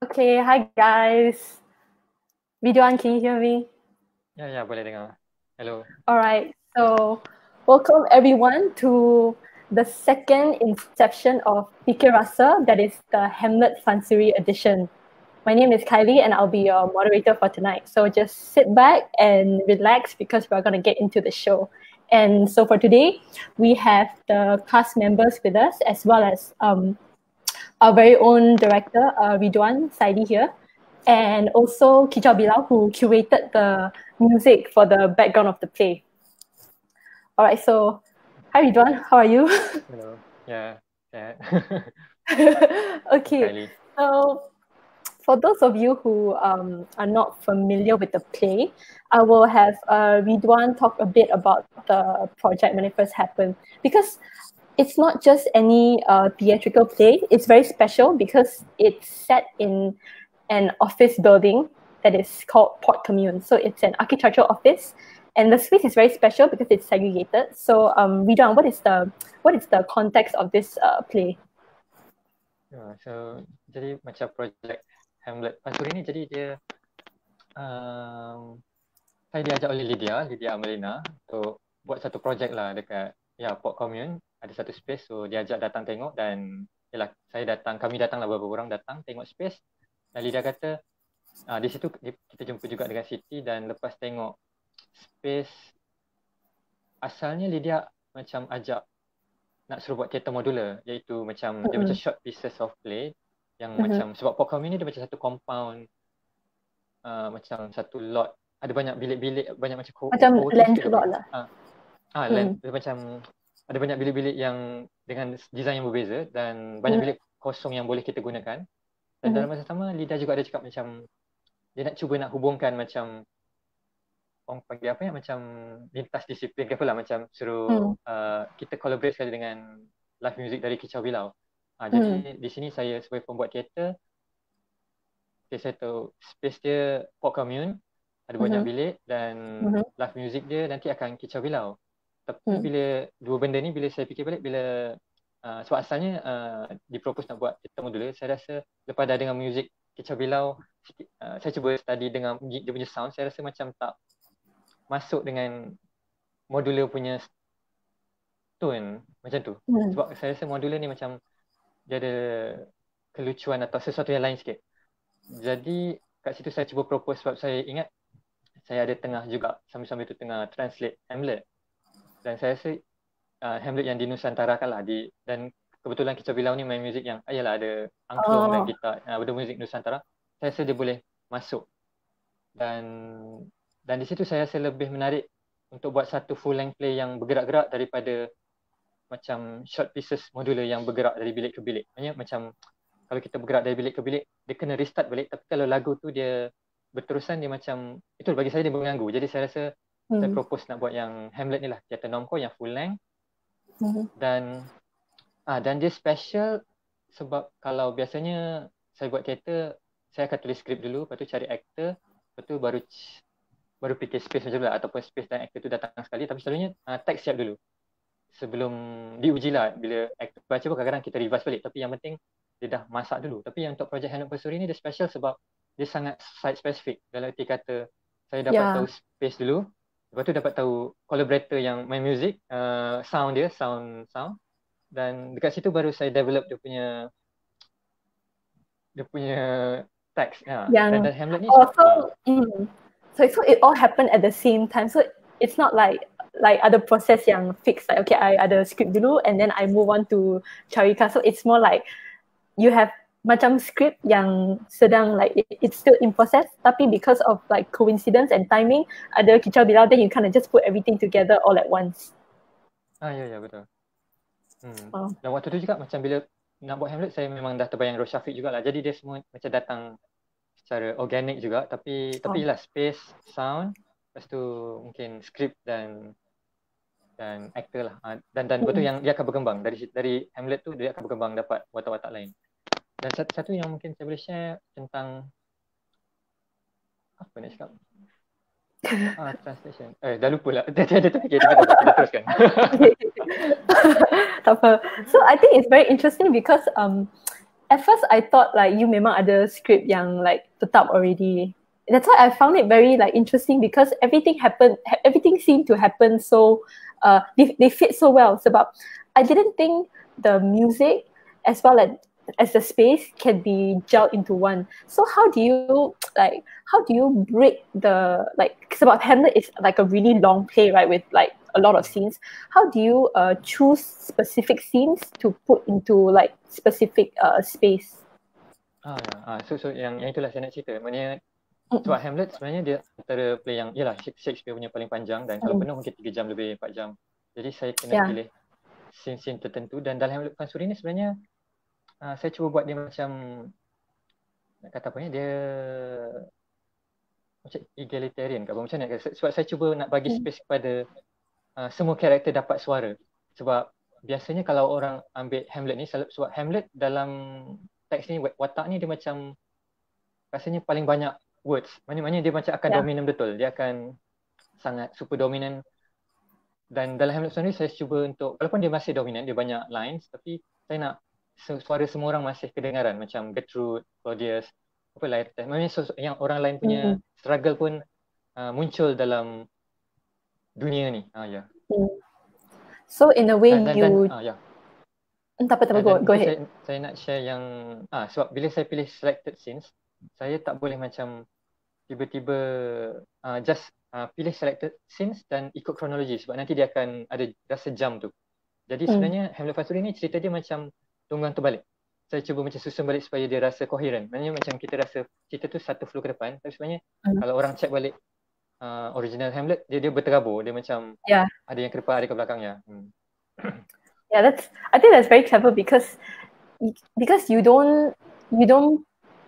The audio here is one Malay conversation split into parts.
Okay, hi guys. Ridhwan, can you hear me? Ya, boleh dengar. Hello. Alright, so welcome everyone to the second inception of FIKIRASA, that is the Hamlet Fansuri edition. My name is Kylie and I'll be your moderator for tonight. So just sit back and relax because we're going to get into the show. And so for today, we have the cast members with us as well as our very own director, Ridhwan Saidi here, and also Kicau Bilau, who curated the music for the background of the play. All right, so hi Ridhwan, how are you? Hello. Ya, sihat. Okay, Kylie. so for those of you who are not familiar with the play, I will have Ridhwan talk a bit about the project when it first happened, because it's not just any theatrical play. It's very special because it's set in an office building that is called Port Commune. So it's an architectural office, and the space is very special because it's segregated. So, Ridhwan, what is the context of this play? So, jadi macam projek Hamlet Fansuri ni, jadi dia saya diajak oleh Lydia Amelina untuk buat satu projek lah dekat Port Commune. Ada satu space, so dia ajak datang tengok dan kami datang lah, beberapa orang datang tengok space. Dan Lydia kata di situ kita jumpa juga dengan Siti, dan lepas tengok space, asalnya Lydia macam ajak nak suruh buat teater modular, iaitu macam dia macam short pieces of play yang macam, sebab Port Commune ni dia macam satu compound, macam satu lot, ada banyak bilik-bilik, banyak macam landed lot lah. Dia macam ada banyak bilik-bilik yang dengan design yang berbeza dan banyak bilik kosong yang boleh kita gunakan. Dan dalam masa sama, Lida juga ada cakap macam dia nak cuba nak hubungkan macam orang panggil apa ya, macam lintas disiplin ke apa lah, macam suruh kita collaborate sekali dengan live music dari Kicau Bilau. Jadi di sini saya sebagai pembuat teater, saya tahu space dia Port Commune, ada banyak bilik, dan live music dia nanti akan Kicau Bilau. Tapi bila dua benda ni, bila saya fikir balik, sebab asalnya dipropose nak buat teater modular, saya rasa lepas dah dengar music Kicau Bilau, saya cuba study dengan dia punya sound, saya rasa macam tak masuk dengan modular punya tone macam tu. Sebab saya rasa modular ni macam dia ada kelucuan atau sesuatu yang lain sikit. Jadi kat situ saya cuba propose, sebab saya ingat saya ada tengah juga sambil-sambil tu tengah translate Hamlet. Dan saya rasa Hamlet yang dinusantarakan lah, dan kebetulan Kicau Bilau ni main muzik yang ada angklung dan gitar, ada muzik Nusantara. Saya rasa dia boleh masuk. Dan di situ saya rasa lebih menarik untuk buat satu full length play yang bergerak-gerak daripada macam short pieces modular yang bergerak dari bilik ke bilik. Maksudnya macam kalau kita bergerak dari bilik ke bilik, dia kena restart balik. Tapi kalau lagu tu dia berterusan, dia macam, itu bagi saya dia mengganggu. Jadi saya rasa saya propose nak buat yang Hamlet ni lah, Teater Normcore yang full length. Dan dia special sebab kalau biasanya saya buat teater, saya akan tulis skrip dulu, lepas tu cari aktor, lepas tu baru fikir space macam tu lah, ataupun space dan aktor tu datang sekali. Tapi selalunya teks siap dulu sebelum diuji lah. Bila aktor baca pun kadang-kadang kita revise balik, tapi yang penting dia dah masak dulu. Tapi yang untuk projek Hamlet Fansuri ni dia special sebab dia sangat site specific. Dalam arti kata, saya dapat tahu space dulu, lepas tu dapat tahu collaborator yang main music, sound dia, sound. Dan dekat situ baru saya develop dia punya teks. Dan Hamlet ni So it all happened at the same time. So it's not like other process yang fixed, like okay, I ada script dulu and then I move on to Charika. So it's more like you have macam script yang sedang like it's still in process, tapi because of like coincidence and timing, ada Kicau Bilau, then you kind of just put everything together all at once. Ya, betul. Dan waktu tu juga macam bila nak buat Hamlet, saya memang dah terbayang Roshafiq jugalah. Jadi dia semua macam datang secara organik juga, tapi lah space, sound, lepas tu mungkin script dan aktor lah. Dan betul yang dia akan berkembang dari Hamlet tu, dia akan berkembang dapat watak-watak lain. Dan satu yang mungkin saya boleh share tentang apa nak cakap? Translation. Dah lupa lah. Dah terfikir. Kita teruskan. Tak apa. So I think it's very interesting because at first I thought like you memang ada script yang like tetap already. That's why I found it very like interesting because everything seemed to happen so they fit so well. Sebab I didn't think the music as well as the space can be gelled into one. So how do you break the like, sebab Hamlet is like a really long play, right, with like a lot of scenes. How do you choose specific scenes to put into like specific space? So yang itulah saya nak cerita. Maknanya sebab Hamlet sebenarnya dia antara play yang ialah Shakespeare punya paling panjang dan kalau penuh mungkin 3 jam lebih 4 jam. Jadi saya kena pilih scene-scene tertentu dan dalam Hamlet Fansuri ni sebenarnya saya cuba buat dia macam nak kata apa ni, dia macam egalitarian ke apa macam ni, sebab saya cuba nak bagi space kepada semua karakter dapat suara. Sebab biasanya kalau orang ambil Hamlet ni, sebab Hamlet dalam teks ni, watak ni dia macam rasanya paling banyak words. Maknanya dia macam akan dominan betul. Dia akan sangat super dominan. Dan dalam Hamlet sendiri saya cuba untuk, walaupun dia masih dominan, dia banyak lines, tapi saya nak suara semua orang masih kedengaran. Macam Gertrude, Claudius, apa lain. Maknanya yang orang lain punya struggle pun muncul dalam dunia ni. So in a way go ahead. Saya nak share yang sebab bila saya pilih selected scenes, saya tak boleh macam tiba-tiba just pilih selected scenes dan ikut kronologi, sebab nanti dia akan ada rasa jam tu. Jadi sebenarnya Hamlet Fansuri ni cerita dia macam tunggang terbalik. Saya cuba macam susun balik supaya dia rasa koheren. Maknanya macam kita rasa cerita tu satu flow ke depan, tapi sebenarnya kalau orang check balik original Hamlet, dia berterabur. Dia macam ada yang ke depan, ada ke belakangnya. I think that's very clever because you don't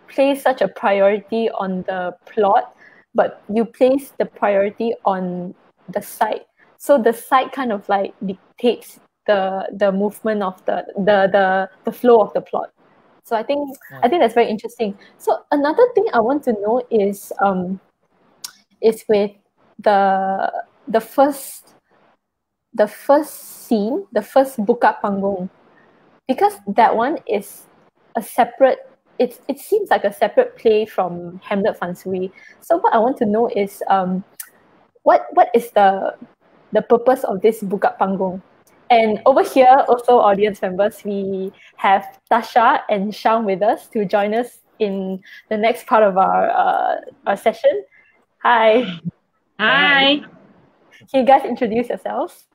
place such a priority on the plot, but you place the priority on the site. So the site kind of like dictates the movement of the flow of the plot. So I think that's very interesting. So another thing I want to know is with the first scene, the first buka panggung, because that one is a separate. It seems like a separate play from Hamlet Fansuri. So what I want to know is what is the purpose of this buka panggung? And over here, also audience members, we have Tasha and Sham with us to join us in the next part of our session. Hi. Hi. Can you guys introduce yourselves?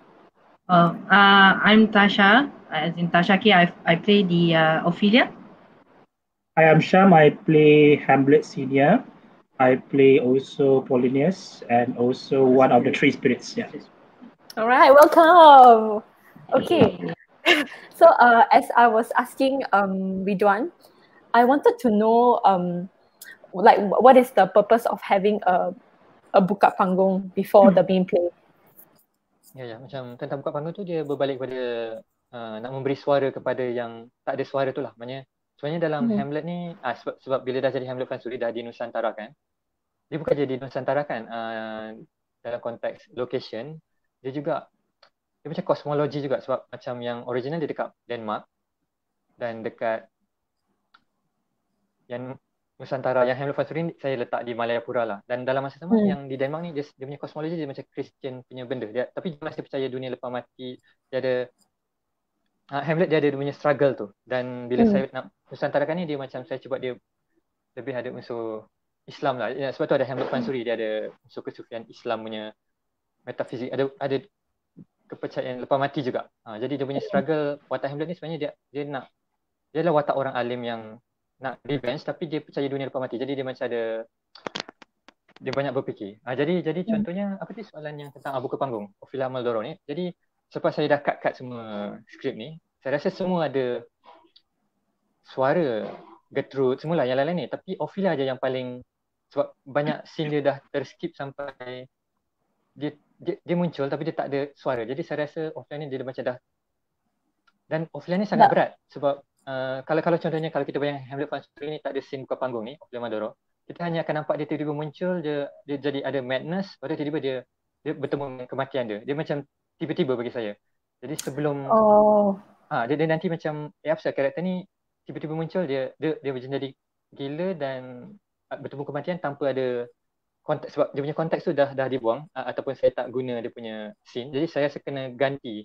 I'm Tasha, as in Tasha K. I play the Ophelia. I am Sham. I play Hamlet Senior. I play also Polonius and also one of the three spirits. Yeah. All right, welcome. Okay. So as I was asking Ridhwan, I wanted to know like what is the purpose of having a buka panggung before the main play? Macam tentang buka panggung tu dia berbalik pada nak memberi suara kepada yang tak ada suara tu lah. Maknanya sebenarnya dalam Hamlet ni sebab bila dah jadi Hamlet Fansuri dah dinusantarakan. Dia bukan jadi nusantarakan dalam konteks location, dia macam kosmologi juga, sebab macam yang original dia dekat Denmark dan dekat yang Nusantara, yang Hamlet Fansuri saya letak di Malayapura lah. Dan dalam masa sama yang di Denmark ni dia punya kosmologi dia macam Christian punya benda. Tapi dia masih percaya dunia lepas mati. Dia ada Hamlet dia ada punya struggle tu. Dan bila saya nak nusantarakan ni, dia macam saya cuba dia lebih ada unsur Islam lah. Sebab tu ada Hamlet Fansuri, dia ada unsur kesufian Islam punya metafizik, ada kepercayaan lepas mati juga. Jadi dia punya struggle watak Hamlet ni sebenarnya dia adalah watak orang alim yang nak revenge tapi dia percaya dunia lepas mati. Jadi dia macam ada, dia banyak berfikir. Jadi contohnya apa tu soalan yang tentang buka panggung Ophelia Maldoro ni. Jadi selepas saya dah cut semua skrip ni, saya rasa semua ada suara Gertrude semula, yang lain-lain ni, tapi Ophelia aja yang paling, sebab banyak scene dia dah terskip sampai dia muncul tapi dia tak ada suara. Jadi saya rasa Ophelia ni dia macam dah, dan Ophelia ni sangat berat sebab kalau contohnya kalau kita bayangkan Hamlet Fansuri ni tak ada scene buka panggung ni Ophelia Maldoro, kita hanya akan nampak dia tiba-tiba muncul, dia jadi ada madness, lepas tu tiba-tiba dia bertemu dengan kematian dia. Dia macam tiba-tiba bagi saya. Jadi sebelum dia nanti macam apa karakter ni tiba-tiba muncul dia menjadi gila dan bertemu kematian tanpa ada konteks, sebab dia punya konteks tu dah dibuang ataupun saya tak guna dia punya scene. Jadi saya rasa kena ganti.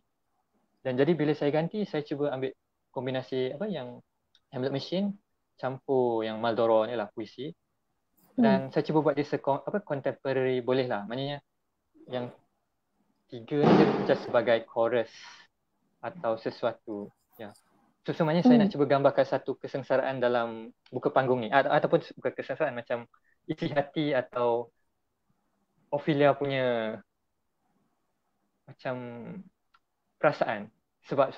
Dan jadi bila saya ganti, saya cuba ambil kombinasi yang Hamlet Machine campur yang Maldoro ni lah, puisi. Dan saya cuba buat dia contemporary boleh lah. Maknanya yang 3 ni dia just sebagai chorus atau sesuatu. Ya. So sebenarnya saya nak cuba gambarkan satu kesengsaraan dalam buka panggung ni. Ataupun bukan kesengsaraan, macam isi hati atau Ophelia punya macam perasaan. Sebab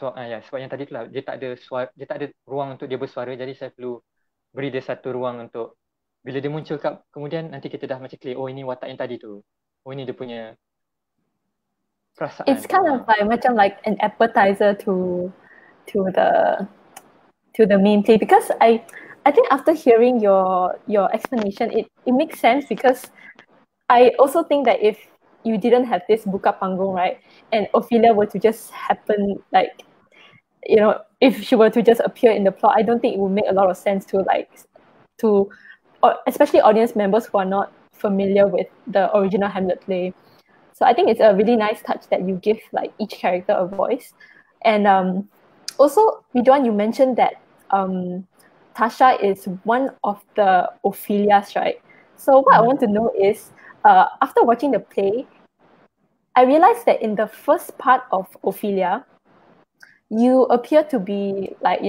yang tadi tu lah, dia tak ada ruang untuk dia bersuara, jadi saya perlu beri dia satu ruang untuk bila dia muncul kemudian nanti kita dah macam clear, oh ini watak yang tadi tu. Oh ini dia punya perasaan. It's kind of macam like an appetizer to the main play, because I think after hearing your explanation, it makes sense, because I also think that if you didn't have this buka panggung, right, and Ophelia were to just happen, like, if she were to just appear in the plot, I don't think it would make a lot of sense especially audience members who are not familiar with the original Hamlet play. So I think it's a really nice touch that you give like each character a voice. And also, Ridhwan, you mentioned that Tasha is one of the Ophelias, right? So what I want to know is, after watching the play, I realized that in the first part of Ophelia, you appear to be like,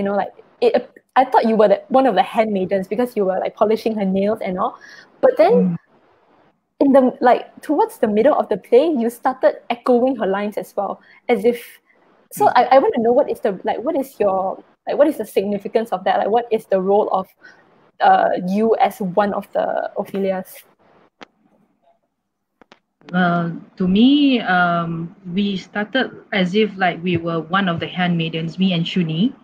I thought you were one of the handmaidens because you were like polishing her nails and all. But then in the towards the middle of the play, you started echoing her lines as well, as if. So I want to know what is the significance of that? Like, what is the role of you as one of the Ophelias? To me, we started as if like we were one of the handmaidens, me and Shuni.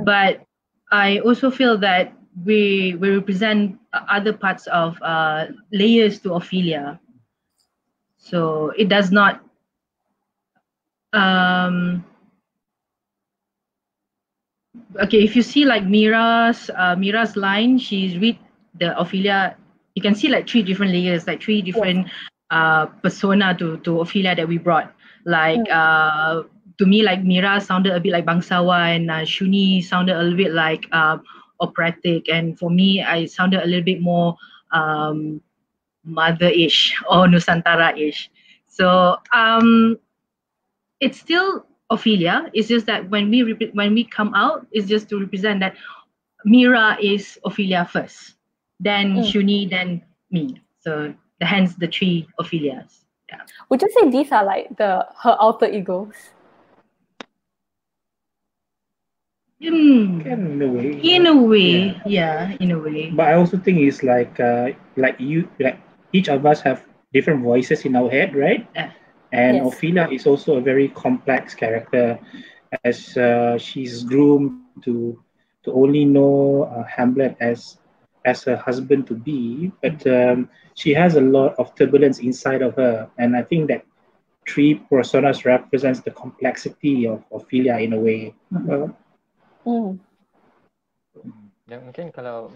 But I also feel that we represent other parts of layers to Ophelia. So it does not okay, if you see like Mira's line, she's read the Ophelia, you can see like 3 different layers, like 3 different persona to Ophelia that we brought. Like to me, like Mira sounded a bit like bangsawan, Shuni sounded a little bit like operatic, and for me, I sounded a little bit more mother-ish or Nusantara-ish. So it's still Ophelia. It's just that when we come out, it's just to represent that Mira is Ophelia first, then Shuni, then me. So hence the 3 Ophelias. Yeah. Would you say these are like her alter egos? In a way. In a way, yeah, in a way. But I also think it's like each of us have different voices in our head, right? And yes. Ophelia is also a very complex character, as she's groomed to only know Hamlet as her husband to be, but she has a lot of turbulence inside of her, and I think that 3 personas represents the complexity of Ophelia in a way. Dan mungkin kalau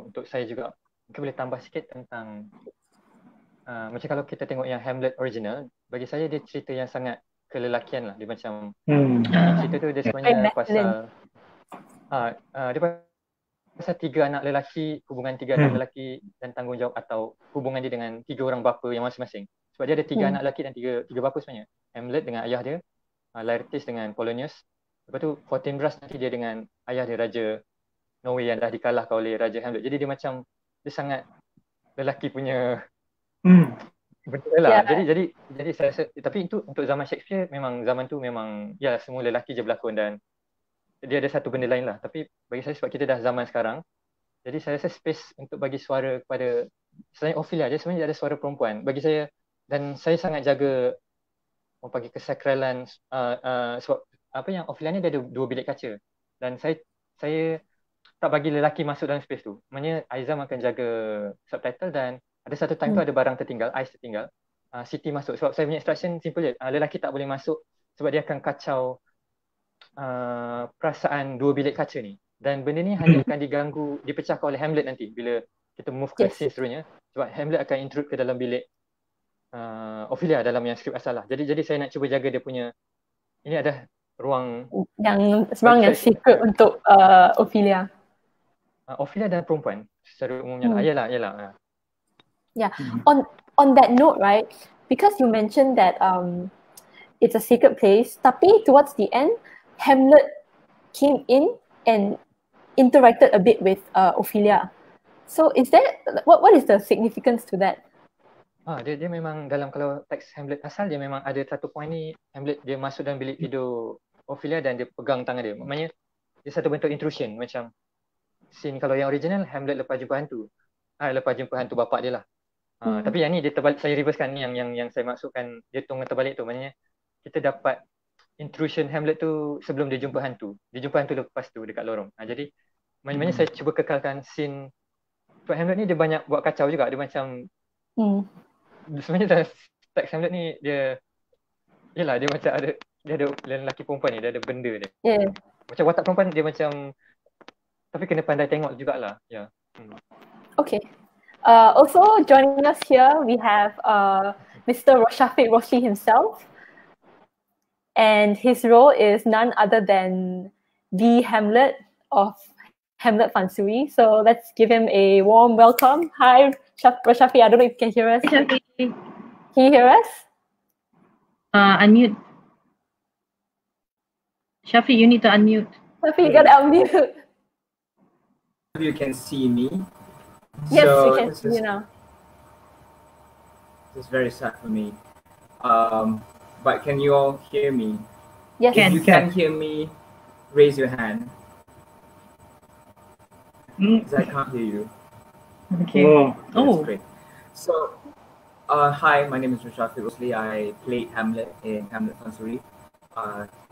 untuk saya juga mungkin boleh tambah sikit tentang macam kalau kita tengok yang Hamlet original, bagi saya dia cerita yang sangat kelelakian lah. Dia macam cerita tu dia sebenarnya pasal dia pasal 3 anak lelaki, hubungan 3 anak lelaki dan tanggungjawab atau hubungan dia dengan 3 orang bapa yang masing-masing. Sebab dia ada 3 anak lelaki dan 3 bapa sebenarnya. Hamlet dengan ayah dia, Laertes dengan Polonius. Lepas tu Fortinbras nanti dia dengan ayah dia, Raja Norway yang dah dikalahkan oleh Raja Hamlet. Jadi dia sangat lelaki punya betul lah. Jadi saya rasa, tapi itu untuk zaman Shakespeare, memang zaman tu memang ya semua lelaki je berlakon dan dia ada satu benda lain lah. Tapi bagi saya, sebab kita dah zaman sekarang, jadi saya rasa space untuk bagi suara kepada selain Ophelia je, sebenarnya ada suara perempuan bagi saya. Dan saya sangat jaga bagi kesakralan sebab yang Ophelia ni dia ada 2 bilik kaca, dan saya tak bagi lelaki masuk dalam space tu. Maknanya Aizam akan jaga subtitle, dan ada satu time tu ada barang tertinggal, ais tertinggal, Siti masuk. Sebab saya punya instruction simple je, lelaki tak boleh masuk sebab dia akan kacau perasaan 2 bilik kaca ni. Dan benda ni hanya akan diganggu, dipecahkan oleh Hamlet nanti bila kita move ke scene seterusnya. Sebab Hamlet akan intrude ke dalam bilik Ophelia dalam yang skrip asal lah. Jadi saya nak cuba jaga dia punya, ini ada ruang yang secret untuk Ophelia. Ophelia dan perempuan secara umumnya lah. Yalah. Yeah. On that note, right? Because you mentioned that it's a secret place, tapi towards the end, Hamlet came in and interacted a bit with Ophelia. So is that what is the significance to that? Dia memang dalam, kalau teks Hamlet asal, dia memang ada satu point ni, Hamlet dia masuk dalam bilik tidur Ophelia dan dia pegang tangan dia. Maknanya dia satu bentuk intrusion, macam scene kalau yang original Hamlet lepas jumpa hantu. Lepas jumpa hantu bapak dia lah. Tapi yang ni dia terbalik, saya reversekan ni yang saya maksudkan, dia tunggu terbalik tu. Maknanya kita dapat intrusion Hamlet tu sebelum dia jumpa hantu. Dia jumpa hantu lepas tu dekat lorong. Jadi maknanya saya cuba kekalkan scene. Sebab Hamlet ni dia banyak buat kacau juga. Dia macam sebenarnya dalam teks Hamlet ni dia macam ada lelaki perempuan ni, dia ada benda dia. Macam watak perempuan dia macam, tapi kena pandai tengok jugalah. Okay. Also joining us here we have Mr. Roshafiq Roslee himself, and his role is none other than the Hamlet of Hamlet Fansuri. So let's give him a warm welcome. Hi, Roshafiq. I don't know if you can hear us. Can you hear us? Unmute. Shafi, you need to unmute. Shafi, you gotta unmute. You can see me. Yes, so we can see you now. This is very sad for me. But can you all hear me? Yes. If you can hear me, raise your hand. Because I can't hear you. Okay. That's great. So, hi, my name is Roshafiq Roslee. I played Hamlet in Hamlet Fansuri.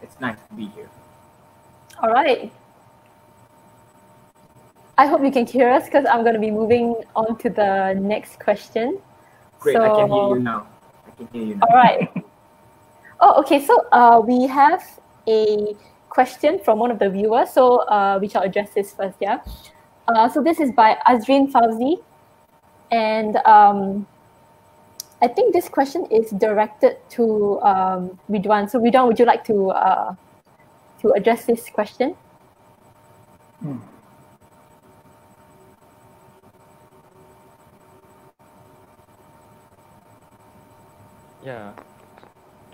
It's nice to be here. All right. I hope you can hear us because I'm going to be moving on to the next question. Great, I can hear you now. All right. Okay. So we have a question from one of the viewers. So we shall address this first, yeah. So this is by Azrin Fauzi. And I think this question is directed to Ridhwan. So Ridhwan, would you like to address this question? Ya,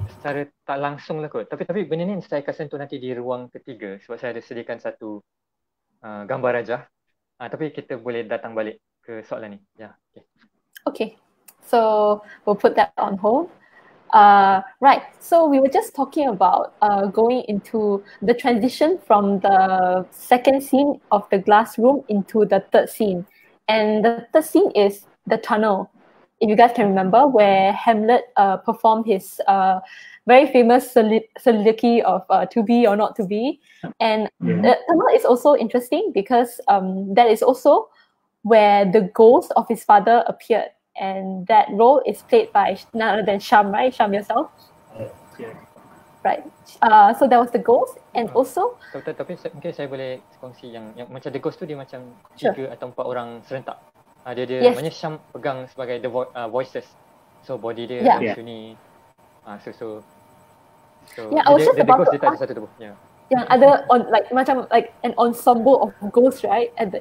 secara tak langsung lah kot. Tapi benda ni saya akan sentuh nanti di ruang ketiga sebab saya ada sediakan satu gambar rajah. Tapi kita boleh datang balik ke soalan ni. Ya, Okay, so we'll put that on hold. Right, so we were just talking about going into the transition from the second scene of the glass room into the third scene. And the third scene is the tunnel. If you guys can remember, where Hamlet performed his very famous soliloquy of to be or not to be. And the tunnel is also interesting because that is also where the ghost of his father appeared. And that role is played by none other than Sham, right? Sham yourself? Right. So that was the ghost, and also... Tapi mungkin saya boleh kongsi yang macam the ghost tu dia macam 3 atau 4 orang serentak. Dia maknanya Sham pegang sebagai the voices. So body dia sini. So I was just about to ask, satu tubuh. Yang ada macam an ensemble of ghosts, right? And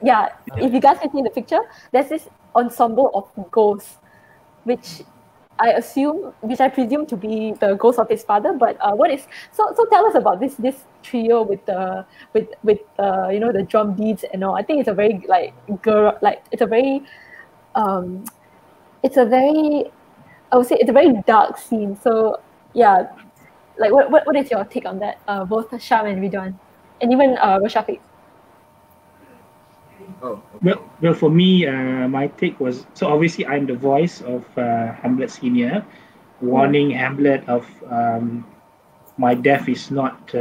if you guys can see in the picture, there's this ensemble of ghosts, which I presume to be the ghost of his father. But what is so tell us about this trio with the the drum beats and all. I think it's a very I would say it's a very dark scene. So yeah, like what is your take on that? Both Sham and Ridhwan, and even Roshafiq. Well, for me, my take was, so obviously I'm the voice of Hamlet Senior, warning Hamlet of my death is not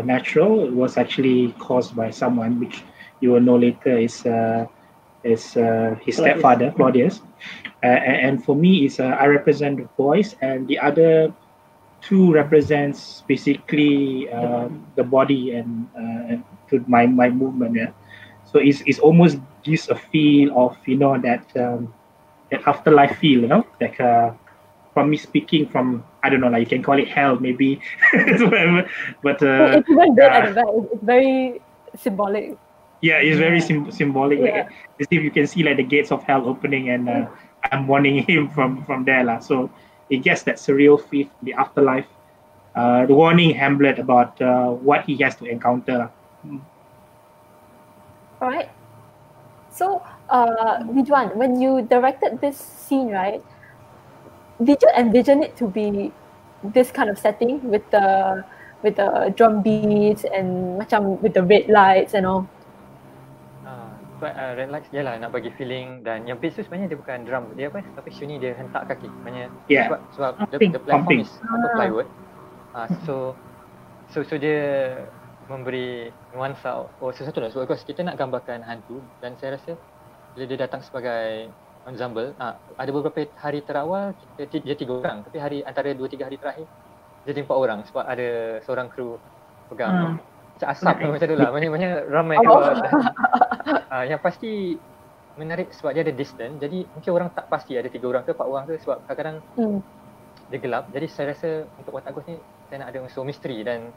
natural. It was actually caused by someone, which you will know later is his stepfather, Claudius. And for me, I represent the voice, and the other 2 represents basically the body and to my movement. So it's almost gives a feel of, you know, that afterlife feel, you know, like from me speaking from, I don't know, like you can call it hell maybe, whatever. But it's even good at the back. It's very symbolic. Yeah, it's very symbolic. Like, as if you can see like the gates of hell opening, and I'm warning him from there lah. So it gets that surreal feel, the afterlife, the warning Hamlet about what he has to encounter. All right. So, Ridhwan, when you directed this scene, right, did you envision it to be this kind of setting with the drum beats and macam with the red lights and all? Red lights je lah nak bagi feeling, dan yang bass tu sebenarnya dia bukan drum, dia apa, tapi sini dia hentak kaki, maknanya sebab the platform is plywood. So dia memberi nuansa sesuatu lah, sebab kita nak gambarkan hantu, dan saya rasa bila dia datang sebagai ensemble, ada beberapa hari terawal dia 3 orang, tapi antara 2-3 hari terakhir jadi 4 orang sebab ada seorang kru pegang macam asap macam tu lah, banyak ramai keluar. Yang pasti menarik sebab dia ada distance, jadi mungkin orang tak pasti ada 3 orang ke 4 orang ke, sebab kadang-kadang dia gelap. Jadi saya rasa untuk watak ghost ni saya nak ada unsur misteri, dan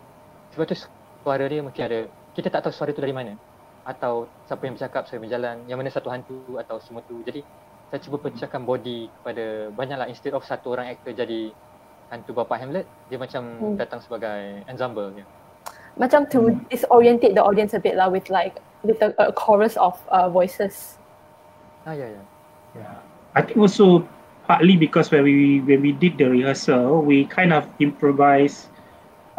sebab tu suara dia mungkin ada, kita tak tahu suara tu dari mana, atau siapa yang bercakap, siapa yang berjalan, yang mana satu hantu atau semua tu. Jadi saya cuba pecahkan body kepada banyaklah, instead of satu orang aktor jadi hantu bapa Hamlet, dia macam datang sebagai ensemble ya. Macam to disorientate the audience a bit lah, with a chorus of voices. Yeah. I think also partly because when we did the rehearsal, we kind of improvised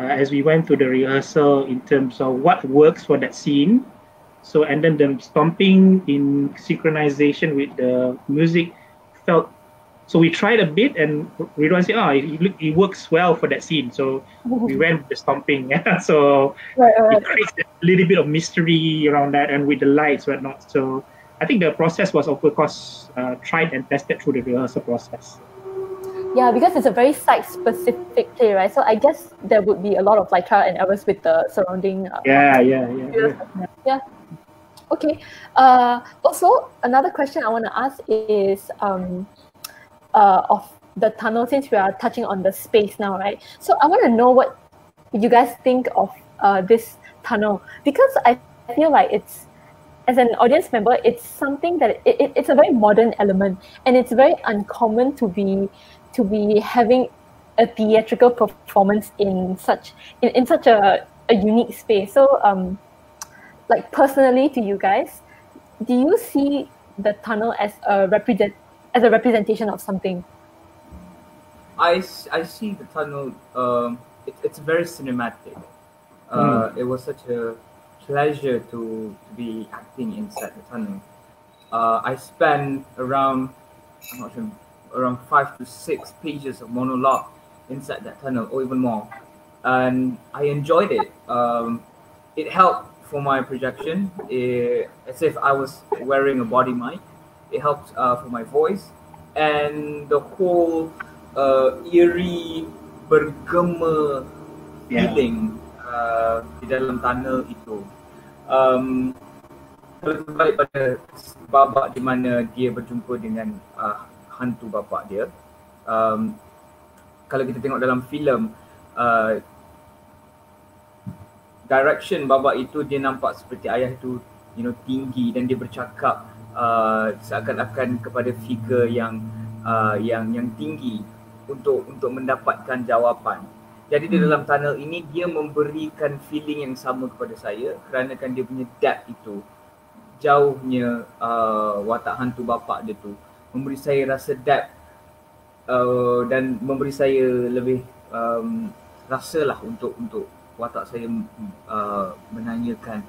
as we went through the rehearsal in terms of what works for that scene. So, and then the stomping in synchronization with the music felt. So we tried a bit, and Ridhwan said, it works well for that scene. So we went with the stomping. So it creates a little bit of mystery around that, and with the lights, whatnot. So I think the process was, of course, tried and tested through the rehearsal process. Yeah, because it's a very site-specific play, right? So I guess there would be a lot of like trial and errors with the surrounding. Yeah. Okay. Also, another question I want to ask is of the tunnel, since we are touching on the space now, right? So I want to know what you guys think of this tunnel, because I feel like it's, as an audience member, it's something that it's a very modern element, and it's very uncommon to be having a theatrical performance in such a unique space. So like personally to you guys, do you see the tunnel as a representation of something? I see the tunnel. It's very cinematic. It was such a pleasure to be acting inside the tunnel. I spent around 5 to 6 pages of monologue inside that tunnel, or even more, and I enjoyed it. It helped for my projection, as if I was wearing a body mic. It helped for my voice, and the whole eerie, bergema feeling di dalam tunnel itu. Kalau kembali pada babak di mana dia berjumpa dengan hantu bapa dia, kalau kita tengok dalam filem, direction babak itu, dia nampak seperti ayah itu tinggi, dan dia bercakap seakan-akan kepada figure yang tinggi untuk mendapatkan jawapan. Jadi di dalam tunnel ini dia memberikan feeling yang sama kepada saya, kerana kan dia punya depth itu, jauhnya watak hantu bapa dia tu memberi saya rasa depth, dan memberi saya lebih rasalah untuk watak saya menanyakan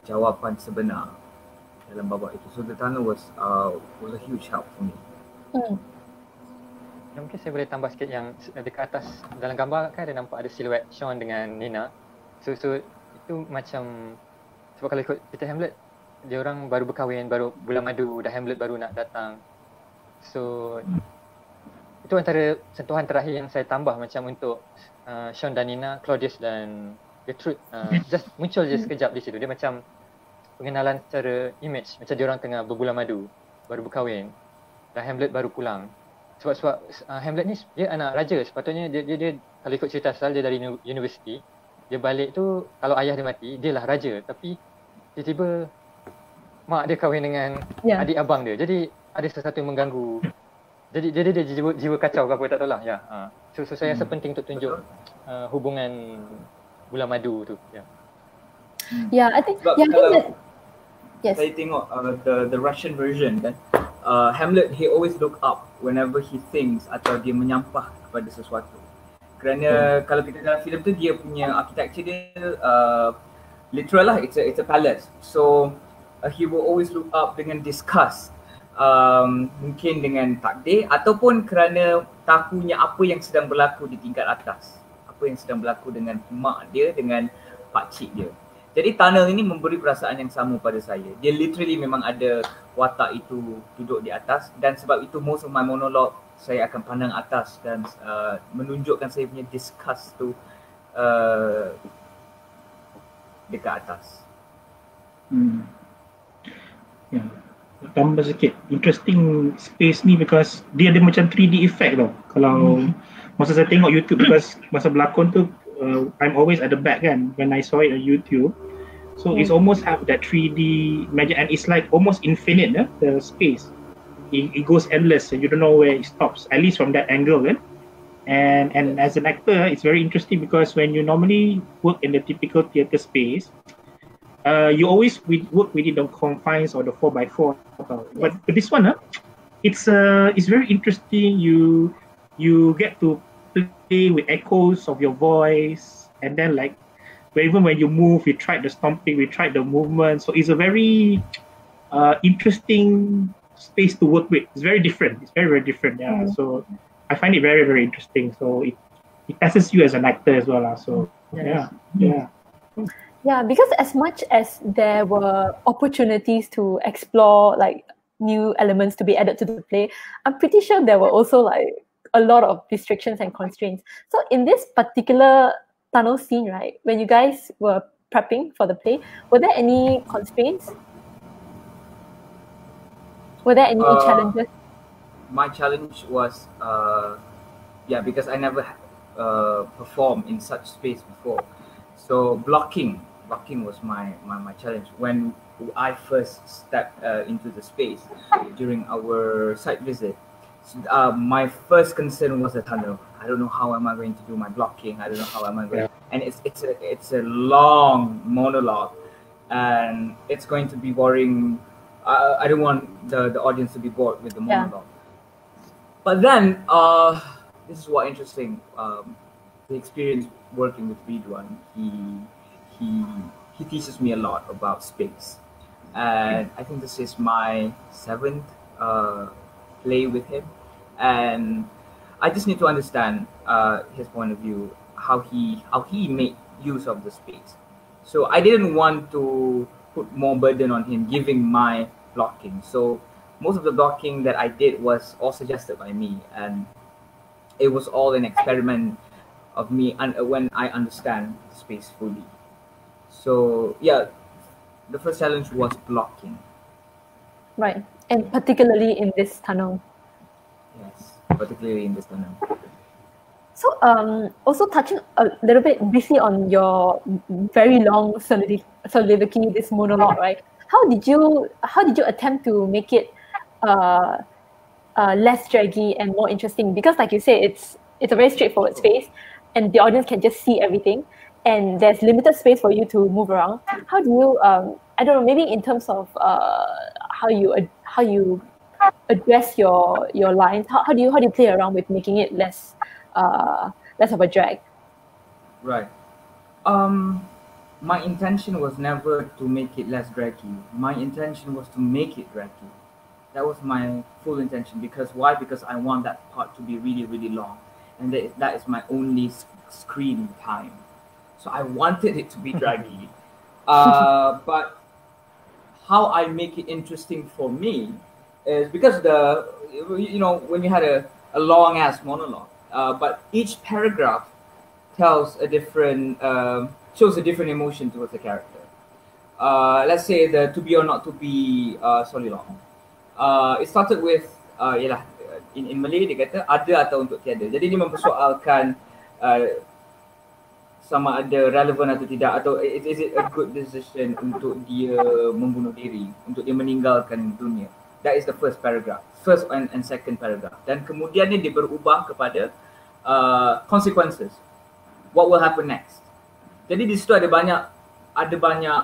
jawapan sebenar dalam babak itu. So the tunnel was a huge help for me. Mungkin saya boleh tambah sikit yang dekat atas dalam gambar kan ada nampak ada siluet Sean dengan Nina. So itu macam, sebab kalau ikut Peter Hamlet, dia orang baru berkahwin, baru bulan madu, dah Hamlet baru nak datang. So itu antara sentuhan terakhir yang saya tambah, macam untuk Sean dan Nina, Claudius dan Gertrude, just muncul je sekejap di situ. Dia macam pengenalan secara image, macam diorang tengah berbulan madu, baru berkahwin, dan Hamlet baru pulang. Sebab Hamlet ni dia anak raja, sepatutnya dia kalau ikut cerita asal dia dari universiti, dia balik tu kalau ayah dia mati, dia lah raja, tapi tiba-tiba mak dia kahwin dengan adik abang dia. Jadi ada sesuatu yang mengganggu. Jadi dia jiwa kacau ke apa tak tahulah. Ya. So saya rasa penting untuk tunjuk hubungan bulan madu tu. Ya. Yeah, I think yes. Saya tengok the Russian version kan. Hamlet he always look up whenever he thinks atau dia menyampah kepada sesuatu. Kerana kalau kita dalam filem tu dia punya architecture dia literal lah, it's a palace. So he will always look up dengan disgust. Mungkin dengan takdir ataupun kerana tahunya apa yang sedang berlaku di tingkat atas. Apa yang sedang berlaku dengan mak dia, dengan pakcik dia. Jadi tunnel ini memberi perasaan yang sama pada saya. Dia literally memang ada watak itu duduk di atas, dan sebab itu most of my monologue saya akan pandang atas dan menunjukkan saya punya disgust tu dekat atas. Yeah. Tambah sikit interesting space ni because dia ada macam 3D effect tau. Kalau masa saya tengok YouTube, because masa berlakon tu I'm always at the back kan when I saw it on YouTube. So it's almost have that 3D magic, and it's like almost infinite the space. It goes endless and you don't know where it stops, at least from that angle kan. And as an actor it's very interesting because when you normally work in the typical theatre space, you always work within the confines or the 4x4. But this one, it's very interesting. You get to play with echoes of your voice, and then like even when you move, we tried the stomping, we tried the movement. So it's a very interesting space to work with. It's very different. It's very, very different. Yeah. So I find it very, very interesting. So it tests you as an actor as well. So yeah. Yeah, because as much as there were opportunities to explore like new elements to be added to the play, I'm pretty sure there were also like a lot of restrictions and constraints. So in this particular tunnel scene, right, when you guys were prepping for the play, were there any constraints? Were there any challenges? My challenge was, because I never performed in such space before. So blocking was my challenge. When I first stepped into the space during our site visit, my first concern was the tunnel. I don't know how am I going to do my blocking. I don't know how am I going. And it's a long monologue, and it's going to be boring. I don't want the audience to be bored with the monologue. But then this is what interesting. The experience working with Ridhwan, he teaches me a lot about space, and I think this is my 7th play with him, and I just need to understand his point of view, how he made use of the space. So I didn't want to put more burden on him giving my blocking. So most of the blocking that I did was all suggested by me, and it was all an experiment of me when I understand the space fully. So yeah, the first challenge was blocking. Right, and particularly in this tunnel. Yes, particularly in this tunnel. So also touching a little bit briefly on your very long soliloquy, this monologue, right? How did you attempt to make it less draggy and more interesting? Because like you say, it's a very straightforward space, and the audience can just see everything, and there's limited space for you to move around. How do you I don't know, maybe in terms of how you address your lines, how do you play around with making it less of a drag? Right. My intention was never to make it less draggy. My intention was to make it draggy. That was my full intention. Because why? Because I want that part to be really, really long, and that is my only screen time. So I wanted it to be draggy. But how I make it interesting for me is because when you had a long ass monologue, but each paragraph tells a different shows a different emotion towards the character. let's say the to be or not to be solilok. It started with ialah in Malay dia kata ada atau untuk tiada. Jadi dia mempersoalkan sama ada relevan atau tidak, atau is it a good decision untuk dia membunuh diri, untuk dia meninggalkan dunia. That is the first paragraph, first and second paragraph. Dan kemudian dia berubah kepada consequences. What will happen next? Jadi di situ ada banyak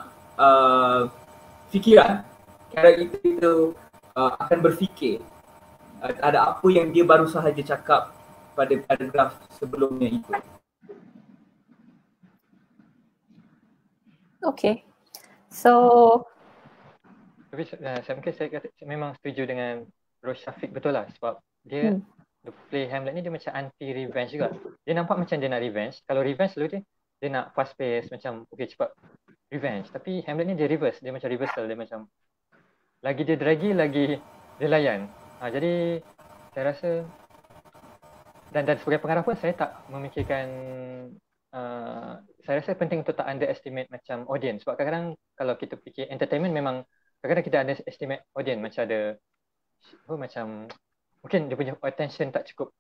fikiran. Karakter itu akan berfikir ada apa yang dia baru sahaja cakap pada paragraf sebelumnya itu. Okay, so tapi saya memang setuju dengan Roshafiq betul lah, sebab dia the play Hamlet ni dia macam anti revenge juga. Dia nampak macam dia nak revenge. Kalau revenge selalu dia nak fast pace, macam okay cepat revenge. Tapi Hamlet ni dia reverse, dia macam reversal, dia macam lagi dia draggy, lagi dia layan. Jadi saya rasa dan sebagai pengarah pun saya tak memikirkan saya rasa penting untuk tak underestimate macam audience, sebab kadang-kadang kalau kita fikir entertainment memang kadang-kadang kita underestimate audience, macam ada macam mungkin dia punya attention tak cukup,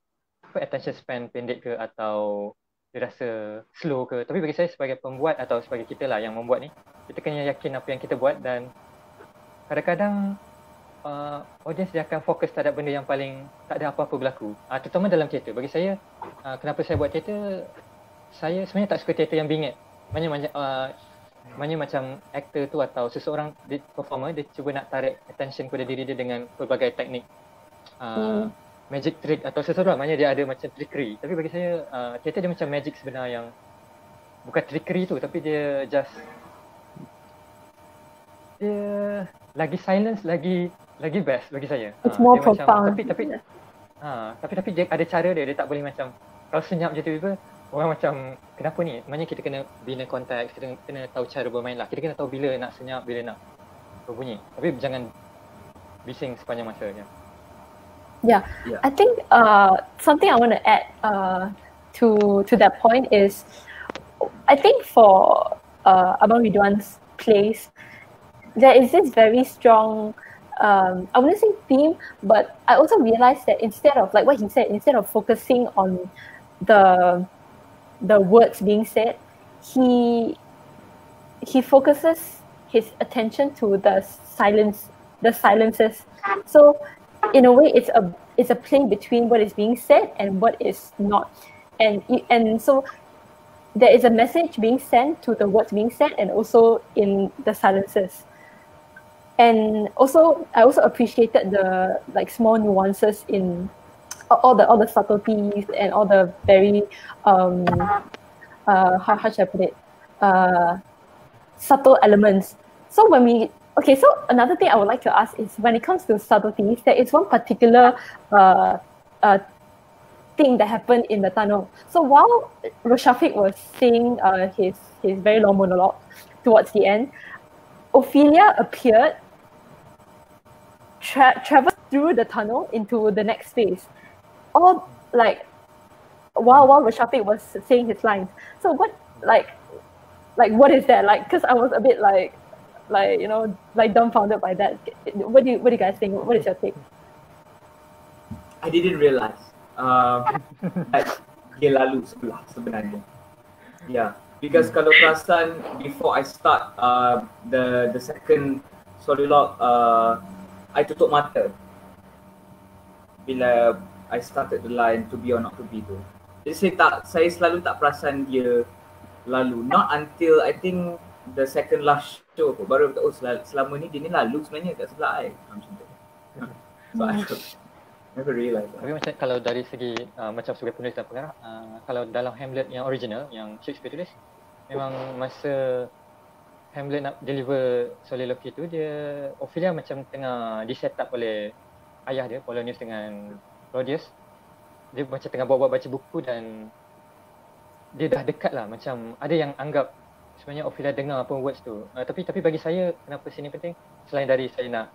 attention span pendek ke, atau dia rasa slow ke. Tapi bagi saya sebagai pembuat atau sebagai kita lah yang membuat ni, kita kena yakin apa yang kita buat, dan kadang-kadang audience dia akan fokus terhadap benda yang paling tak ada apa-apa berlaku, terutama dalam teater. Bagi saya kenapa saya buat teater, saya sebenarnya tak suka teater yang bingit. Maknanya macam aktor tu atau seseorang performer, dia cuba nak tarik attention kepada diri dia dengan pelbagai teknik magic trick atau seseorang, maknanya dia ada macam trickery. Tapi bagi saya teater dia macam magic sebenar, yang bukan trickery tu, tapi dia just dia lagi silence, lagi best bagi saya. It's more dia profound. Macam, tapi dia ada cara dia tak boleh macam kalau senyap je tiba-tiba orang macam kenapa ni? Maknanya kita kena bina konteks, kita kena tahu cara bermain lah. Kita kena tahu bila nak senyap, bila nak berbunyi. Tapi jangan bising sepanjang masa. Yeah. I think something I want to add to that point is, I think for Abang Ridhwan's plays, there is this very strong I wouldn't say theme, but I also realized that instead of, like what he said, instead of focusing on the words being said, he focuses his attention to the silences. So in a way, it's a play between what is being said and what is not, and so there is a message being sent to the words being said, and also in the silences. And also, I also appreciated the small nuances in all the subtleties and all the very how should I put it, subtle elements. So so another thing I would like to ask is, when it comes to subtleties, there is one particular thing that happened in the tunnel. So while Roshafiq was saying his very long monologue towards the end, Ophelia appeared, traveled through the tunnel into the next phase, all while Roshafiq was saying his lines. So what what is that like? Because I was a bit dumbfounded by that. What do you guys think? What is your take? I didn't realize dia lalu sebelah sebenarnya. Yeah, because kalau perasan, before I start the second soliloquy, I tutup mata bila I started the line to be or not to be tu. Jadi saya selalu tak perasan dia lalu. Not until I think the second last show aku baru tahu selama ni dia ni lalu sebenarnya kat sebelah I. Macam tu. So I never realised. Tapi macam kalau dari segi macam sebagai penulis dan pengarah, kalau dalam Hamlet yang original yang Shakespeare tulis, memang masa Hamlet nak deliver soliloquy tu, dia Ophelia macam tengah di set up oleh ayah dia, Polonius dengan Claudius. Dia macam tengah buat baca buku, dan dia dah dekat lah, macam ada yang anggap sebenarnya Ophelia dengar apa words tu. Tapi bagi saya, kenapa sini penting, selain dari saya nak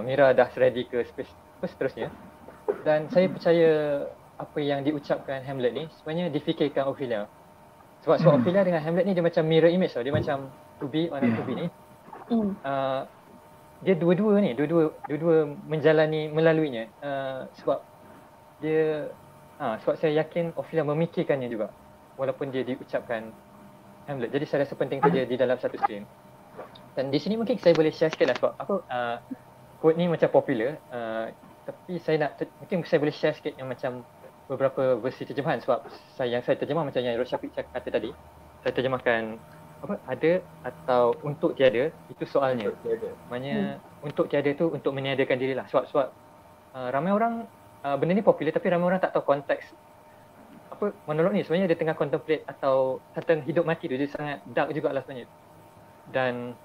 Mira dah ready ke space seterusnya, dan saya percaya apa yang diucapkan Hamlet ni sebenarnya difikirkan Ophelia. Sebab Ophelia dengan Hamlet ni dia macam mirror image tau. Dia macam to be or not to be ni, dia dua-dua menjalani melaluinya, sebab dia sebab saya yakin Ophelia memikirkannya juga walaupun dia diucapkan Hamlet. Jadi saya rasa penting saja di dalam satu scene. Dan di sini mungkin saya boleh share sikit lah sebab apa quote ni macam popular, tapi mungkin saya boleh share sikit yang macam beberapa versi terjemahan sebab yang saya terjemah macam yang Roshafiq kata tadi, saya terjemahkan ada atau untuk tiada, itu soalnya. Maknanya untuk tiada tu untuk meniadakan dirilah. Sebab ramai orang benda ni popular tapi ramai orang tak tahu konteks monolog ni sebenarnya dia tengah contemplate atau tentang hidup mati tu. Dia sangat dark jugalah sebenarnya. Dan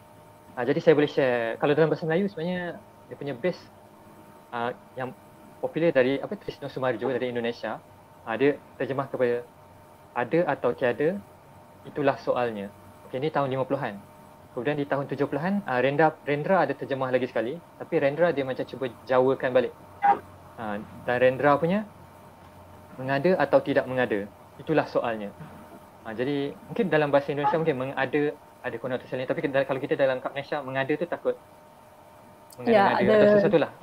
jadi saya boleh share, kalau dalam bahasa Melayu sebenarnya dia punya base yang popular dari Trisno Sumarjo dari Indonesia. Dia terjemah kepada ada atau tiada, itulah soalnya. Okey, ni tahun 50-an. Kemudian di tahun 70-an Rendra ada terjemah lagi sekali, tapi Rendra dia macam cuba jawakan balik. Dan Rendra punya mengada atau tidak mengada, itulah soalnya. Jadi mungkin dalam bahasa Indonesia mungkin mengada ada konotasi lain, tapi kalau kita dalam Kap Malaysia mengada tu takut mengada atau sesuatu lah.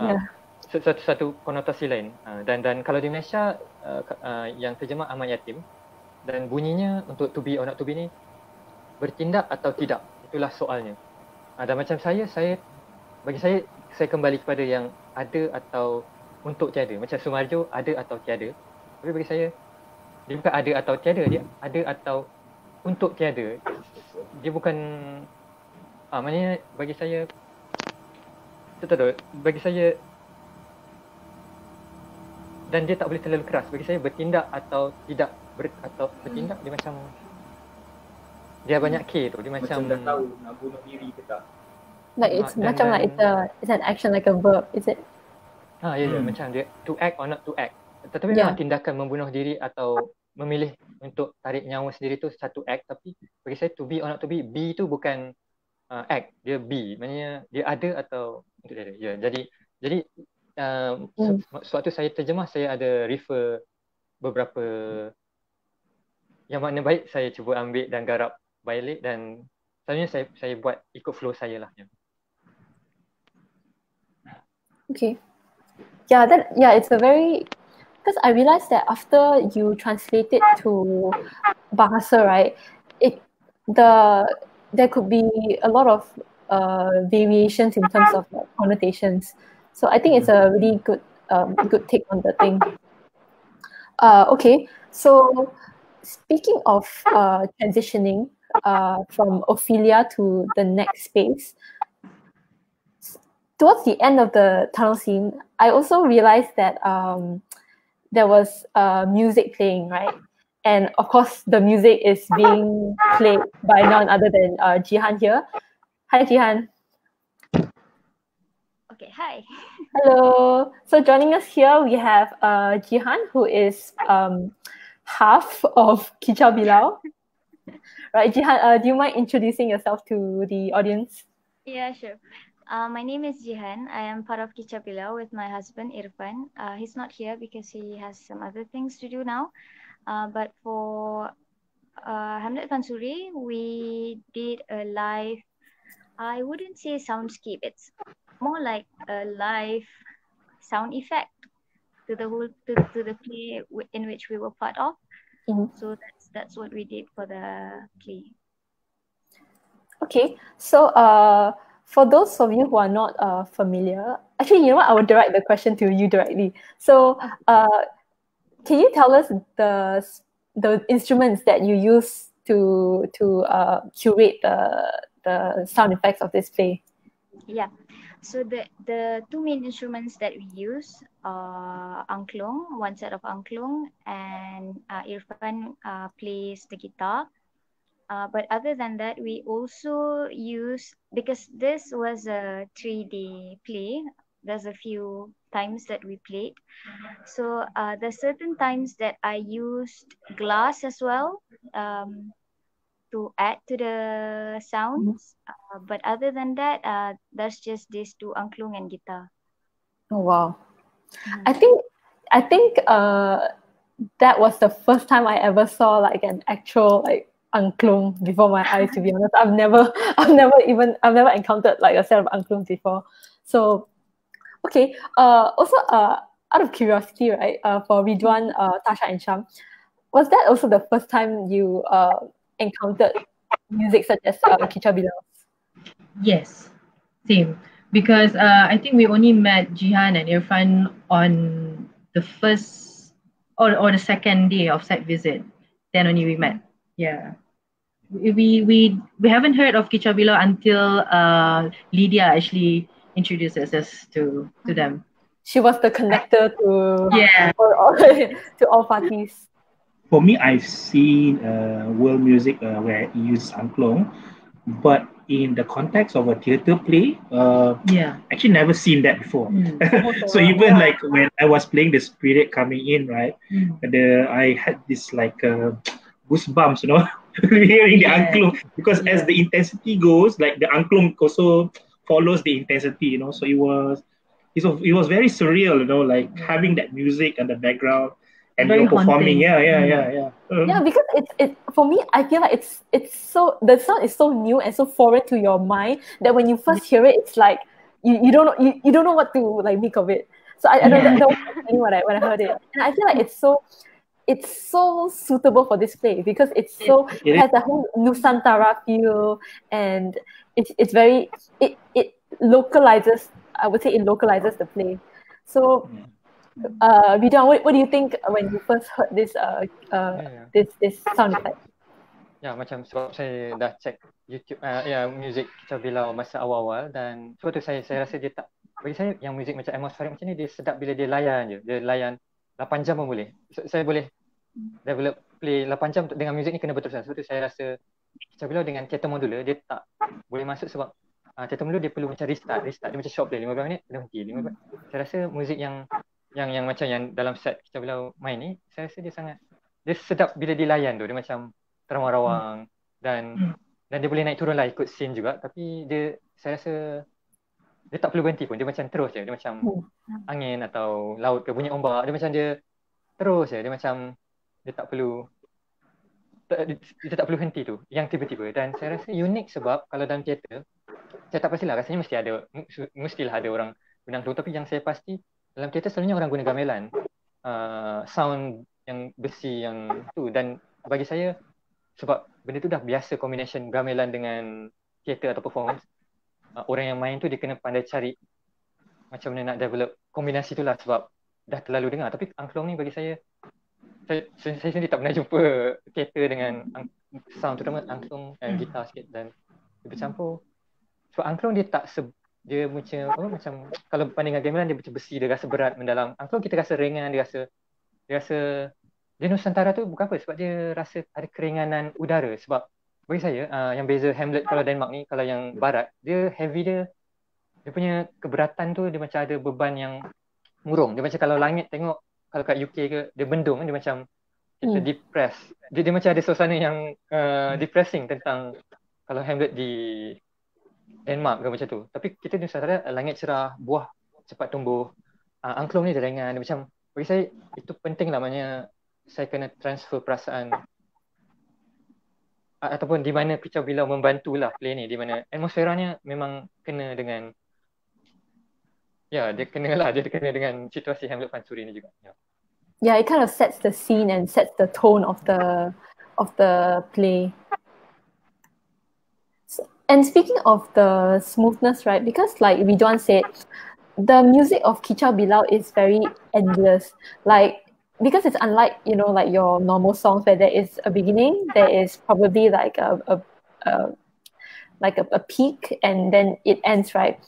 Satu konotasi lain. Dan kalau di Malaysia yang terjemah Ahmad Yatim, dan bunyinya untuk to be or not to be ni bertindak atau tidak, itulah soalnya. Dan macam bagi saya kembali kepada yang ada atau untuk tiada. Macam Sumarjo ada atau tiada, tapi bagi saya dia bukan ada atau tiada, dia ada atau untuk tiada. Dia bukan maknanya bagi saya bagi saya, dan dia tak boleh terlalu keras. Bagi saya bertindak atau tidak atau bertindak dia macam dia banyak K tu, dia macam dah tahu nak bunuh diri ke tak. Like it's macam like it's an action like a verb, is it? Macam dia to act or not to act. Tetapi memang tindakan membunuh diri atau memilih untuk tarik nyawa sendiri tu satu act, tapi bagi saya to be or not to be, be tu bukan act, dia be, maknanya dia ada atau untuk dia. Ya, jadi sewaktu saya terjemah saya ada refer beberapa yang makna baik, saya cuba ambil dan garap balik, dan selalunya saya buat ikut flow saya lah. Okay. It's a very, because I realized that after you translate it to Bahasa, right, there could be a lot of variations in terms of connotations. So I think it's a really good take on the thing. Okay, so speaking of transitioning from Ophelia to the next space, towards the end of the tunnel scene, I also realized that there was music playing, right? And of course, the music is being played by none other than Jihan here. Hi, Jihan. Okay, hi. Hello. So joining us here, we have Jihan, who is half of Kicau Bilau. Right, Jihan, do you mind introducing yourself to the audience? Yeah, sure. My name is Jihan. I am part of Kicau Bilau with my husband Irfan. He's not here because he has some other things to do now. But for Hamlet Fansuri, we did a live, I wouldn't say soundscape, it's more like a live sound effect to the whole to the play in which we were part of. So that's what we did for the play. Okay, so for those of you who are not familiar, actually, you know what? I will direct the question to you directly. So, can you tell us the instruments that you use to curate the sound effects of this play? Yeah. So the two main instruments that we use are angklung, one set of angklung, and Irfan plays the guitar. But other than that, we also use, because this was a 3D play, there's a few times that we played. So there's certain times that I used glass as well to add to the sounds. But other than that, there's just these two, angklung and guitar. Oh, wow. I think that was the first time I ever saw like an actual angklung before my eyes, to be honest. I've never encountered like a set of angklungs before. So, okay. Also, out of curiosity, right? For Ridhwan, Tasha, and Sham, was that also the first time you encountered music such as Kicau Bilau? Yes, same. Because I think we only met Jihan and Irfan on the first or the second day of site visit. Then only we met. Yeah. We haven't heard of Kicau Bilau until Lydia actually introduces us to them. She was the connector to to all parties. For me, I've seen world music where it uses angklung, but in the context of a theater play, actually never seen that before. So even like when I was playing the spirit coming in, right, I had this like goosebumps, hearing the angklung, because as the intensity goes, like the angklung also follows the intensity, so it was very surreal, like having that music and the background and you're performing. Yeah, because it for me, I feel like it's so, the sound is so new and so foreign to your mind that when you first hear it, it's like you don't know what to like make of it. So I don't know when I heard it, and I feel like it's so suitable for this play because it has a whole Nusantara feel, and it's very it localizes. I would say it localizes the play. So, Ridhwan, what do you think when you first heard this this sound effect? Ya, macam sebab saya dah check YouTube music Kicau Bilau masa awal-awal, dan sebab tu saya rasa dia tak, bagi saya yang muzik macam atmosferik macam ni dia sedap bila dia layan je. Dia layan 8 jam pun boleh. Saya boleh develop play 8 jam dengan muzik ni kena betul-betul. Sebab tu saya rasa Kicau Bilau dengan teater modular dia tak boleh masuk sebab teater modular dia perlu macam restart. Dia macam short play 15 minit kena berhenti 15 minit. Saya rasa muzik yang macam yang dalam set Kicau Bilau main ni, saya rasa dia sedap bila dilayan tu. Dia macam terawang-rawang dan dia boleh naik turun lah ikut scene juga, tapi saya rasa dia tak perlu berhenti pun, dia macam terus je. Dia macam angin atau laut ke bunyi ombak, dia macam dia terus je. Dia macam dia tak perlu henti tu yang tiba-tiba. Dan saya rasa unik sebab kalau dalam teater, saya tak pastilah, rasanya mestilah ada orang guna angklung, tapi yang saya pasti dalam teater selalunya orang guna gamelan, sound yang besi yang tu. Dan bagi saya, sebab benda tu dah biasa combination gamelan dengan teater atau performance, orang yang main tu dia kena pandai cari macam mana nak develop kombinasi tu lah, sebab dah terlalu dengar. Tapi angklung ni bagi saya sendiri tak pernah jumpa teater dengan sound, terutama angklung dan gitar sikit dan dia bercampur. Sebab angklung dia dia macam kalau banding dengan gamelan dia macam besi, dia rasa berat mendalam. Angklung kita rasa ringan, dia rasa dia Nusantara tu bukan apa, sebab dia rasa ada keringanan udara. Sebab bagi saya yang beza Hamlet kalau Denmark ni, kalau yang barat dia heavy, dia punya keberatan tu dia macam ada beban yang murung. Dia macam kalau langit tengok, kalau kat UK ke dia bendung, dia macam kita depress. Dia macam ada suasana yang depressing tentang kalau Hamlet di Denmark ke macam tu. Tapi kita di Nusantara langit cerah, buah cepat tumbuh. Angklung ni dia ringan. Dia macam, bagi saya itu penting lah, maknanya saya kena transfer perasaan ataupun di mana Kicau Bilau membantulah play ni, di mana atmosferanya memang kena dengan dia kena dengan situasi Hamlet Fansuri ni juga. Yeah, it kind of sets the scene and sets the tone of the play. And speaking of the smoothness, right? Because like Ridhwan said, the music of Kicau Bilau is very endless. Like, because it's unlike, like your normal songs where there is a beginning, there is probably like a peak and then it ends, right?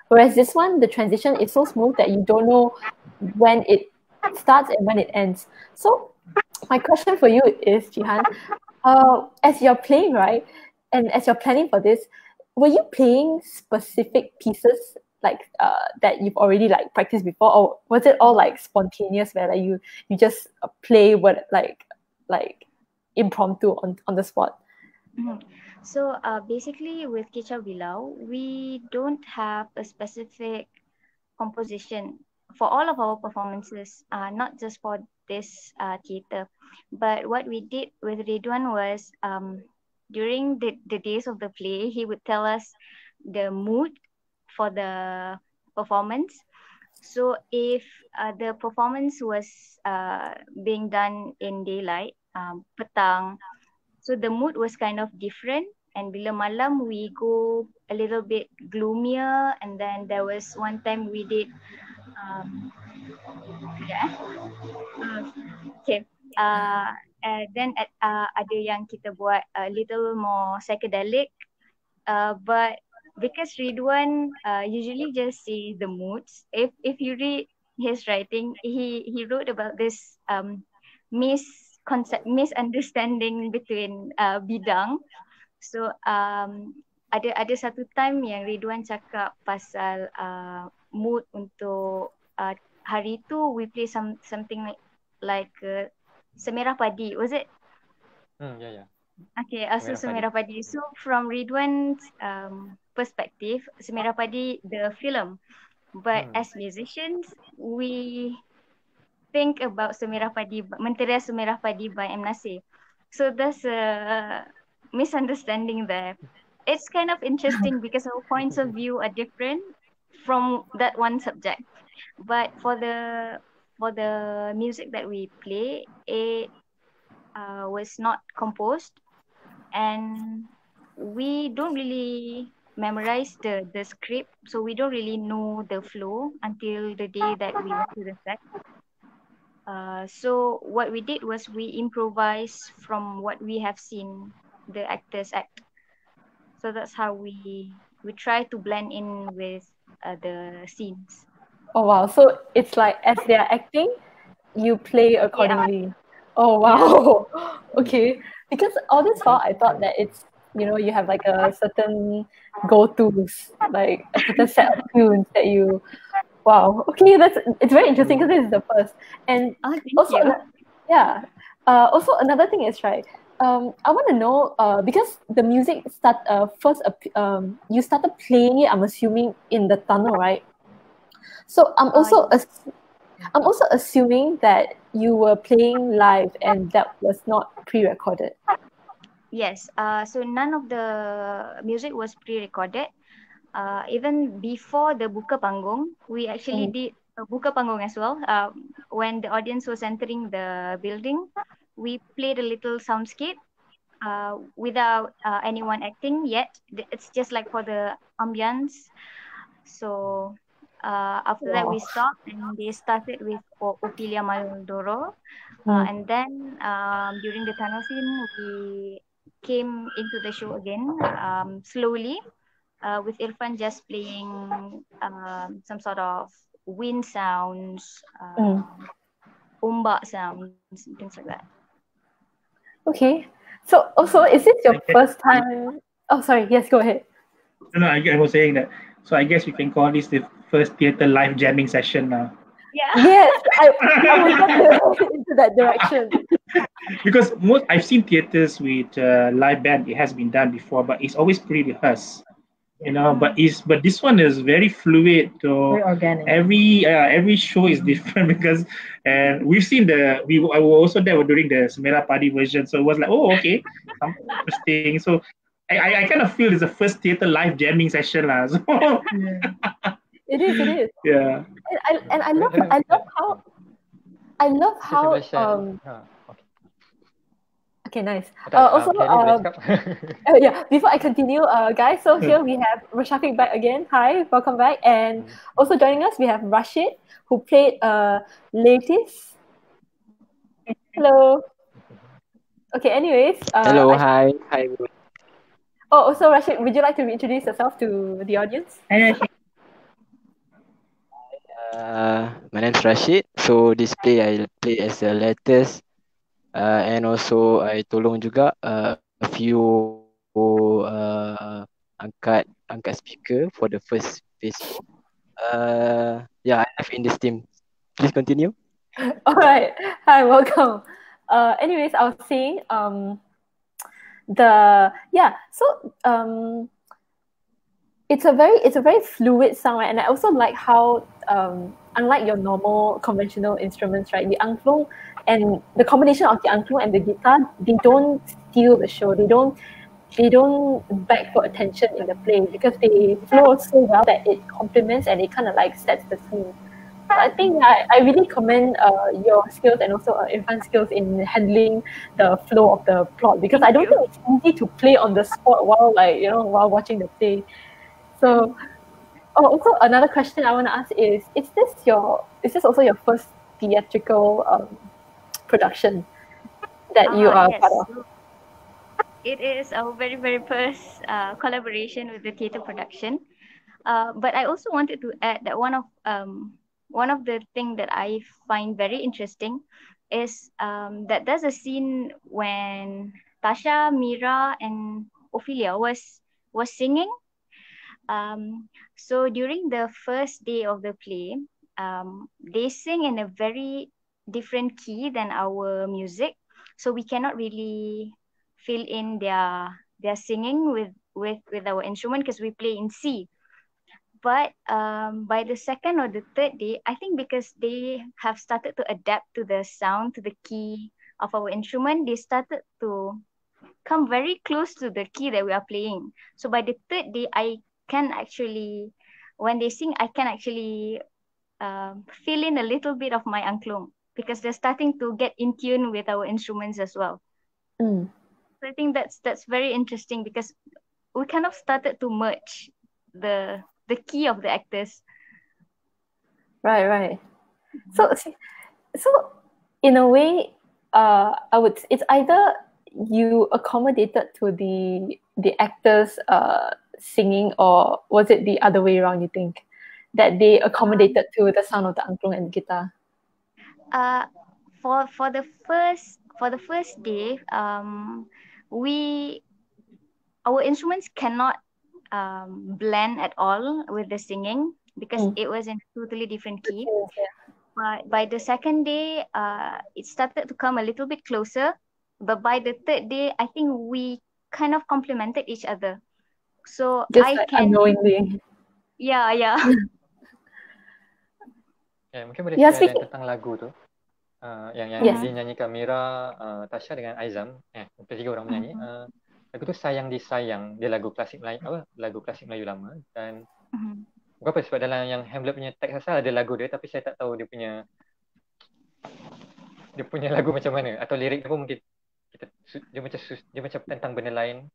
Whereas this one, the transition is so smooth that you don't know when it starts and when it ends. So my question for you is, Jihan, as you're playing, right, and as you're planning for this, were you playing specific pieces like that you've already like practiced before, or was it all like spontaneous where like you just play what like impromptu on the spot? So basically with Kicau Bilau, we don't have a specific composition for all of our performances, not just for this theater. But what we did with Ridhwan was during the days of the play, he would tell us the mood for the performance. So if the performance was being done in daylight, petang, so the mood was kind of different. And bila malam, we go a little bit gloomier. And then there was one time we did, okay. Then ada yang kita buat a little more psychedelic. But because Ridhwan usually just see the moods. If you read his writing, he wrote about this misunderstanding between bidang. So ada satu time yang Ridhwan cakap pasal mood untuk hari tu we play something like Semerah Padi, was it? Yeah. Okay, so Semerah Padi. So from Ridhwan's perspective, Semerah Padi the film, but as musicians we think about Semerah Padi, Mentera Semerah Padi by M. Nasir. So there's a misunderstanding there. It's kind of interesting because our points of view are different from that one subject. But for the music that we play, it was not composed, and we don't really memorize the script, so we don't really know the flow until the day that we went to the set. So what we did was we improvised from what we have seen the actors act. So that's how we try to blend in with the scenes. Oh wow! So it's like as they are acting, you play accordingly. Yeah. Oh wow! Okay, because all this while I thought that it's, you know, you have like a certain go-tos, like a certain set of tunes that you. Wow. Okay, it's very interesting because this is the first, and also also another thing is, right. I want to know because the music you started playing it, I'm assuming, in the tunnel, right? So I'm also assuming that you were playing live and that was not pre-recorded. Yes. So none of the music was pre-recorded. Even before the buka panggung, we actually did a buka panggung as well. When the audience was entering the building, we played a little soundscape without anyone acting yet. It's just like for the ambience. So after that, we stopped and they started with Ophelia Maldoro. And then during the tunnel scene, we came into the show again slowly with Irfan just playing some sort of wind sounds, ombak sounds, things like that. Okay. So also, is this your first time? Oh, sorry. Yes, go ahead. No, I was saying that. So I guess we can call this the first theater live jamming session now. Yeah. Yes, I was going into that direction. Because I've seen theaters with live band. It has been done before, but it's always pre-rehearsed. You know, but this one is very fluid. So very organic. Every show is different because we've seen I was also there during the Semerah Padi version, so it was like, oh, okay, something interesting. So I kind of feel it's the first theater live jamming session lah. So. It is. Yeah. And I love how Okay, nice. Also, before I continue, guys, so here we have Roshafiq back again. Hi, welcome back. And also joining us, we have Rashid, who played Latis. Hello. Okay, anyways. Hello, hi. Oh, also, Rashid, would you like to reintroduce yourself to the audience? Hi, Rashid. My name's Rashid. So this play I play as a Latis. And also I tolong juga a few angkat speaker for the first phase. I have in this team. Please continue. All right. Hi, welcome. Anyways, I was saying it's a very fluid sound, right? And I also like how unlike your normal conventional instruments, right, the angklung and the combination of the angklung and the guitar, they don't steal the show. They don't they don't beg for attention in the play because they flow so well that it complements and it kind of like sets the scene. So I think I really commend your skills and also Irfan's skills in handling the flow of the plot, because I don't think it's easy to play on the spot while while watching the play. So also another question I want to ask is this also your first theatrical production that you are Yes. part of? It is our very, very first collaboration with the theatre production. But I also wanted to add that one of the things that I find very interesting is that there's a scene when Tasha, Mira, and Ophelia was singing. So during the first day of the play, they sing in a very different key than our music, so we cannot really fill in their singing with our instrument because we play in C. But by the second or the third day, I think because they have started to adapt to the sound, to the key of our instrument, they started to come very close to the key that we are playing. So by the third day, I can actually, when they sing, I can actually fill in a little bit of my angklung because they're starting to get in tune with our instruments as well. Mm. So I think that's very interesting because we kind of started to merge the key of the actors. Right. So in a way, it's either you accommodated to the actors singing, or was it the other way around, you think? That they accommodated to the sound of the angklung and guitar? For the first day, our instruments cannot blend at all with the singing because it was in a totally different key. But by the second day, it started to come a little bit closer. But by the third day, I think we kind of complemented each other. So just I like can unknowingly. Yeah. Mungkin boleh share tentang lagu tu. Yang dinyanyikan Mira, Tasha dengan Aizam, tiga orang menyanyi. Lagu tu Sayang Disayang, dia lagu klasik Melayu, lagu klasik Melayu lama, dan berapa sebab dalam yang Hamlet punya teks asal ada lagu dia, tapi saya tak tahu dia punya lagu macam mana, atau lirik dia pun mungkin dia macam tentang benda lain.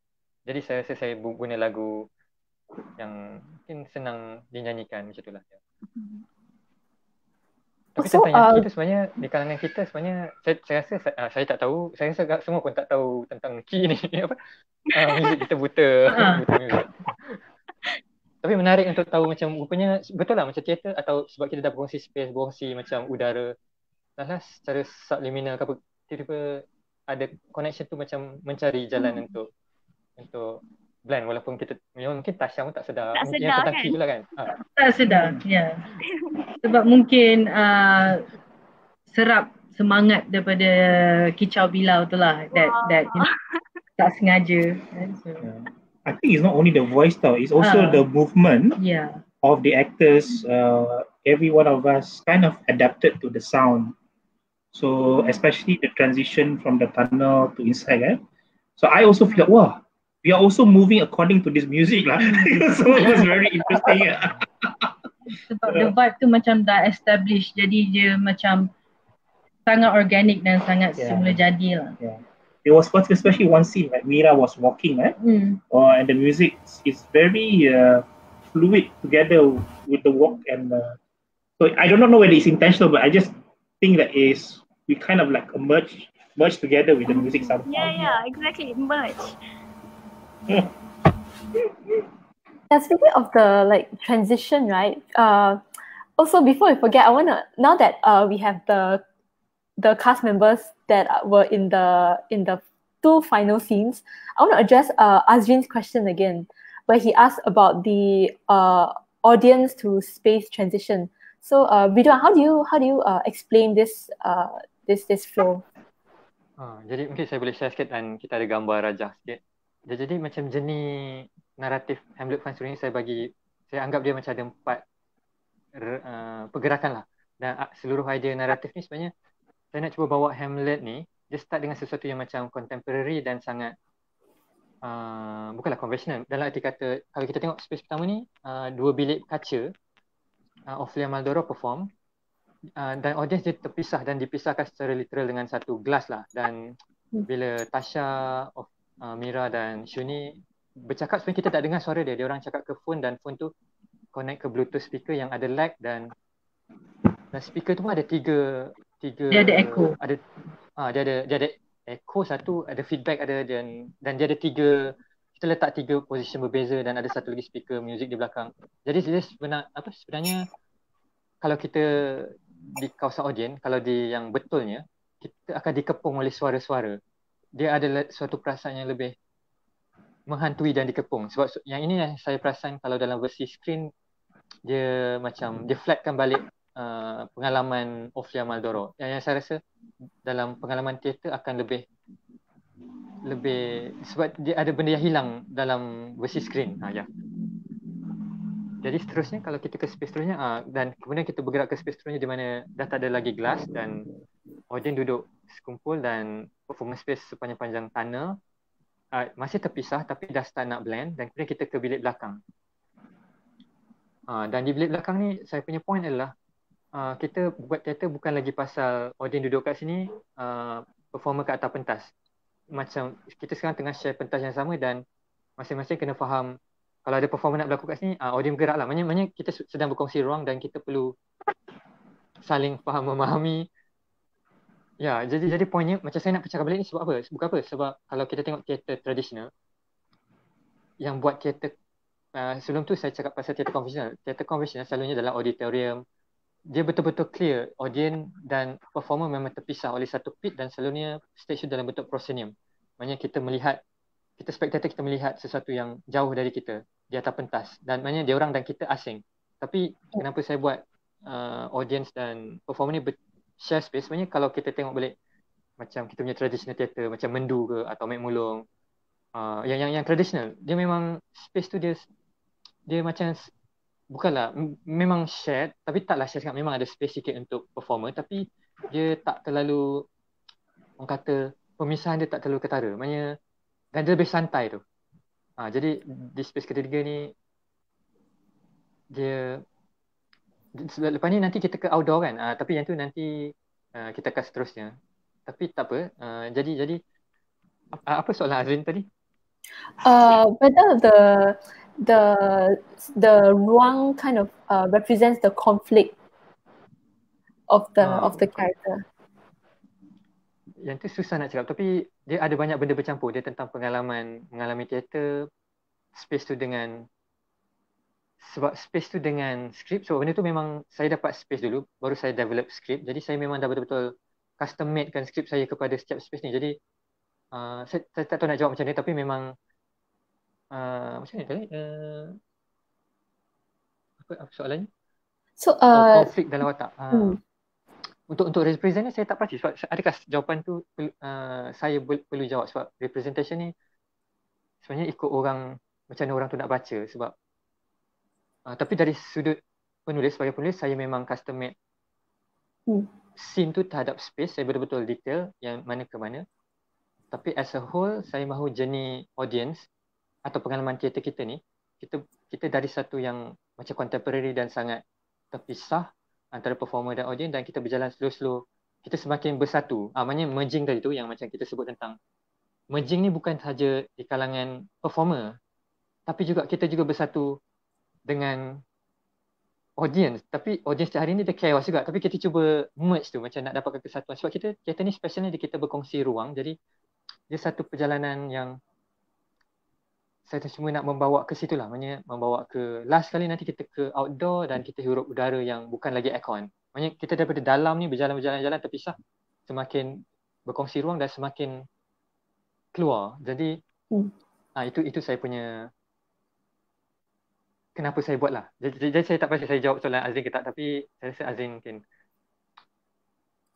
Jadi saya rasa saya guna lagu yang mungkin senang dinyanyikan macam itulah. Tapi tentang yang kita sebenarnya, di kalangan kita sebenarnya, saya rasa saya tak tahu, saya rasa semua pun tak tahu tentang key ni. Muzik kita buta muzik. Tapi menarik untuk tahu macam rupanya betul lah macam teater, atau sebab kita dah berkongsi space, berkongsi macam udara, dah secara subliminal ke apa, tiba-tiba ada connection tu macam mencari jalan untuk blend, walaupun kita mungkin Tasha pun tak sedar yang tentang key tu lah kan. Tak sedar, ya. Sebab mungkin serap semangat daripada Kicau Bilau tu lah, that tak sengaja. I think it's not only the voice tau, it's also the movement of the actors. Every one of us kind of adapted to the sound. So especially the transition from the tunnel to inside. So I also feel like, wow, we are also moving according to this music lah. So it was very interesting. Sebab the vibe tu macam dah established, jadi dia macam sangat organic dan sangat semula jadi lah. It was especially one scene, like Mira was walking, and the music is very fluid together with the walk, and so I don't know whether it's intentional, but I just think that we kind of like merge together with the music somehow. Yeah, exactly, merge. Speaking of the transition, right? Also, before we forget, I wanna, now that we have the cast members that were in the two final scenes, I want to address Azrin's question again, where he asked about the audience to space transition. So, Ridhwan, how do you explain this flow? Jadi mungkin saya boleh share sikit dan kita ada gambar rajah sikit. Jadi macam jenis naratif Hamlet Fansuri ni saya anggap dia macam ada 4 pergerakan lah. Dan seluruh idea naratif ni sebenarnya saya nak cuba bawa Hamlet ni, dia start dengan sesuatu yang macam contemporary dan sangat bukanlah conventional. Dalam arti kata, kalau kita tengok space pertama ni, 2 bilik kaca, Ophelia Maldoro perform, dan audience dia terpisah dan dipisahkan secara literal dengan satu gelas lah. Dan bila Tasha, Mira dan Shuni bercakap, sebenarnya kita tak dengar suara dia. Dia orang cakap ke phone dan phone tu connect ke Bluetooth speaker yang ada lag dan speaker tu pun ada tiga dia ada echo. Dia ada echo satu, ada feedback ada dan dia ada tiga, kita letak 3 position berbeza dan ada satu lagi speaker music di belakang. Jadi dia sebenarnya kalau kita di kawasan audience, kalau di yang betulnya, kita akan dikepung oleh suara-suara. Dia ada suatu perasaan yang lebih menghantui dan dikepung. Sebab yang ini yang saya perasan kalau dalam versi screen, dia macam dia flatkan balik pengalaman Ophelia Maldoro. Yang saya rasa dalam pengalaman teater akan lebih sebab dia ada benda yang hilang dalam versi screen. Jadi seterusnya kalau kita ke space seterusnya, dan kemudian kita bergerak ke space seterusnya di mana dah tak ada lagi glass dan audience duduk sekumpul dan performance space sepanjang-panjang tunnel masih terpisah tapi dah start nak blend, dan kemudian kita ke bilik belakang. Dan di bilik belakang ni saya punya point adalah kita buat teater bukan lagi pasal audience duduk kat sini, performer kat atas pentas. Macam kita sekarang tengah share pentas yang sama dan masing-masing kena faham kalau ada performer nak berlaku kat sini, audience bergerak lah. Maksudnya kita sedang berkongsi ruang dan kita perlu saling faham memahami. Ya, jadi poinnya macam saya nak bercakap balik ni sebab apa? Bukan apa? Sebab kalau kita tengok teater tradisional, yang buat teater, sebelum tu saya cakap pasal teater konvensional. Teater konvensional selalunya dalam auditorium, dia betul-betul clear, audience dan performer memang terpisah oleh satu pit dan selalunya stage tu dalam bentuk proscenium. Maksudnya kita spectator kita melihat sesuatu yang jauh dari kita di atas pentas, dan maknanya dia orang dan kita asing. Tapi kenapa saya buat audience dan performer ni share space? Sebenarnya kalau kita tengok balik macam kita punya traditional theater macam Mendu ke atau Mek Mulung, yang traditional, dia memang space tu dia macam bukanlah memang shared, tapi taklah share sangat, memang ada space sikit untuk performer, tapi dia tak terlalu, orang kata pemisahan dia tak terlalu ketara, maknanya dan dia lebih santai tu. Jadi di space ketiga ni dia lepas ni nanti kita ke outdoor kan, tapi yang tu nanti kita akan seterusnya. Tapi tak apa. Jadi apa soalan Azrin tadi? Whether the ruang kind of represents the conflict of the character. Yang tu susah nak cakap, tapi dia ada banyak benda bercampur. Dia tentang mengalami teater, space tu dengan skrip. So benda tu memang saya dapat space dulu, baru saya develop skrip. Jadi saya memang dah betul-betul custom made kan skrip saya kepada setiap space ni. Jadi saya tak tahu nak jawab macam ni, tapi memang macam ni tadi, apa soalannya? So konflik dalam watak. Untuk represent ni saya tak pasti sebab adakah jawapan tu saya perlu jawab, sebab representation ni sebenarnya ikut orang, macam mana orang tu nak baca. Sebab tapi dari sudut penulis, sebagai penulis saya memang custom made scene tu terhadap space. Saya betul-betul detail yang mana ke mana. Tapi as a whole saya mahu journey audience atau pengalaman teater kita ni, kita dari satu yang macam contemporary dan sangat terpisah antara performer dan audience, dan kita berjalan slow-slow, kita semakin bersatu. Maknanya merging tadi tu yang macam kita sebut tentang merging ni bukan sahaja di kalangan performer, tapi juga kita juga bersatu dengan audience. Tapi audience hari ni dia chaos juga, tapi kita cuba merge tu macam nak dapatkan kesatuan. Sebab kita teater ni specialnya kita berkongsi ruang, jadi dia satu perjalanan yang saya cuma nak membawa ke situ lah. Maksudnya membawa ke last kali nanti kita ke outdoor dan kita hirup udara yang bukan lagi aircon. Maksudnya kita daripada dalam ni berjalan-jalan terpisah, semakin berkongsi ruang dan semakin keluar. Jadi itu saya punya kenapa saya buat lah. Jadi saya tak pasti saya jawab soalan Azrin ke tak, tapi saya rasa Azrin mungkin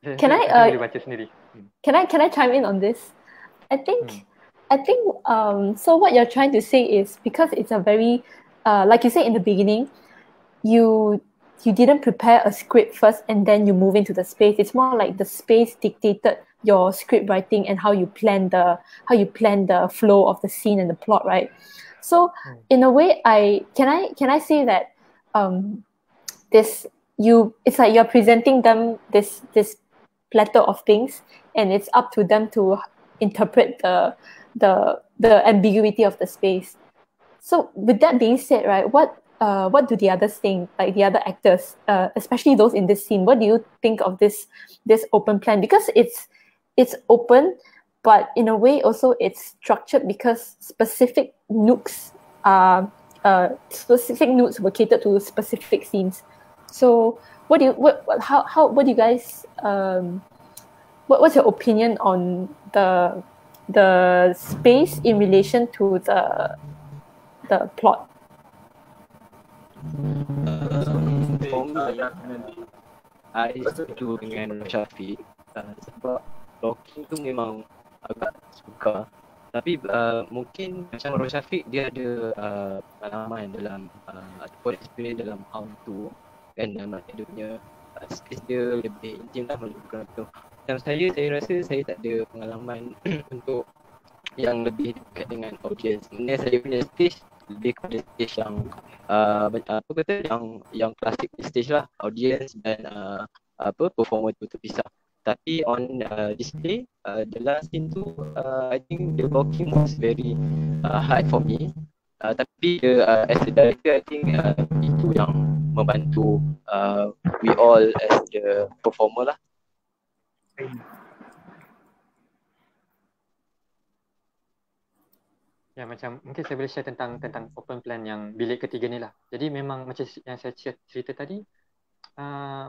boleh baca sendiri. Can I chime in on this? I think so what you're trying to say is, because it's a very like you said in the beginning, you didn't prepare a script first and then you move into the space. It's more like the space dictated your script writing and how you plan the flow of the scene and the plot, right? So in a way, can I say that it's like you're presenting them this platter of things, and it's up to them to interpret the ambiguity of the space. So with that being said, right, what do the others think, like the other actors, especially those in this scene? What do you think of this open plan? Because it's open, but in a way also it's structured because specific nooks were catered to specific scenes. So what do you guys what's your opinion on the space in relation to the plot? I setuju dengan Roshafiq sebab blocking tu memang agak suka. Tapi mungkin macam Roshafiq dia ada pengalaman dalam ataupun experience dalam how tu kan, dalam dia punya space dia lebih intim lah melakukan tu. Macam saya rasa saya tak ada pengalaman untuk yang lebih dekat dengan audience. Sebenarnya saya punya stage lebih kepada stage yang yang klasik stage lah, audience dan performer tu terpisah. Tapi on display, the last scene tu I think the blocking was very hard for me. Tapi as a director, I think itu yang membantu we all as the performer lah. Ya, macam mungkin saya boleh share tentang open plan yang bilik ketiga ni lah. Jadi memang macam yang saya cerita tadi,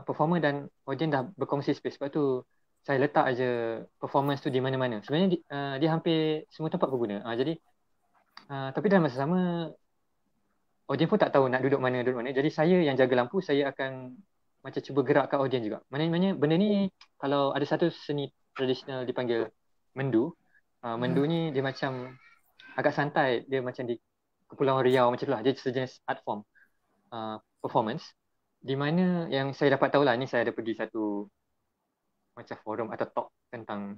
performer dan audience dah berkongsi space. Sebab tu saya letak aja performance tu di mana-mana. Sebenarnya dia hampir semua tempat berguna. Jadi tapi dalam masa sama audience pun tak tahu nak duduk mana. Jadi saya yang jaga lampu, saya akan macam cuba gerakkan audience juga. Maknanya benda ni, kalau ada satu seni tradisional dipanggil mendu. Mendu ni dia macam agak santai, dia macam di Kepulauan Riau macam tu lah. Dia sejenis art form performance, di mana yang saya dapat tahu lah, ni saya ada pergi satu macam forum atau talk tentang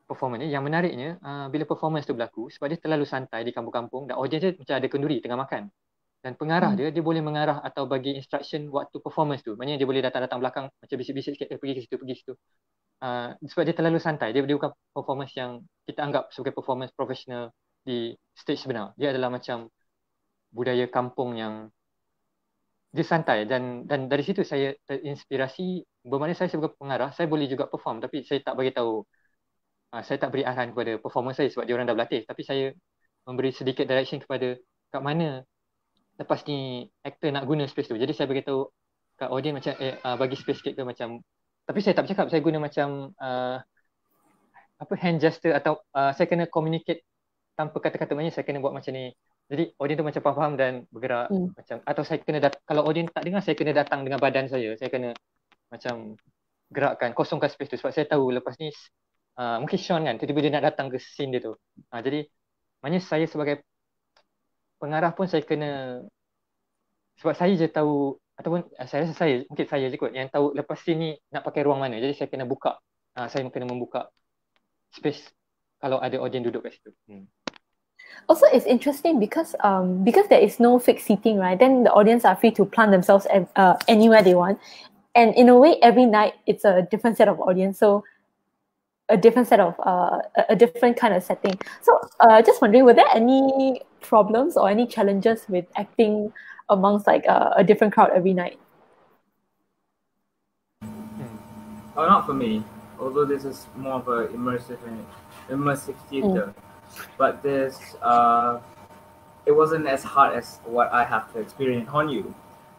performance ni. Yang menariknya bila performance tu berlaku, sebab dia terlalu santai di kampung-kampung dan audience dia macam ada kenduri tengah makan, dan pengarah dia boleh mengarah atau bagi instruction waktu performance tu. Maknanya dia boleh datang belakang macam bisik-bisik sikit, pergi ke situ. Sebab dia terlalu santai, dia bukan performance yang kita anggap sebagai performance profesional di stage sebenar. Dia adalah macam budaya kampung yang dia santai, dan dari situ saya terinspirasi. Bermakna saya sebagai pengarah, saya boleh juga perform, tapi saya tak bagi tahu, saya tak beri arahan kepada performer saya sebab dia orang dah berlatih, tapi saya memberi sedikit direction kepada kat mana lepas ni aktor nak guna space tu. Jadi saya bagi tahu kat audience macam bagi space sikit ke, macam, tapi saya tak bercakap, saya guna macam hand gesture, atau saya kena communicate tanpa kata-kata. Maknanya saya kena buat macam ni, jadi audience tu macam faham dan bergerak. Macam, atau saya kena kalau audience tak dengar, saya kena datang dengan badan saya kena macam gerakkan, kosongkan space tu. Sebab saya tahu lepas ni mungkin Sean kan tiba-tiba dia nak datang ke scene dia tu. Jadi maknanya saya sebagai pengarah pun saya kena, sebab saya je tahu, ataupun saya rasa mungkin saya je kot yang tahu lepas sini nak pakai ruang mana. Jadi saya kena buka, saya kena membuka space kalau ada audience duduk kat situ. Also, it's interesting because there is no fixed seating, right? Then the audience are free to plant themselves anywhere they want, and in a way, every night it's a different set of audience. So a different set of a different kind of setting. So just wondering, were there any problems or any challenges with acting amongst like a different crowd every night? Oh, not for me. Although this is more of a immersive theater, but this it wasn't as hard as what I have to experience on you,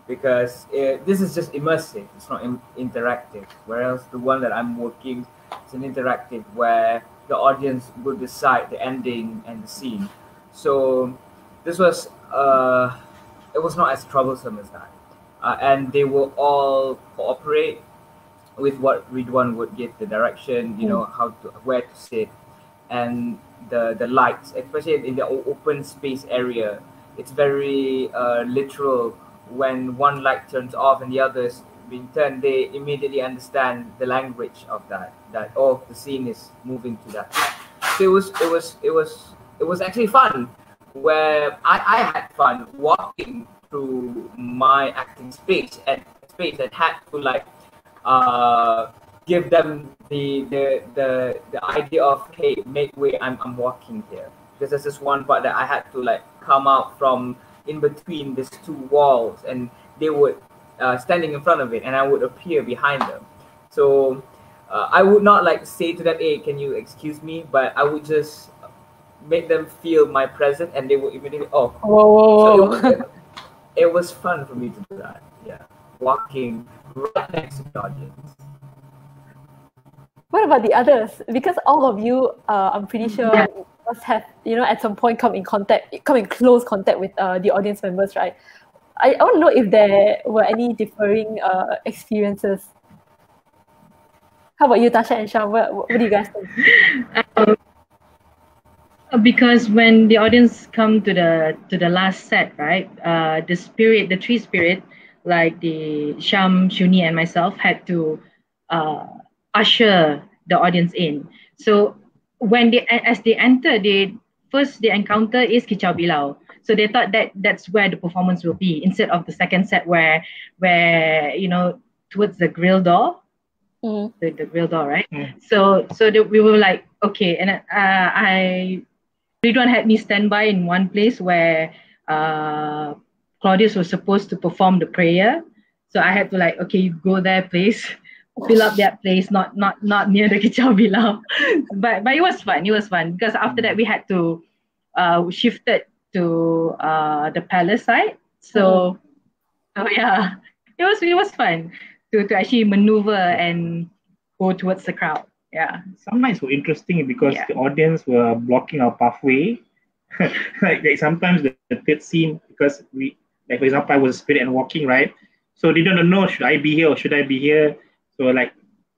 because this is just immersive. It's not interactive. Whereas the one that I'm working, it's an interactive where the audience will decide the ending and the scene. So this was it was not as troublesome as that, and they will all cooperate with what Ridhwan would give the direction, you know, where to sit, and the lights, especially in the open space area. It's very literal. When one light turns off and the others being turned, they immediately understand the language of that oh, the scene is moving to that. So it was actually fun, where I had fun walking through my acting space and had to like give them the idea of, hey, make way, I'm walking here. Because there's this one part that I had to like come out from in between these two walls, and they would standing in front of it, and I would appear behind them. So I would not like say to them, hey, can you excuse me? But I would just make them feel my presence, and they would immediately, oh. Whoa. So it was fun for me to do that. Yeah, walking right next to the audience. What about the others? Because all of you, I'm pretty sure, must have, at some point come in close contact with the audience members, right? I want to know if there were any differing experiences. How about you, Tasha and Sham? What do you guys think? Because when the audience come to the last set, right? The tree spirit, like the Sham, Shuni, and myself had to usher the audience in. So when as they enter, the encounter is Kicau Bilau. So they thought that's where the performance will be, instead of the second set where towards the grill door. The grill door, right? So we were like, okay, and Ridhwan had me stand by in one place where Claudius was supposed to perform the prayer. So I had to like, okay, you go there, please. Fill up that place, not near the Kicau Bilau. but it was fun. It was fun because after that we had to shifted to the palace side. So yeah, it was fun to actually maneuver and go towards the crowd. Yeah. Sometimes were interesting because the audience were blocking our pathway. like sometimes the third scene, because we, like for example, I was a spirit and walking, right? So they don't know, should I be here or should I be here? So like,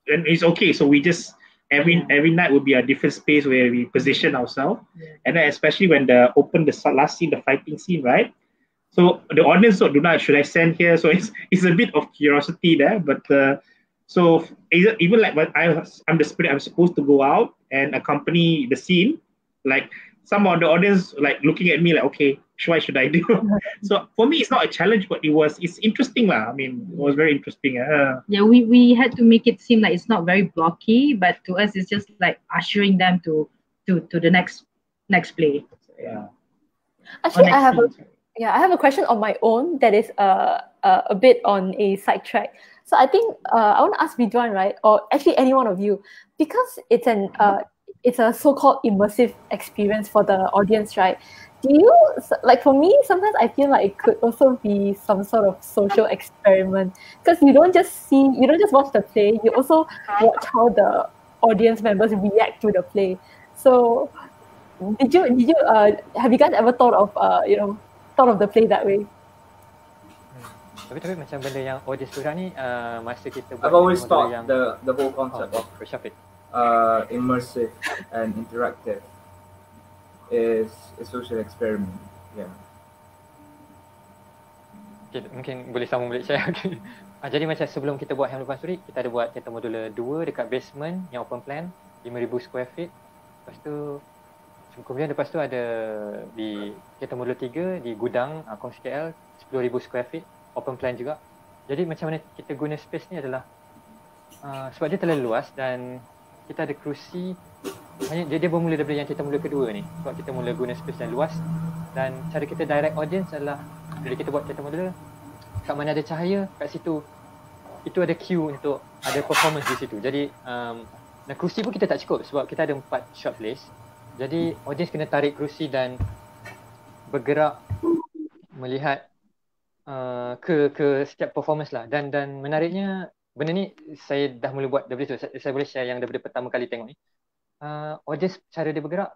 and it's okay. So we just every night would be a different space where we position ourselves, and then especially when the last scene, the fighting scene, right? So the audience do not, should I stand here? So it's a bit of curiosity there, but so even like when I'm the spirit, I'm supposed to go out and accompany the scene. Like some of the audience like looking at me like, okay, what should I do? So for me, it's not a challenge, but it's interesting lah. I mean, it was very interesting. Yeah, we had to make it seem like it's not very blocky, but to us, it's just like ushering them to the next play. So, yeah. Actually, I have a question on my own that is a bit on a sidetrack. So I think I want to ask Ridhwan, right, or actually any one of you, because it's a so-called immersive experience for the audience, right? Do you, like for me, sometimes I feel like it could also be some sort of social experiment, because you don't just watch the play, you also watch how the audience members react to the play. So have you guys ever thought of the play that way? Tapi macam benda yang audience program ni masa kita buat, I've always thought the whole concept of Roshafiq immersive and interactive is a social experiment. Yeah. Okay, mungkin boleh sambung balik saya. Jadi macam sebelum kita buat Hamlet Fansuri, kita ada buat teater modular 2 dekat basement yang open plan, 5,000 square feet. Lepas tu ada di teater modular 3 di gudang Kongsi KL, 10,000 square feet, open plan juga. Jadi macam mana kita guna space ni adalah sebab dia terlalu luas dan kita ada kerusi. Dia bermula daripada yang kita mula kedua ni, sebab kita mula guna space yang luas, dan cara kita direct audience adalah bila kita buat teater modular, kat mana ada cahaya kat situ, itu ada cue untuk ada performance di situ. Jadi dan kerusi pun kita tak cukup sebab kita ada 4 short plays. Jadi audience kena tarik kerusi dan bergerak melihat ke setiap performance lah. Dan menariknya, benda ni saya dah mula buat daripada tu. Saya boleh share yang daripada pertama kali tengok ni. Audience cara dia bergerak,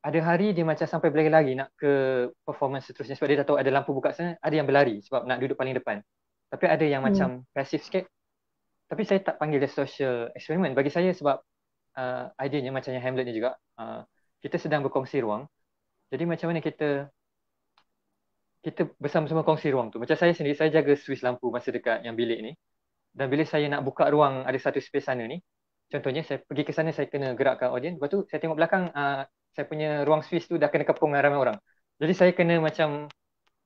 ada hari dia macam sampai berlari-lari nak ke performance seterusnya sebab dia dah tahu ada lampu buka sana, ada yang berlari sebab nak duduk paling depan. Tapi ada yang macam passive sikit. Tapi saya tak panggil dia social experiment. Bagi saya sebab idenya macam yang Hamlet ni juga, kita sedang berkongsi ruang. Jadi macam mana kita kita bersama-sama kongsi ruang tu. Macam saya sendiri, saya jaga switch lampu masa dekat yang bilik ni. Dan bila saya nak buka ruang, ada satu space sana ni, contohnya saya pergi ke sana, saya kena gerakkan audience. Lepas tu saya tengok belakang, saya punya ruang switch tu dah kena kepung dengan ramai orang. Jadi saya kena macam,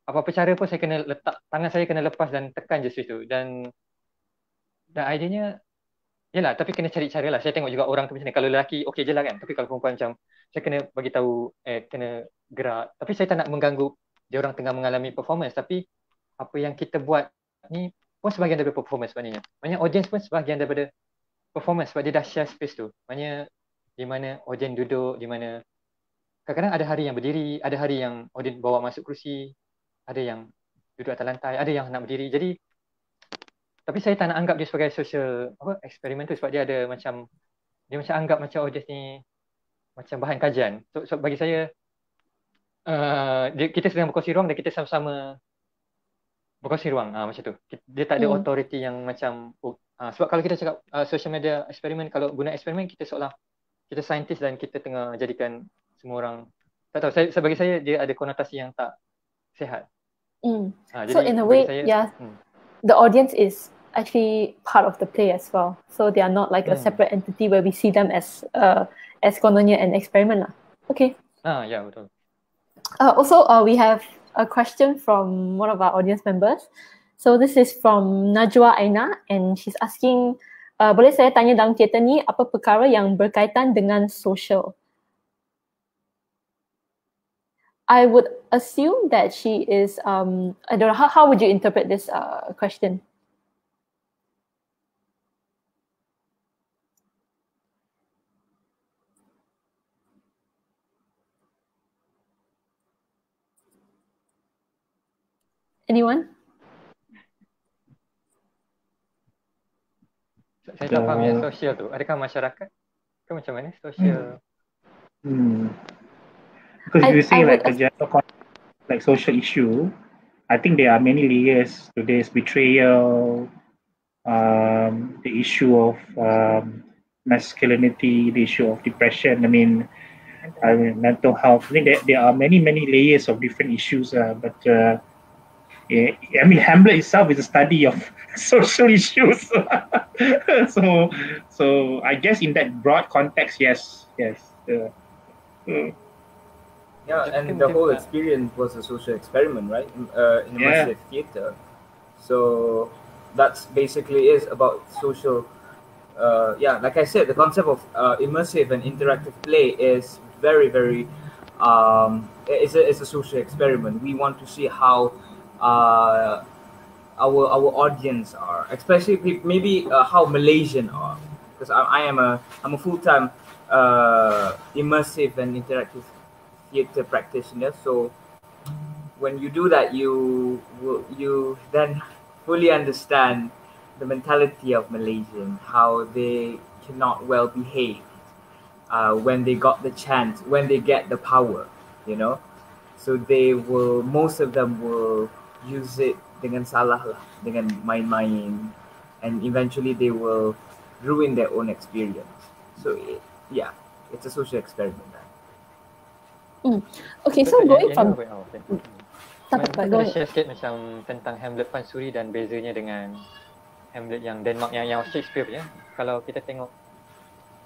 apa-apa cara pun saya kena letak, tangan saya kena lepas dan tekan je switch tu. Dan idenya, yelah, tapi kena cari cara lah. Saya tengok juga orang tu macam ni. Kalau lelaki, okey je lah kan. Tapi kalau perempuan macam, saya kena bagi tahu, kena gerak. Tapi saya tak nak mengganggu dia orang tengah mengalami performance. Tapi apa yang kita buat ni pun sebahagian daripada performance sebenarnya. Maknanya audience pun sebahagian daripada performance sebab dia dah share space tu. Maknanya di mana audience duduk, di mana kadang-kadang ada hari yang berdiri, ada hari yang audience bawa masuk kerusi, ada yang duduk atas lantai, ada yang nak berdiri. Jadi tapi saya tak nak anggap dia sebagai social eksperimen tu sebab dia ada macam, dia macam anggap macam audience ni macam bahan kajian. So bagi saya kita sedang berkongsi ruang dan kita sama-sama berkongsi ruang, macam tu. Dia tak ada authority yang macam sebab kalau kita cakap social media eksperimen, kalau guna eksperimen kita seolah kita saintis dan kita tengah jadikan semua orang, tak tahu, bagi saya dia ada konotasi yang tak sihat. So in a way, saya, the audience is actually part of the play as well. So they are not like a separate entity where we see them as kononnya an experiment lah. Okay. Ya, betul. Also, we have a question from one of our audience members. So this is from Najwa Aina and she's asking, boleh saya tanya dalam teater ni apa perkara yang berkaitan dengan social? I would assume that she is, I don't know, how would you interpret this question? Anyone? Saya tak faham yang sosial tu. Adakah masyarakat ke macam mana sosial? Because if you say like a general like social issue, I think there are many layers to this: betrayal, the issue of masculinity, the issue of depression. I mean, mental health. I think there are many layers of different issues. But I mean, Hamlet itself is a study of social issues. So I guess in that broad context, yes. Yeah, and the whole experience was a social experiment, right? In immersive theater. So that's basically is about social. Like I said, the concept of immersive and interactive play is very, it's a social experiment. We want to see how our audience are, especially maybe how Malaysian are, because I'm a full-time immersive and interactive theater practitioner. So when you do that, you then fully understand the mentality of Malaysian, how they cannot well behave when they got the chance, when they get the power, you know. So most of them will use it dengan salah lah, dengan main-main, and eventually they will ruin their own experience. So it's a social experiment. Okay, so going from Boleh share sikit macam tentang Hamlet Fansuri dan bezanya dengan Hamlet yang Denmark yang Shakespeare punya. Kalau kita tengok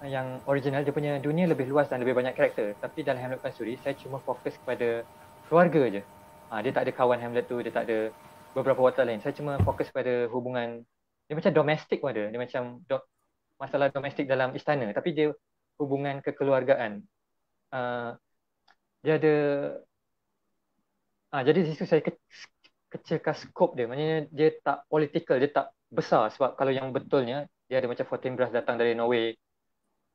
yang original, dia punya dunia lebih luas dan lebih banyak karakter. Tapi dalam Hamlet Fansuri, saya cuma fokus kepada keluarga je. Dia tak ada kawan Hamlet tu, dia tak ada beberapa watak lain. Saya cuma fokus pada hubungan, dia macam domestik pun ada. Dia macam masalah domestik dalam istana, tapi dia hubungan kekeluargaan. Dia ada jadi di situ saya kecilkan skop dia. Maknanya dia tak political, dia tak besar. Sebab kalau yang betulnya, dia ada macam Fortinbras datang dari Norway.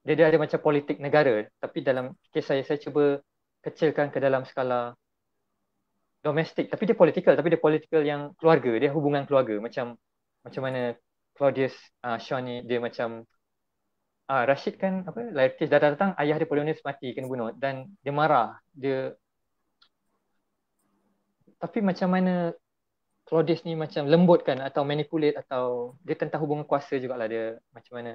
Dia ada macam politik negara. Tapi dalam kes saya cuba kecilkan ke dalam skala domestik. Tapi dia political yang keluarga. Dia hubungan keluarga. Macam mana Claudius Shaw ni, dia macam Rashid kan Laertes dah datang, ayah dia Polonius mati, kena bunuh. Dan dia marah. Tapi macam mana Claudius ni macam lembutkan atau manipulate, atau dia tentang hubungan kuasa jugalah, dia macam mana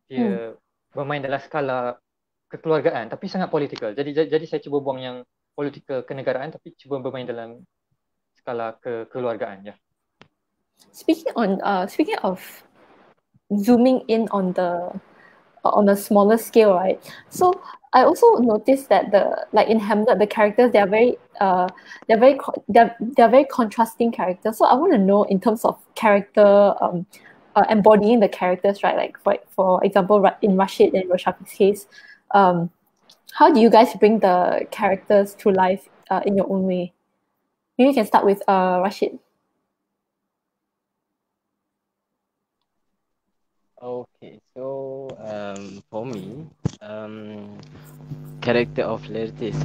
dia bermain dalam skala kekeluargaan tapi sangat politikal. Jadi saya cuba buang yang politika kenegaraan tapi cuba bermain dalam skala kekeluargaan. Ya. Speaking of zooming in on a smaller scale, right? So I also noticed that like in Hamlet, the characters they're very contrasting characters. So I want to know in terms of character embodying the characters, right? Like for example, in Rashid and Roshafiq's case, how do you guys bring the characters to life in your own way? Maybe you can start with Rashid. Okay, so for me, character of Laertes,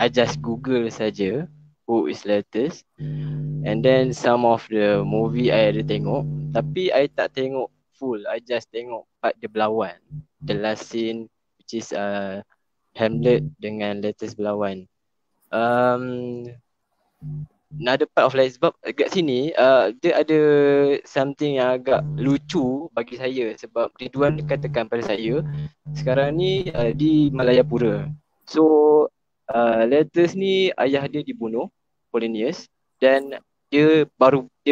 I just Google saja who is Laertes, and then some of the movie I ada tengok, tapi I tak tengok full. I just tengok part the Belawan, the last scene which is Hamlet dengan Laertes Belawan. Another part of life sebab kat sini dia ada something yang agak lucu bagi saya sebab Ridhwan katakan pada saya sekarang ni di Malayapura. So Laertes ni ayah dia dibunuh Polonius dan dia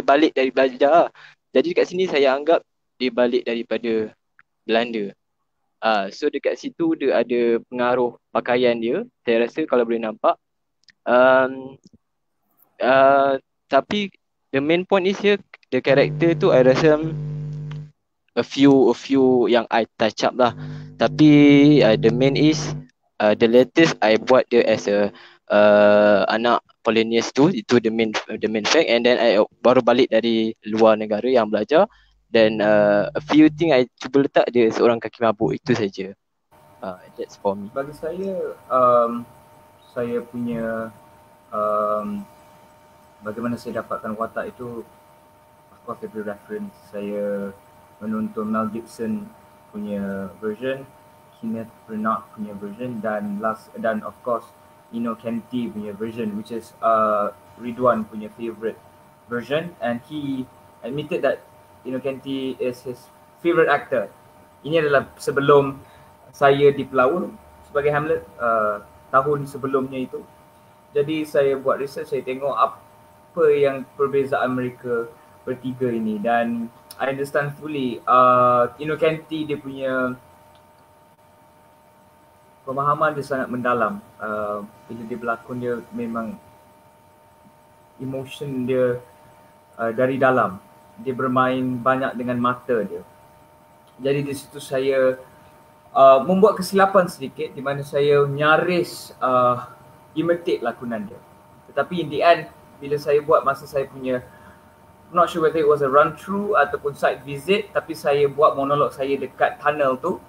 balik dari belajar. Jadi kat sini saya anggap dia balik daripada Belanda. So dekat situ dia ada pengaruh pakaian dia. Saya rasa kalau boleh nampak. Tapi the main point is here, the character tu I rasa a few yang I touch up lah. Tapi the main is the latest I buat dia as a anak Polonius tu, itu the main fact. And then I baru balik dari luar negara yang belajar. Dan a few thing I cuba letak dia seorang kaki mabuk, itu saja. That's for me. Bagi saya, saya punya bagaimana saya dapatkan watak itu, of course every reference. Saya menonton Mel Gibson punya version, Kenneth Branagh punya version, dan of course Ino Kenti punya version, which is Ridhwan punya favorite version, and he admitted that Ino Kenti is his favorite actor. Ini adalah sebelum saya di Pelawa sebagai Hamlet, tahun sebelumnya itu. Jadi saya buat research, saya tengok apa yang perbezaan mereka bertiga ini, dan I understand fully Ino Kenti dia punya pemahaman dia sangat mendalam. Bila dia berlakon dia memang emotion dia dari dalam. Dia bermain banyak dengan mata dia. Jadi di situ saya membuat kesilapan sedikit di mana saya nyaris imitate lakonan dia. Tetapi in the end, bila saya buat masa saya punya, not sure whether it was a run through ataupun site visit, tapi saya buat monolog saya dekat tunnel tu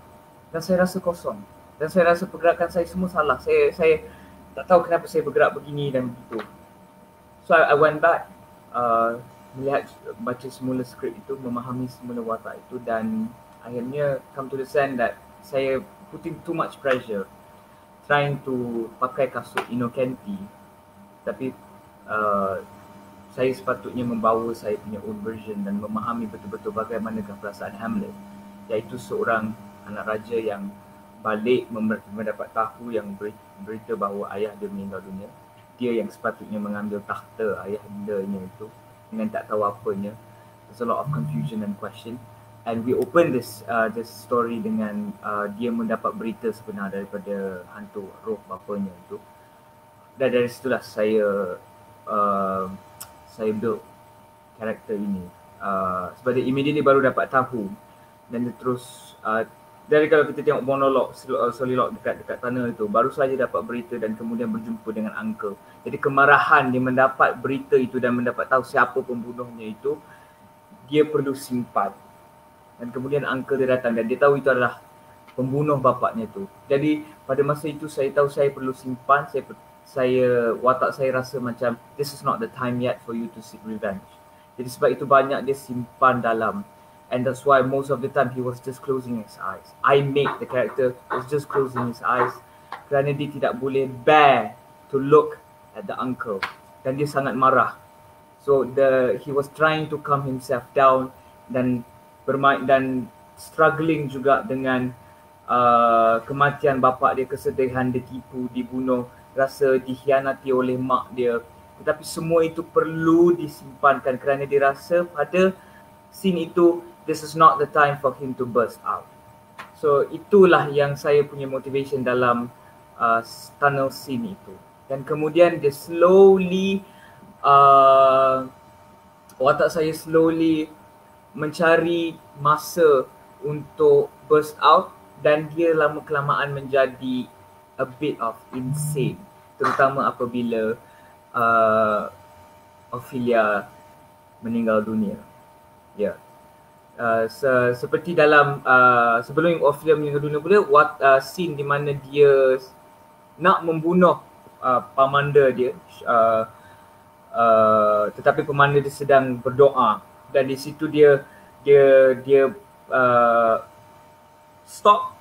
dan saya rasa kosong. Dan saya rasa pergerakan saya semua salah. Saya tak tahu kenapa saya bergerak begini dan begitu. So I went back, melihat, baca semula skrip itu, memahami semula watak itu, dan akhirnya come to the sense that saya putting too much pressure trying to pakai kasut Ino Kenti, tapi saya sepatutnya membawa saya punya own version dan memahami betul-betul bagaimanakah perasaan Hamlet, iaitu seorang anak raja yang balik mendapat tahu yang berita bahawa ayah dia meninggal dunia. Dia yang sepatutnya mengambil takhta ayah hendanya itu dengan tak tahu apanya. There's a lot of confusion and question. And we open this story dengan dia mendapat berita sebenar daripada hantu roh bapanya itu. Dan dari situlah saya build karakter ini. Sebab dia immediately baru dapat tahu, dan dia terus dari kalau kita tengok monolog solilog dekat tunnel itu, baru saja dapat berita dan kemudian berjumpa dengan uncle. Jadi kemarahan dia mendapat berita itu dan mendapat tahu siapa pembunuhnya itu, dia perlu simpan. Dan kemudian uncle dia datang dan dia tahu itu adalah pembunuh bapaknya tu. Jadi pada masa itu saya tahu saya perlu simpan, watak saya rasa macam this is not the time yet for you to seek revenge. Jadi sebab itu banyak dia simpan dalam. And that's why most of the time he was just closing his eyes. I make the character was just closing his eyes kerana dia tidak boleh bear to look at the uncle. Dan dia sangat marah. So he was trying to calm himself down dan bermain dan struggling juga dengan kematian bapa dia, kesedihan, ditipu, dibunuh, rasa dikhianati oleh mak dia. Tetapi semua itu perlu disimpankan kerana dia rasa pada scene itu, this is not the time for him to burst out. So itulah yang saya punya motivation dalam tunnel scene itu. Dan kemudian dia slowly, watak saya slowly mencari masa untuk burst out, dan dia lama kelamaan menjadi a bit of insane, terutama apabila Ophelia meninggal dunia. Ya. Seperti dalam sebelum Ophelia meninggal dunia pula, scene di mana dia nak membunuh pamanda dia, tetapi pemanda dia sedang berdoa, dan di situ dia stop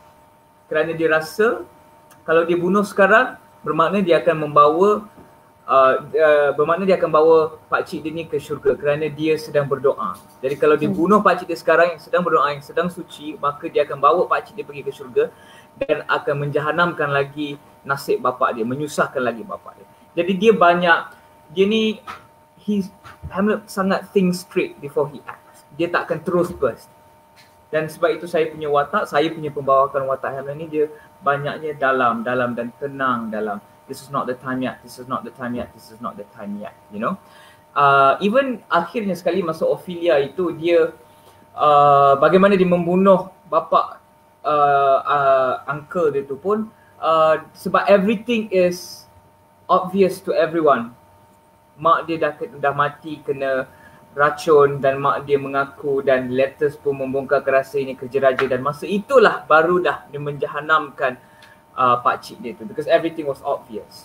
kerana dia rasa kalau dia bunuh sekarang bermakna dia akan membawa pakcik dia ni ke syurga kerana dia sedang berdoa. Jadi kalau dia bunuh pakcik dia sekarang yang sedang berdoa, yang sedang suci, maka dia akan bawa pakcik dia pergi ke syurga dan akan menjahanamkan lagi nasib bapa dia, menyusahkan lagi bapa dia. Jadi Hamlet sangat think straight before he acts. Dia tak akan terus burst. Dan sebab itu saya punya pembawakan watak Hamlet ni, dia banyaknya dalam dan tenang dalam. This is not the time yet, this is not the time yet, this is not the time yet, you know. Even akhirnya sekali masa Ophelia itu, dia bagaimana dia membunuh bapa uncle dia tu pun, sebab everything is obvious to everyone. Mak dia dah mati kena racun dan mak dia mengaku, dan letters pun membongkar kerasa ini kerja raja, dan masa itulah baru dah dia menjahanamkan pakcik dia tu, because everything was obvious.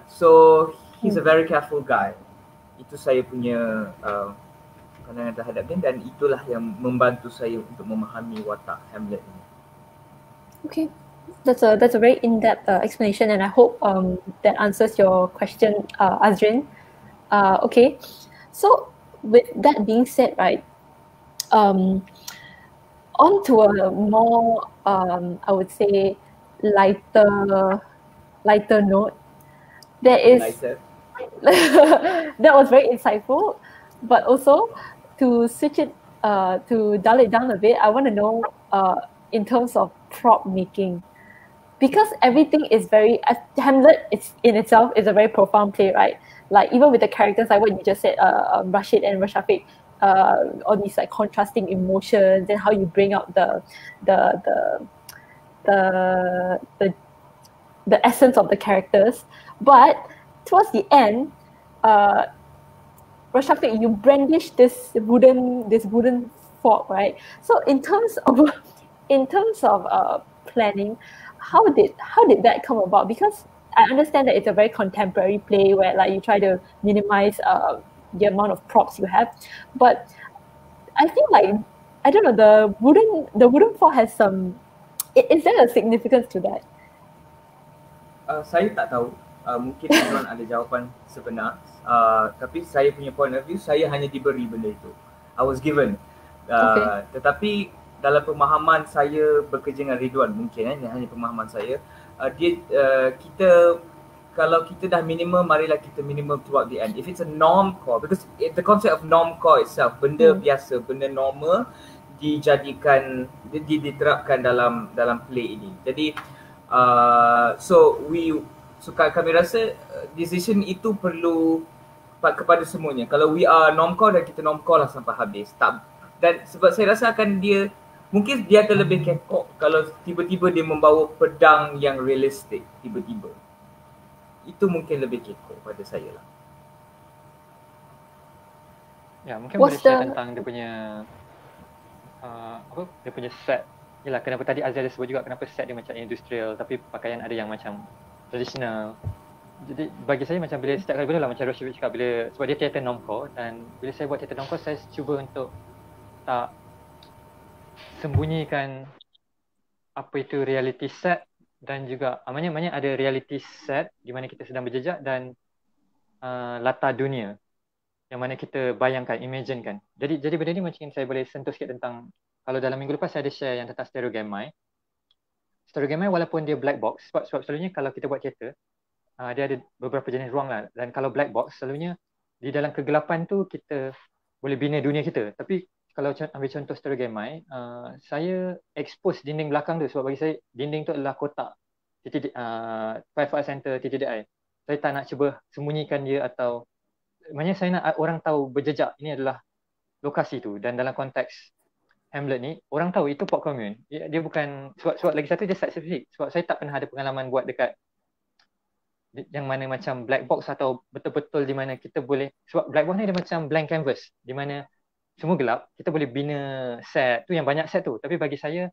So he's a very careful guy. Itu saya punya pandangan terhadap dia, dan itulah yang membantu saya untuk memahami watak Hamlet ini. Okay, that's a very in-depth explanation, and I hope that answers your question, Azrin. Okay, so with that being said, right, on to a more I would say lighter note. There is that was very insightful, but also to switch it to dial it down a bit, I want to know in terms of prop making, because everything is very Hamlet in itself is a very profound play, right? Like even with the characters, like what you just said, Rashid and Roshafiq, all these like contrasting emotions, and how you bring out the essence of the characters. But towards the end, Roshafiq, you brandish this wooden fork, right? So in terms of planning, how did that come about? Because I understand that it's a very contemporary play where like you try to minimize the amount of props you have, but I feel like, I don't know, the wooden fork has some. Is there a significance to that? Saya tak tahu. Mungkin Ridhwan ada jawapan sebenar. Tapi saya punya point of view, saya hanya diberi benda itu. I was given. Tetapi dalam pemahaman saya bekerja dengan Ridhwan, mungkin hanya pemahaman saya, kalau kita dah minimum, marilah kita minimum throughout the end. If it's a normcore, because the concept of normcore itself, benda biasa, benda normal dijadikan, diterapkan dalam play ini. Jadi kami rasa decision itu perlu kepada semuanya. Kalau we are normcore, dan kita normcore lah sampai habis. Dan sebab saya rasa mungkin dia akan lebih kekok kalau tiba-tiba dia membawa pedang yang realistik tiba-tiba. Itu mungkin lebih kekok pada saya lah. Ya, mungkin boleh share tentang dia punya dia punya set. Yalah, kenapa tadi Azia ada sebut juga kenapa set dia macam industrial tapi pakaian ada yang macam tradisional. Jadi bagi saya macam bila setiap kali macam Roshafiq cakap, sebab dia teater normcore, dan bila saya buat teater normcore, saya cuba untuk tak sembunyikan apa itu reality set, dan juga maknanya ada reality set di mana kita sedang berjejak, dan latar dunia yang mana kita bayangkan, imaginekan. Jadi benda ni macam saya boleh sentuh sikit tentang, kalau dalam minggu lepas saya ada share yang tentang stereogamai. storygamai walaupun dia black box, sebab selalunya kalau kita buat teater, dia ada beberapa jenis ruang lah. Dan kalau black box, selalunya di dalam kegelapan tu kita boleh bina dunia kita. Tapi kalau ambil contoh storygamai, saya expose dinding belakang tu sebab bagi saya dinding tu adalah kotak. Five Art Center TTDI. Saya tak nak cuba sembunyikan dia atau maknanya saya nak orang tahu berjejak ini adalah lokasi tu. Dan dalam konteks Hamlet ni, orang tahu itu pop commune. Dia bukan, sebab lagi satu dia site spesifik. Sebab saya tak pernah ada pengalaman buat dekat yang mana macam black box atau betul-betul di mana kita boleh, sebab black box ni dia macam blank canvas di mana semua gelap, kita boleh bina set tu, yang banyak set tu. Tapi bagi saya,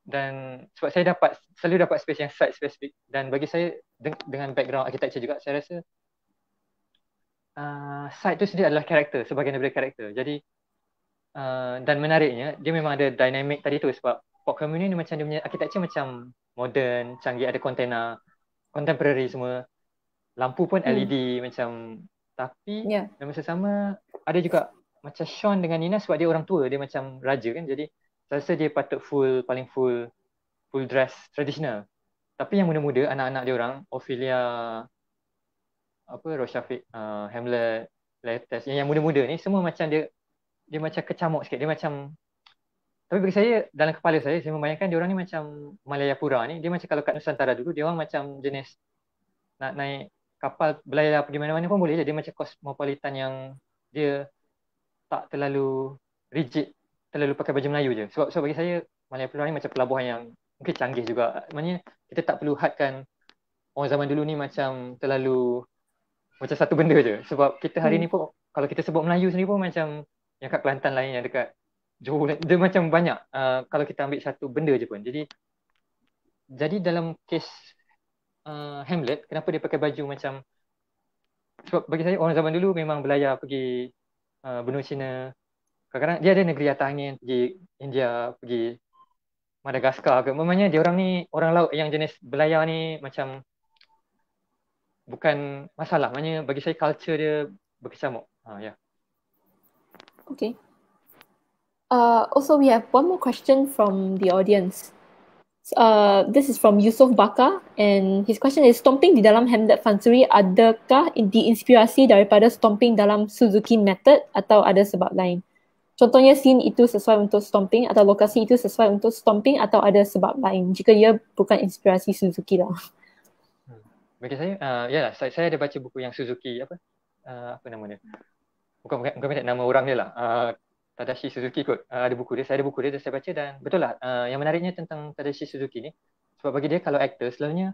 dan sebab saya selalu dapat space yang site spesifik, dan bagi saya dengan background architecture juga, saya rasa site tu sendiri adalah karakter, sebahagian daripada karakter. Jadi dan menariknya dia memang ada dynamic tadi tu, sebab pop commune ni macam dia punya architecture macam modern, canggih, ada container, contemporary semua, lampu pun LED macam, tapi dalam masa sama ada juga macam Sean dengan Nina sebab dia orang tua, dia macam raja kan, jadi saya rasa dia patut paling full dress traditional. Tapi yang muda-muda, anak-anak dia orang, Ophelia, Roshafiq, Hamlet, Letes, yang muda-muda ni semua macam dia macam kecamuk sikit, dia macam, tapi bagi saya, dalam kepala saya membayangkan dia orang ni macam Malayapura ni, dia macam kalau kat Nusantara dulu, dia orang macam jenis nak naik kapal berlayar pergi mana-mana pun boleh je, dia macam cosmopolitan yang dia tak terlalu rigid, terlalu pakai baju Melayu je. Sebab bagi saya Malayapura ni macam pelabuhan yang mungkin canggih juga. Maknanya kita tak perlu hadkan orang zaman dulu ni macam terlalu macam satu benda je. Sebab kita hari ni pun kalau kita sebut Melayu sendiri pun macam yang kat Kelantan lain, yang dekat Johor, dia macam banyak kalau kita ambil satu benda je pun. Jadi dalam kes Hamlet, kenapa dia pakai baju macam, sebab bagi saya orang zaman dulu memang belayar pergi benua Cina. Kadang-kadang dia ada negeri atas angin, pergi India, pergi Madagaskar ke. Memangnya dia orang ni, orang laut yang jenis belayar ni macam bukan masalah. Maknanya bagi saya culture dia berkecamuk. Okay. Also, we have one more question from the audience. This is from Yusof Bakar, and his question is, stomping di dalam Hamlet Fansuri adakah diinspirasi daripada stomping dalam Suzuki Method atau ada sebab lain? Contohnya scene itu sesuai untuk stomping atau lokasi itu sesuai untuk stomping atau ada sebab lain jika ia bukan inspirasi Suzuki lah. Bagi saya, yalah, saya ada baca buku yang Suzuki, apa nama dia? Bukan nama orang dia lah. Tadashi Suzuki kot. Ada buku dia, saya ada buku dia, saya baca, dan betul lah. Yang menariknya tentang Tadashi Suzuki ni, sebab bagi dia kalau aktor selalunya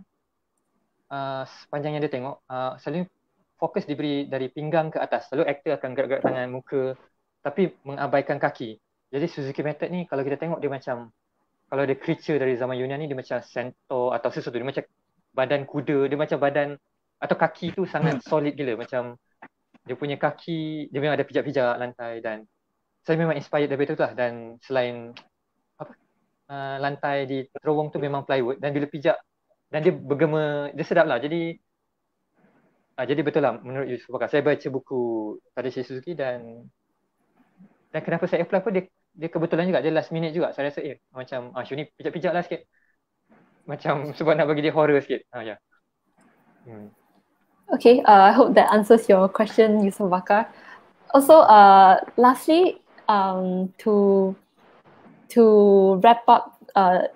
sepanjang yang dia tengok, selalunya fokus diberi dari pinggang ke atas. Selalu aktor akan gerak-gerak tangan, muka, tapi mengabaikan kaki. Jadi Suzuki Method ni kalau kita tengok dia macam, kalau ada creature dari zaman Yunani, dia macam centaur atau sesuatu, dia macam badan kuda, dia macam badan atau kaki tu sangat solid gila, macam dia punya kaki, dia memang ada pijak-pijak lantai, dan saya memang inspired daripada itu lah. Dan selain lantai di terowong tu memang plywood, dan bila pijak dan dia bergema, dia sedap lah. Jadi betul lah menurut Yusof Bakar. Saya baca buku Tadashi Suzuki, dan kenapa saya apply pun dia kebetulan juga, dia last minute juga. Saya rasa macam show ni pijak-pijak lah sikit, macam sebab nak bagi dia horror sikit. Okay, I hope that answers your question, Yusof Bakar. Also, lastly, to wrap up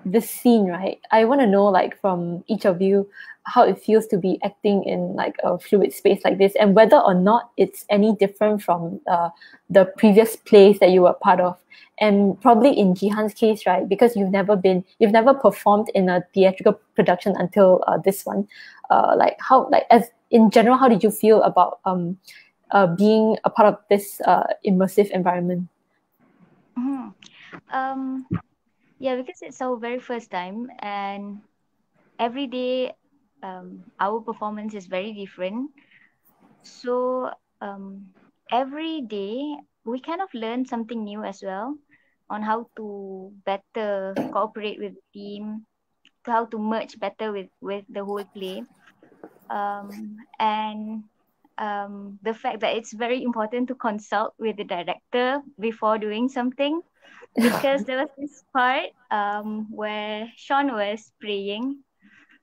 this scene, right? I want to know, like, from each of you, how it feels to be acting in like a fluid space like this, and whether or not it's any different from the previous plays that you were part of. And probably in Jihan's case, right, because you've never performed in a theatrical production until this one. As in general, how did you feel about being a part of this immersive environment? Yeah, because it's our very first time, and every day our performance is very different. So every day we kind of learn something new as well on how to better cooperate with the team, how to merge better with the whole play. And the fact that it's very important to consult with the director before doing something. because there was this part where Sean was praying.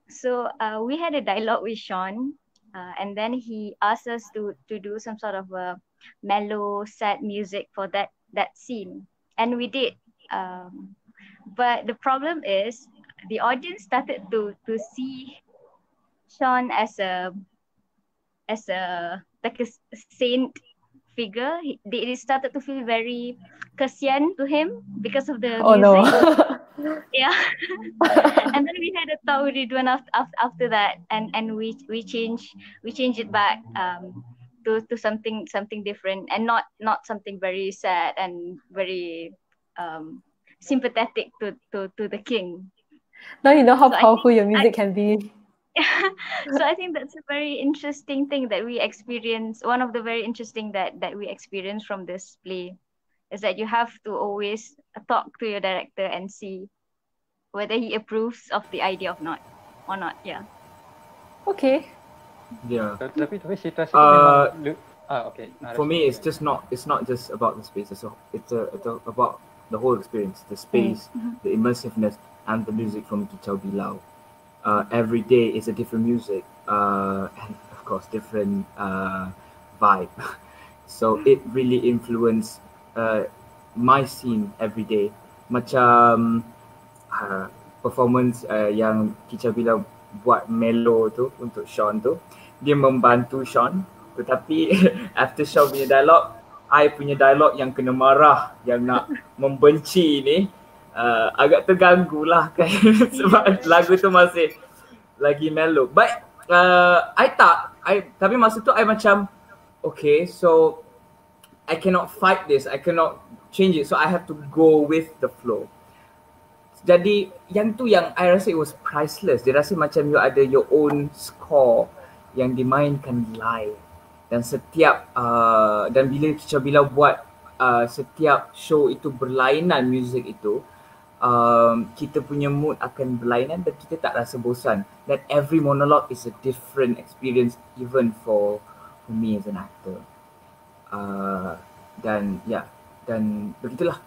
So we had a dialogue with Sean, and then he asked us to do some sort of a mellow, sad music for that scene, and we did. But the problem is the audience started to see Sean as a like a saint figure. They started to feel very kasian to him because of the Oh music. no. Yeah. And then we had a talk with Ridhwan after that, and we changed it back to something different, and not something very sad and very sympathetic to the king. Now you know how So powerful your music can be. So I think that's a very interesting thing that we experience. One of the very interesting that we experience from this play is that you have to always talk to your director and see whether he approves of the idea or not. Yeah. Okay. Yeah. Tapi situasi tu memang okay. For me, it's not just about the space. It's about the whole experience, the space, the immersiveness, and the music from Kicau Bilau. Every day is a different music, and of course different vibe. So it really influenced my scene every day. Macam performance yang Kicau Bilau buat mellow tu untuk Sean tu, dia membantu Sean. Tetapi after Sean punya dialog, I punya dialog yang kena marah, yang nak membenci ni, agak terganggu lah kan. Sebab lagu tu masih lagi mellow. But tapi masa tu I macam, okay, so I cannot fight this, I cannot change it, so I have to go with the flow. Jadi yang tu yang I rasa it was priceless. Dia rasa macam you ada your own score yang dimainkan live. Dan setiap dan bila Kicau Bilau buat setiap show itu berlainan muzik itu, kita punya mood akan berlainan dan kita tak rasa bosan. Dan every monologue is a different experience even for me as an actor. Dan begitulah.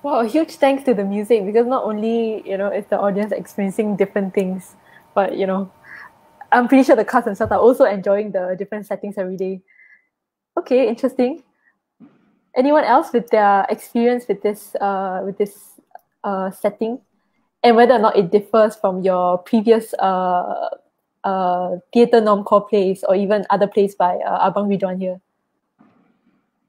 Wow, a huge thanks to the music, because not only, is the audience experiencing different things, but, I'm pretty sure the cast themselves are also enjoying the different settings every day. Okay, interesting. Anyone else with their experience with this setting, and whether or not it differs from your previous Teater Normcore plays or even other plays by Abang Ridhwan here?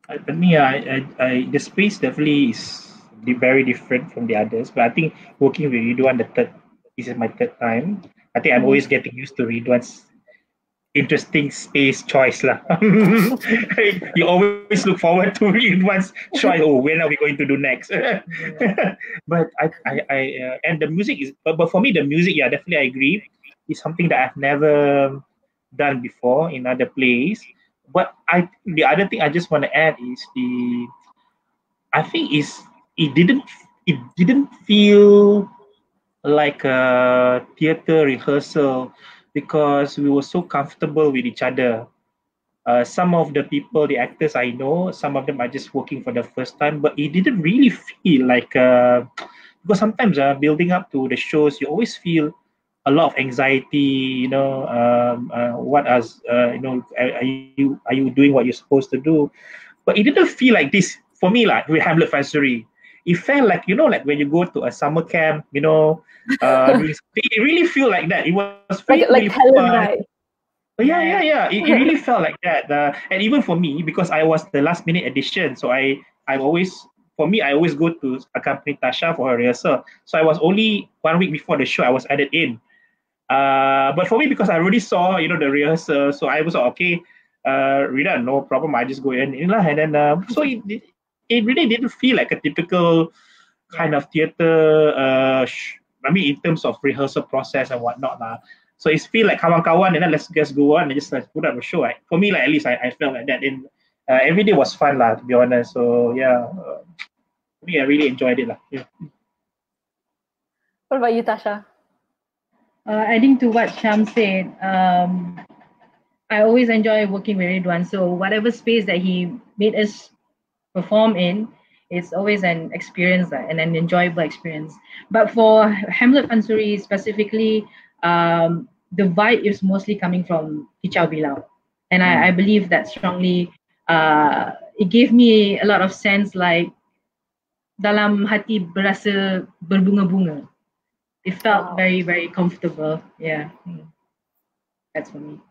For me, the space definitely is very different from the others. But I think working with Ridhwan, this is my third time. I think I'm always getting used to Ridhwan's interesting space choice lah. You always look forward to Ridhwan's choice. Oh, when are we going to do next? But I and the music is, but for me the music, yeah, definitely I agree, is something that I've never done before in other plays. But the other thing I just want to add is it didn't feel like a theater rehearsal, because we were so comfortable with each other. Some of the people, the actors I know, some of them are just working for the first time, but it didn't really feel like, because sometimes building up to the shows, you always feel a lot of anxiety, are you doing what you're supposed to do? But it didn't feel like this for me, like with Hamlet Fansuri. It felt like, like when you go to a summer camp, it really feel like that. It was really Helen, fun. right? Yeah. It really felt like that. And even for me, because I was the last minute addition, so I always go to accompany Tasha for her rehearsal. So I was only 1 week before the show I was added in. But for me, because I already saw, the rehearsal, so I was okay. Rida, no problem. I just go in, and then so it really didn't feel like a typical kind of theater. In terms of rehearsal process and whatnot, so it feel like kawan-kawan, and then let's just go on and just put up a show. For me, at least I felt like that. And every day was fun, to be honest. So yeah, for me, I really enjoyed it, Yeah. What about you, Tasha? Adding to what Sham said, I always enjoy working with Ridhwan. So whatever space that he made us perform in, It's always an experience and an enjoyable experience. But for Hamlet Fansuri specifically, the vibe is mostly coming from Kicau Bilau. And I believe that strongly. It gave me a lot of sense, like dalam hati berasa berbunga-bunga. It felt very, very comfortable. Yeah. That's for me.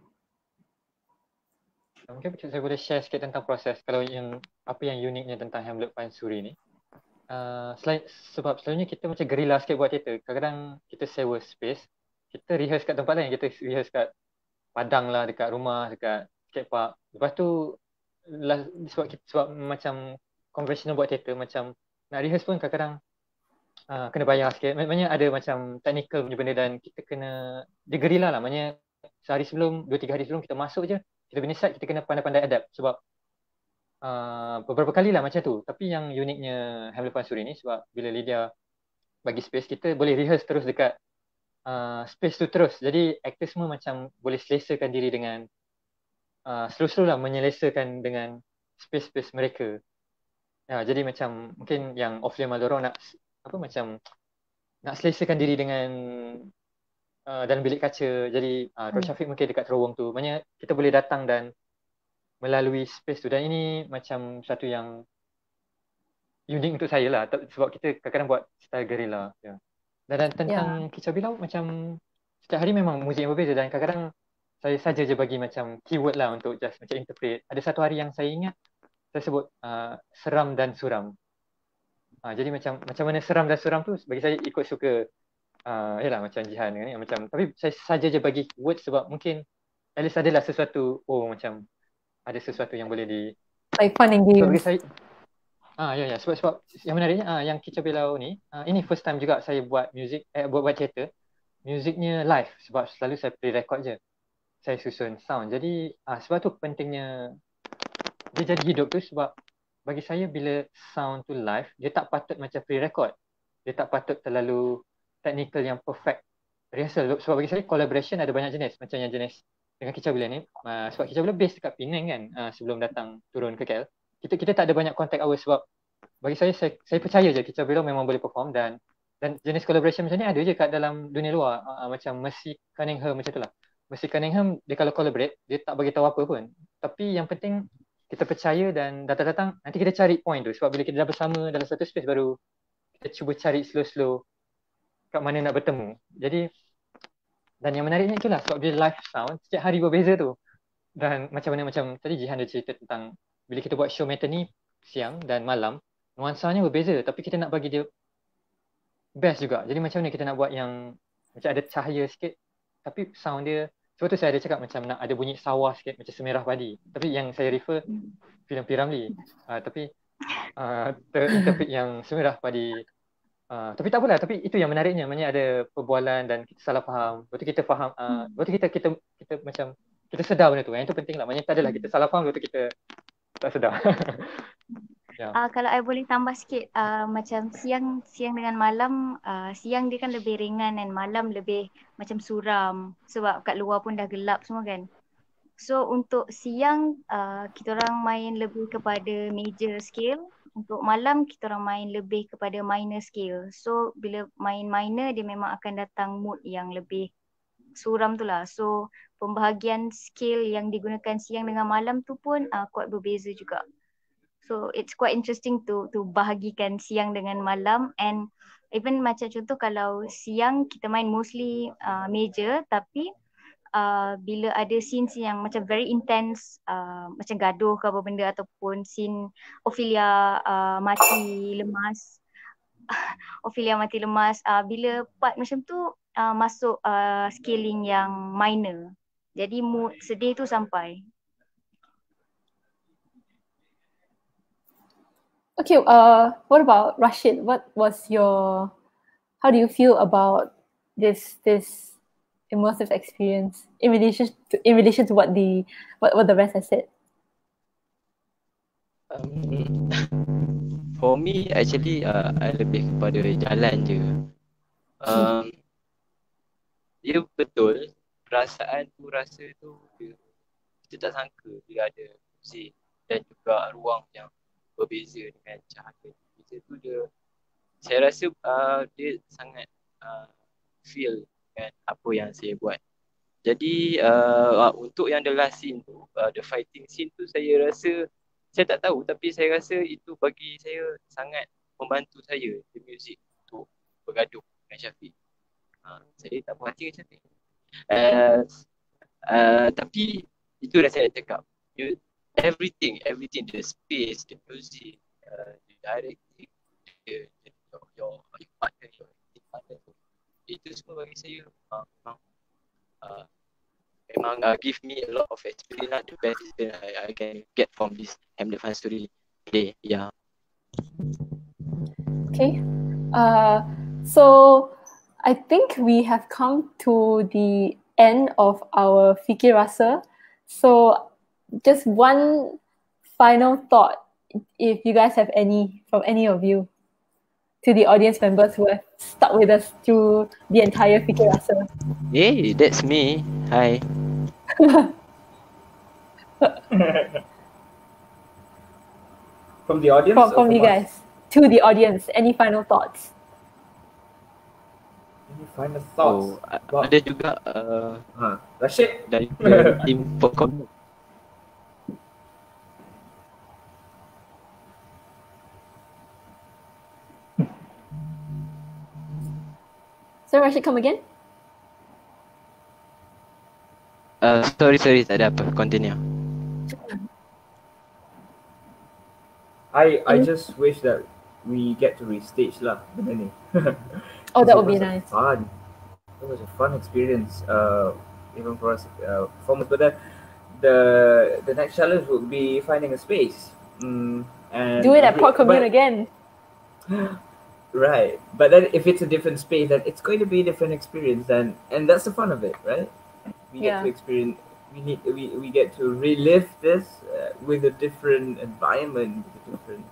Mungkin saya boleh share sikit tentang proses kalau yang apa yang uniknya tentang Hamlet Fansuri ni. Sebab selalunya kita macam gerila sikit buat teater. Kadang-kadang kita sewa space, kita rehearse kat tempat lain, kita rehearse kat padang lah, dekat rumah, dekat skate park. Lepas tu sebab macam conventional buat teater, macam nak rehearse pun kadang-kadang kena bayar sikit. Maknanya ada macam technical punya benda dan kita kena gerila lah. Maknanya sehari sebelum, 2-3 hari sebelum kita masuk je, kita punya site kita kena pandai-pandai adapt sebab beberapa kali lah macam tu. Tapi yang uniknya Hamlet Fansuri ni sebab bila Lydia bagi space, kita boleh rehearse terus dekat space tu terus. Jadi aktor semua macam boleh selesakan diri dengan slow-slow lah menyelesakan dengan space-space mereka. Jadi macam mungkin yang off-lane Maloro nak macam nak selesakan diri dengan dalam bilik kaca. Jadi Roshafiq mungkin dekat terowong tu. Maksudnya kita boleh datang dan melalui space tu. Dan ini macam satu yang unik untuk saya lah. Sebab kita kadang-kadang buat style guerrilla. Dan tentang Kicau Bilau, macam setiap hari memang muzik yang berbeza. Dan kadang-kadang saya saja je bagi macam keyword lah untuk just macam interpret. Ada satu hari yang saya ingat, saya sebut seram dan suram. Jadi macam mana seram dan suram tu bagi saya ikut suka yalah macam Jihan ni macam, tapi saya saja je bagi word sebab mungkin at least adalah sesuatu macam ada sesuatu yang boleh di like fun and games. Bagi saya sebab yang menariknya yang Kicau Bilau ni ini first time juga saya buat music buat teater. Musiknya live sebab selalu saya pre-record je. Saya susun sound. Jadi sebab tu pentingnya dia jadi hidup tu sebab bagi saya bila sound tu live dia tak patut macam pre-record. Dia tak patut terlalu technical yang perfect rehearsal. Sebab bagi saya collaboration ada banyak jenis. Macam yang jenis dengan Kicau Bilau ni sebab Kicau Bilau base dekat Penang kan sebelum datang turun ke KL. Kita tak ada banyak contact hour sebab bagi saya percaya je Kicau Bilau memang boleh perform dan jenis collaboration macam ni ada je kat dalam dunia luar. Macam Mercy Cunningham macam tu lah. Mercy Cunningham dia kalau collaborate dia tak bagi tahu apa pun. Tapi yang penting kita percaya dan datang-datang nanti kita cari point tu. Sebab bila kita dah bersama dalam satu space baru kita cuba cari slow-slow kat mana nak bertemu. Jadi dan yang menariknya itulah sebab dia live sound setiap hari berbeza tu. Dan macam tadi Jihan ada cerita tentang bila kita buat show matinee siang dan malam, nuansanya berbeza tapi kita nak bagi dia best juga. Jadi macam mana kita nak buat yang macam ada cahaya sikit tapi sound dia, sebab tu saya ada cakap macam nak ada bunyi sawah sikit macam semerah padi. Tapi yang saya refer filem P. Ramlee. Tapi terinterpret yang semerah padi. Tapi tak apalah, tapi itu yang menariknya. Maksudnya ada perbualan dan kita salah faham. Lepas tu kita faham, lepas tu kita macam kita sedar benda tu. Yang itu penting lah. Maksudnya tak adalah kita salah faham, lepas tu kita tak sedar. Kalau I boleh tambah sikit, macam siang dengan malam, siang dia kan lebih ringan dan malam lebih macam suram sebab kat luar pun dah gelap semua kan. So untuk siang kita orang main lebih kepada major scale, untuk malam kita orang main lebih kepada minor scale. So bila main minor dia memang akan datang mood yang lebih suram tu lah. So pembahagian scale yang digunakan siang dengan malam tu pun kuat berbeza juga. So it's quite interesting to bahagikan siang dengan malam. And even macam contoh kalau siang kita main mostly major, tapi bila ada scenes yang macam very intense, macam gaduh ke apa benda ataupun scene Ophelia mati lemas bila part macam tu masuk scaling yang minor, jadi mood sedih tu sampai. Okay, what about Rashid? How do you feel about this immersive experience in relation to what the rest has said? For me, actually, I lebih kepada jalan je. Dia betul, perasaan tu, rasa tu, kita tak sangka bila ada muzik dan juga ruang yang berbeza dengan cahaya saya rasa dia sangat feel dengan apa yang saya buat. Jadi untuk yang the last scene tu, the fighting scene tu, saya rasa saya tak tahu, tapi saya rasa itu bagi saya sangat membantu saya the music untuk bergaduh dengan Syafiq. Saya tak puas hati dengan Syafiq. Tapi itu dah saya cakap. Everything, the space, the music, the directing, your partner, your partner, itu semua bagi saya memang give me a lot of experience, the best experience I can get from this Hamlet Fansuri play. Yeah. Okay. So I think we have come to the end of our FIKIRASA. So just one final thought, if you guys have any, from any of you, to the audience members who have stuck with us through the entire FIKIRASA. Hey, that's me. Hi. From the audience? From you guys, to the audience, any final thoughts? Any final thoughts? Ada juga Rashid dari tim Pokok. So Rashid, come again? Sorry, tak ada apa. Continue. I just wish that we get to restage lah benda ni. Oh, that would be nice. Fun. It was a fun experience, even for us performance. But then the next challenge would be finding a space. And do it at Port Commune again. Right, but then if it's a different space, then it's going to be a different experience, and that's the fun of it, right? We get to experience. We get to relive this with a different environment, with a different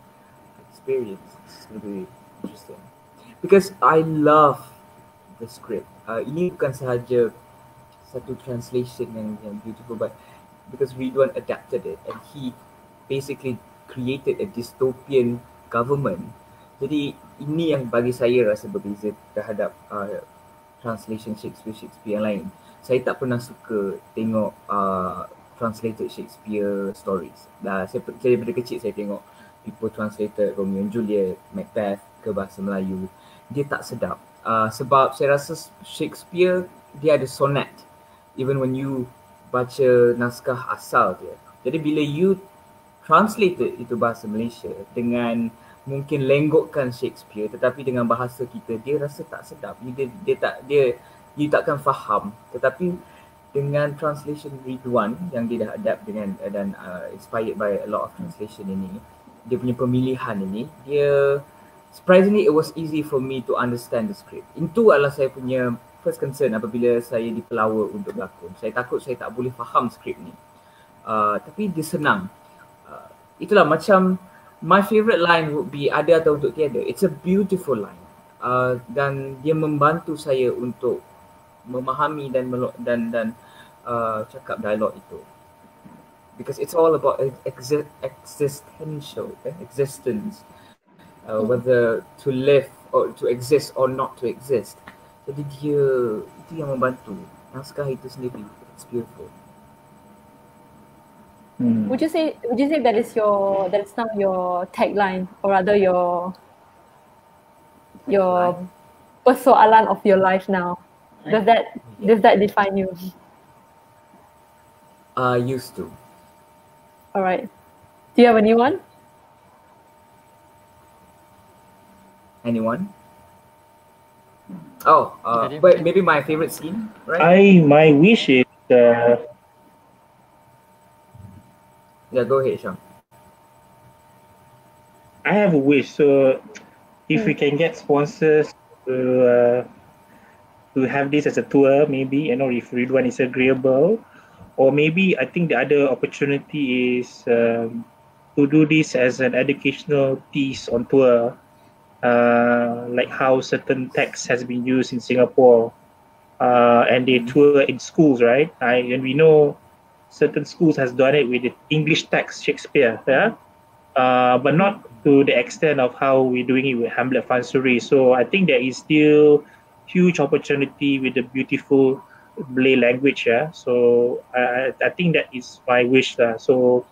experience. It's going to be interesting because I love the script. Ini bukan sahaja satu translation yang beautiful, but because Ridhwan adapted it and he basically created a dystopian government. Jadi ini yang bagi saya rasa berbeza terhadap translation Shakespeare yang lain. Saya tak pernah suka tengok translated Shakespeare stories. Saya daripada kecil saya tengok people translated Romeo and Juliet, Macbeth ke bahasa Melayu. Dia tak sedap. Sebab saya rasa Shakespeare dia ada sonnet even when you baca naskah asal dia. Jadi bila you translated itu bahasa Malaysia dengan mungkin lenggokkan Shakespeare tetapi dengan bahasa kita, dia rasa tak sedap. You takkan faham. Tetapi dengan translation Ridhwan yang dia dah adapt dengan dan inspired by a lot of translation ini, dia punya pemilihan ini, dia surprisingly it was easy for me to understand the script. Itu adalah saya punya first concern apabila saya dipelawa untuk berlakon. Saya takut saya tak boleh faham skrip ni. Tapi dia senang. Itulah macam my favourite line would be ada atau untuk tiada. It's a beautiful line. Dan dia membantu saya untuk memahami dan cakap dialog itu. Because it's all about existential existence. Whether to live or to exist or not to exist. Jadi dia itu yang membantu. Naskah itu sendiri, it's beautiful. Would you say that is now your tagline, or rather your persoalan of your life now? Does that define you? Used to. All right. Do you have a new one? Anyone? But maybe my favorite scene, right? My wish is yeah, go ahead, Sham. I have a wish. So if we can get sponsors to have this as a tour, maybe, if Ridhwan is agreeable, or maybe I think the other opportunity is to do this as an educational piece on tour, like how certain text has been used in Singapore, and they tour in schools, right? And we know certain schools has done it with the English text Shakespeare, yeah. but not to the extent of how we're doing it with Hamlet Fansuri. So I think there is still huge opportunity with the beautiful Malay language. Yeah, so I think that is my wish. So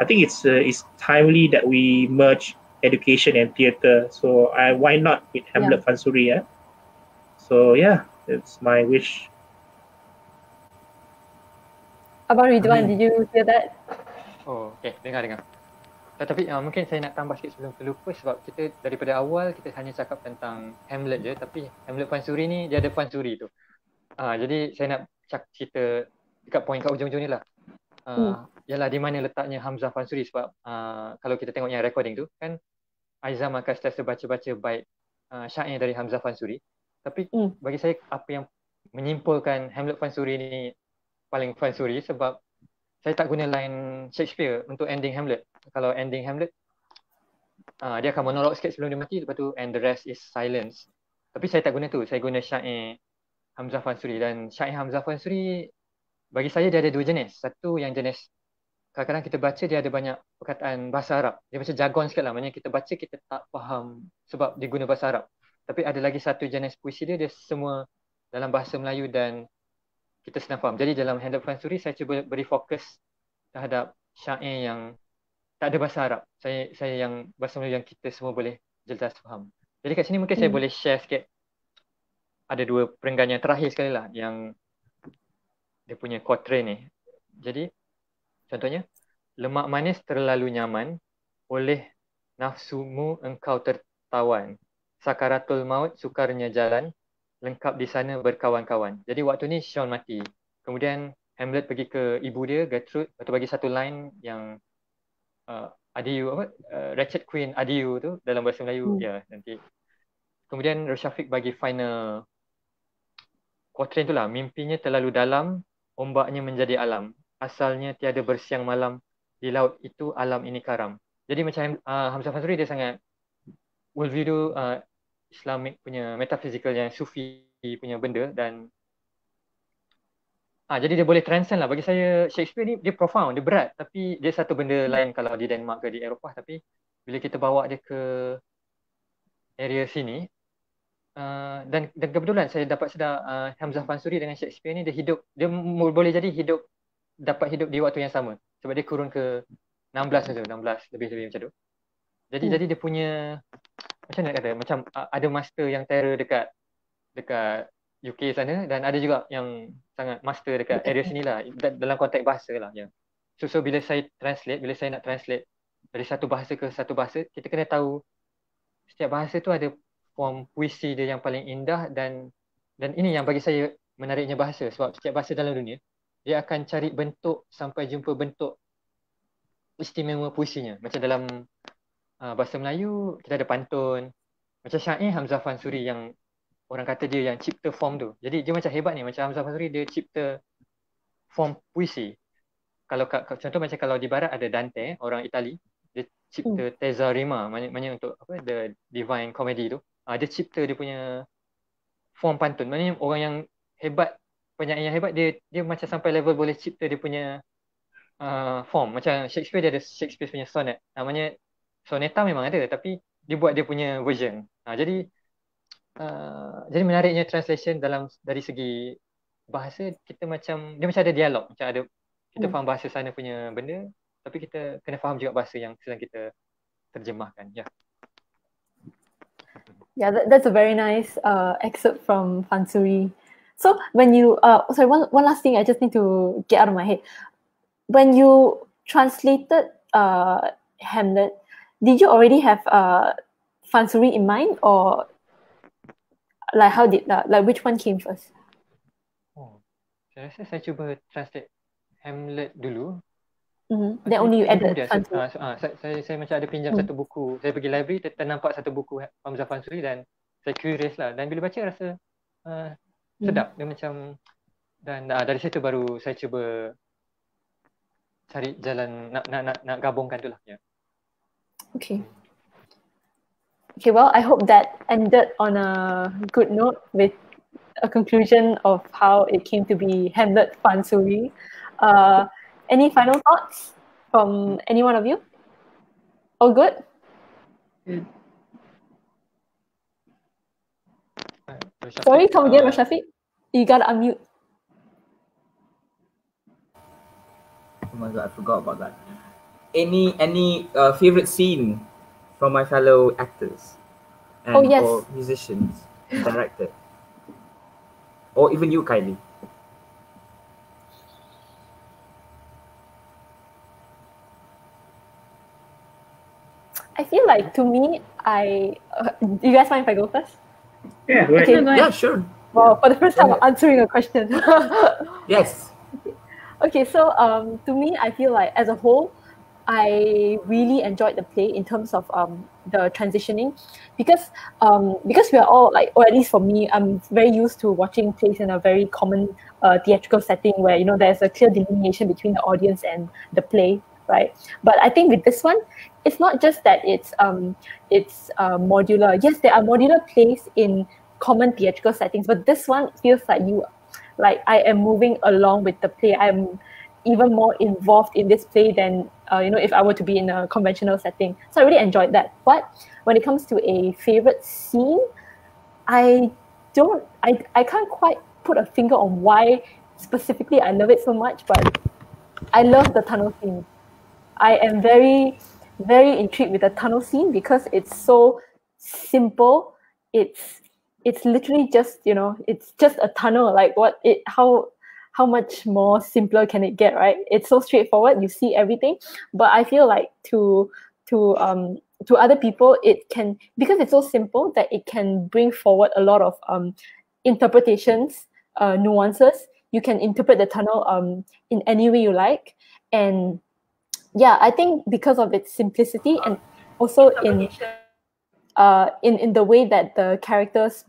I think it's timely that we merge education and theatre. So why not with Hamlet Fansuri? Yeah. So yeah, it's my wish. Abang Ridhwan, did you hear that? Oh, okay, dengar. Tapi mungkin saya nak tambah sikit sebelum terlupa, sebab kita daripada awal kita hanya cakap tentang Hamlet je, tapi Hamlet Fansuri ni dia ada Fansuri tu. Jadi saya nak cerita dekat poin kat ujung-ujung ni lah. Ialah di mana letaknya Hamzah Fansuri, sebab kalau kita tengok yang recording tu kan, Aizam akan sentiasa baca-baca bait syair dari Hamzah Fansuri. Tapi bagi saya apa yang menyimpulkan Hamlet Fansuri ni paling Fansuri, sebab saya tak guna line Shakespeare untuk ending Hamlet. Kalau ending Hamlet, dia akan monolog sikit sebelum dia mati, lepas tu and the rest is silence. Tapi saya tak guna tu, saya guna syair Hamzah Fansuri. Dan syair Hamzah Fansuri bagi saya dia ada dua jenis. Satu yang jenis kadang-kadang kita baca dia ada banyak perkataan bahasa Arab. Dia macam jargon sikit lah, maknanya kita baca kita tak faham sebab dia guna bahasa Arab. Tapi ada lagi satu jenis puisi dia semua dalam bahasa Melayu dan kita senang faham. Jadi dalam Hamlet Fansuri saya cuba beri fokus terhadap syair yang tak ada bahasa Arab. Saya yang bahasa Melayu yang kita semua boleh jelas faham. Jadi kat sini mungkin saya boleh share sikit. Ada dua perenggan yang terakhir sekali lah yang dia punya quatrain ni. Jadi contohnya, lemak manis terlalu nyaman, oleh nafsumu engkau tertawan. Sakaratul maut sukarnya jalan, lengkap di sana berkawan-kawan. Jadi waktu ni Sean mati. Kemudian Hamlet pergi ke ibu dia, Gertrude, atau bagi satu line yang adieu, Wretched Queen adieu tu dalam bahasa Melayu. Ya, nanti. Kemudian Roshafiq bagi final quatrain tu lah. Mimpinya terlalu dalam, ombaknya menjadi alam. Asalnya tiada bersiang malam, di laut itu alam ini karam. Jadi macam Hamzah Fansuri dia sangat worldview tu Islamic punya metaphysical yang Sufi punya benda dan jadi dia boleh transcend lah. Bagi saya Shakespeare ni dia profound, dia berat, tapi dia satu benda lain kalau di Denmark ke di Eropah. Tapi bila kita bawa dia ke area sini dan kebetulan saya dapat sedar Hamzah Fansuri dengan Shakespeare ni dia boleh jadi dapat hidup di waktu yang sama sebab dia kurun ke 16 lebih macam tu. Jadi dia punya macam nak kata, macam ada master yang terror dekat UK sana dan ada juga yang sangat master dekat area sini lah dalam konteks bahasa lah. Ya. So bila saya nak translate dari satu bahasa ke satu bahasa, kita kena tahu setiap bahasa tu ada form puisi dia yang paling indah dan ini yang bagi saya menariknya bahasa, sebab setiap bahasa dalam dunia dia akan cari bentuk sampai jumpa bentuk istimewa puisinya. Macam dalam bahasa Melayu kita ada pantun, macam syair Hamzah Fansuri yang orang kata dia yang cipta form tu. Jadi dia macam hebat ni, macam Hamzah Fansuri dia cipta form puisi. Kalau contoh macam kalau di barat ada Dante, orang Itali, dia cipta tezza rima, maknanya untuk the divine comedy tu. Dia cipta dia punya form pantun. Maknanya orang yang hebat, penyair yang hebat dia macam sampai level boleh cipta dia punya form. Macam Shakespeare dia ada Shakespeare punya sonnet. Namanya soneta memang ada, tapi dia buat dia punya version. Jadi menariknya translation dari segi bahasa, dia macam ada dialog, macam ada kita faham bahasa sana punya benda, tapi kita kena faham juga bahasa yang sedang kita terjemahkan. Yeah, that's a very nice excerpt from Fansuri. So when you sorry, one last thing I just need to get out of my head. When you translated Hamlet, did you already have Fansuri in mind, or like how did like which one came first? Saya rasa saya cuba translate Hamlet dulu. Then only you added Fansuri. Saya macam ada pinjam satu buku. Saya pergi library, ternampak satu buku Hamzah Fansuri dan saya curious lah. Dan bila baca rasa sedap. Dia macam, dan dari situ baru saya cuba cari jalan nak gabungkan tu lah. Okay, well, I hope that ended on a good note with a conclusion of how it came to be Hamlet Fansuri. Any final thoughts from any one of you? All good? Good. Sorry, come again, Roshafiq. You gotta unmute. Oh my god, I forgot about that. Any favorite scene from my fellow actors and yes. or musicians, director, or even you, Kylie? I feel like, to me, do you guys mind if I go first? Yeah, go ahead. Okay. Yeah, sure. Well, for the first time, I'm answering a question. Yes. Okay, so to me, I feel like as a whole, I really enjoyed the play in terms of the transitioning, because we are all like, or at least for me, I'm very used to watching plays in a very common theatrical setting where there's a clear delineation between the audience and the play, right? But I think with this one, it's not just that it's modular. Yes, there are modular plays in common theatrical settings, but this one feels like I am moving along with the play. I'm even more involved in this play than if I were to be in a conventional setting. So I really enjoyed that. But when it comes to a favorite scene, I can't quite put a finger on why specifically I love it so much, but I love the tunnel scene. I am very, very intrigued with the tunnel scene because it's so simple. It's literally just, it's just a tunnel. Like how much more simpler can it get, right? It's so straightforward. You see everything. But I feel like to other people, it can, because it's so simple, that it can bring forward a lot of interpretations, nuances. You can interpret the tunnel in any way you like. And yeah, I think because of its simplicity and also in the way that the characters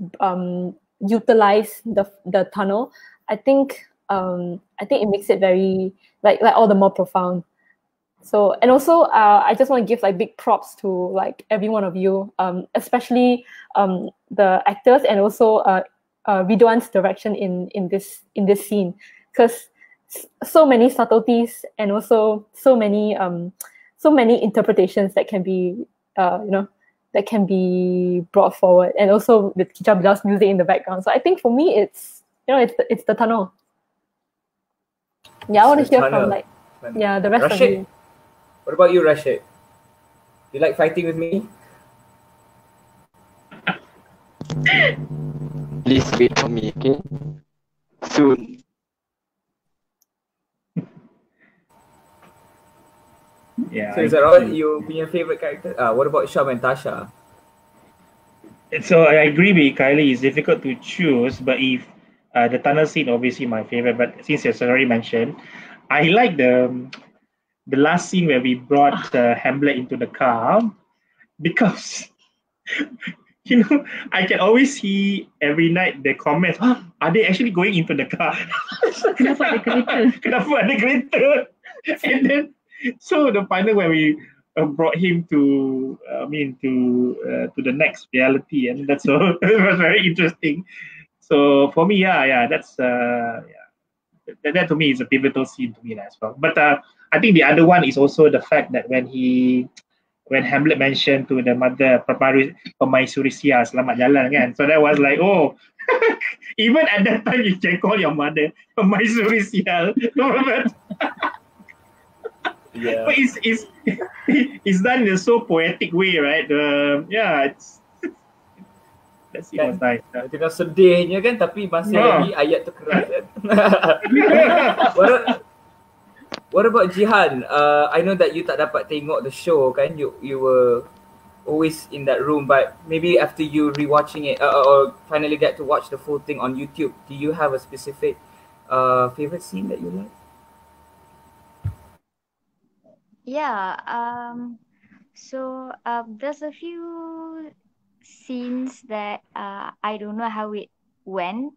utilize the tunnel, I think it makes it very like all the more profound. So, and also I just want to give like big props to like every one of you, especially the actors, and also Ridhwan's direction in this scene, because so many subtleties and also so many interpretations that can be that can be brought forward, and also with Kicau Bilau's music in the background. So I think for me it's the tunnel. Yeah, I want to hear from the rest Rashid, of you. What about you, Rashid? You like fighting with me? Please wait for me, okay? Soon. Yeah. So is that all you your favorite character? What about Sham and Tasha? So I agree with Kylie. It's difficult to choose, but if the tunnel scene, obviously my favorite. But since you've already mentioned, I like the last scene where we brought Hamlet into the car, because I can always see every night the comments. Are they actually going into the car? Kenapa ada kereta? Kenapa ada kereta? And then so the final where we brought him to the next reality, and that's so it was very interesting. So for me, that's that to me is a pivotal scene to me as well. But I think the other one is also the fact that when Hamlet mentioned to the mother, Permaisuri Sia, selamat jalan kan. So that was like, oh, even at that time you can call your mother Permaisuri Sia. Yeah. But it's done in a so poetic way, right? That scene was nice. Tengah sedihnya kan, tapi masih lagi ayat tu keras kan. What about Jihan? I know that you tak dapat tengok the show kan. You were always in that room, but maybe after you rewatching it or finally get to watch the full thing on YouTube, do you have a specific favorite scene that you like? Yeah, so there's a few scenes that I don't know how it went.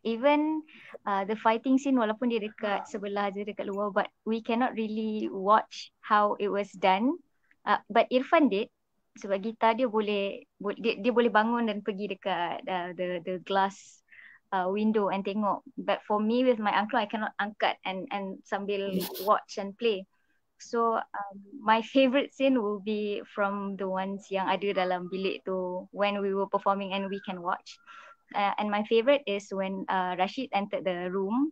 Even the fighting scene, walaupun dia dekat sebelah je, dekat luar, but we cannot really watch how it was done. But Irfan did, sebab gitar dia boleh bangun dan pergi dekat the glass window and tengok. But for me with my uncle, I cannot angkat and sambil watch and play. So my favorite scene will be from the ones yang ada dalam bilik tu when we were performing and we can watch. And my favorite is when Rashid entered the room,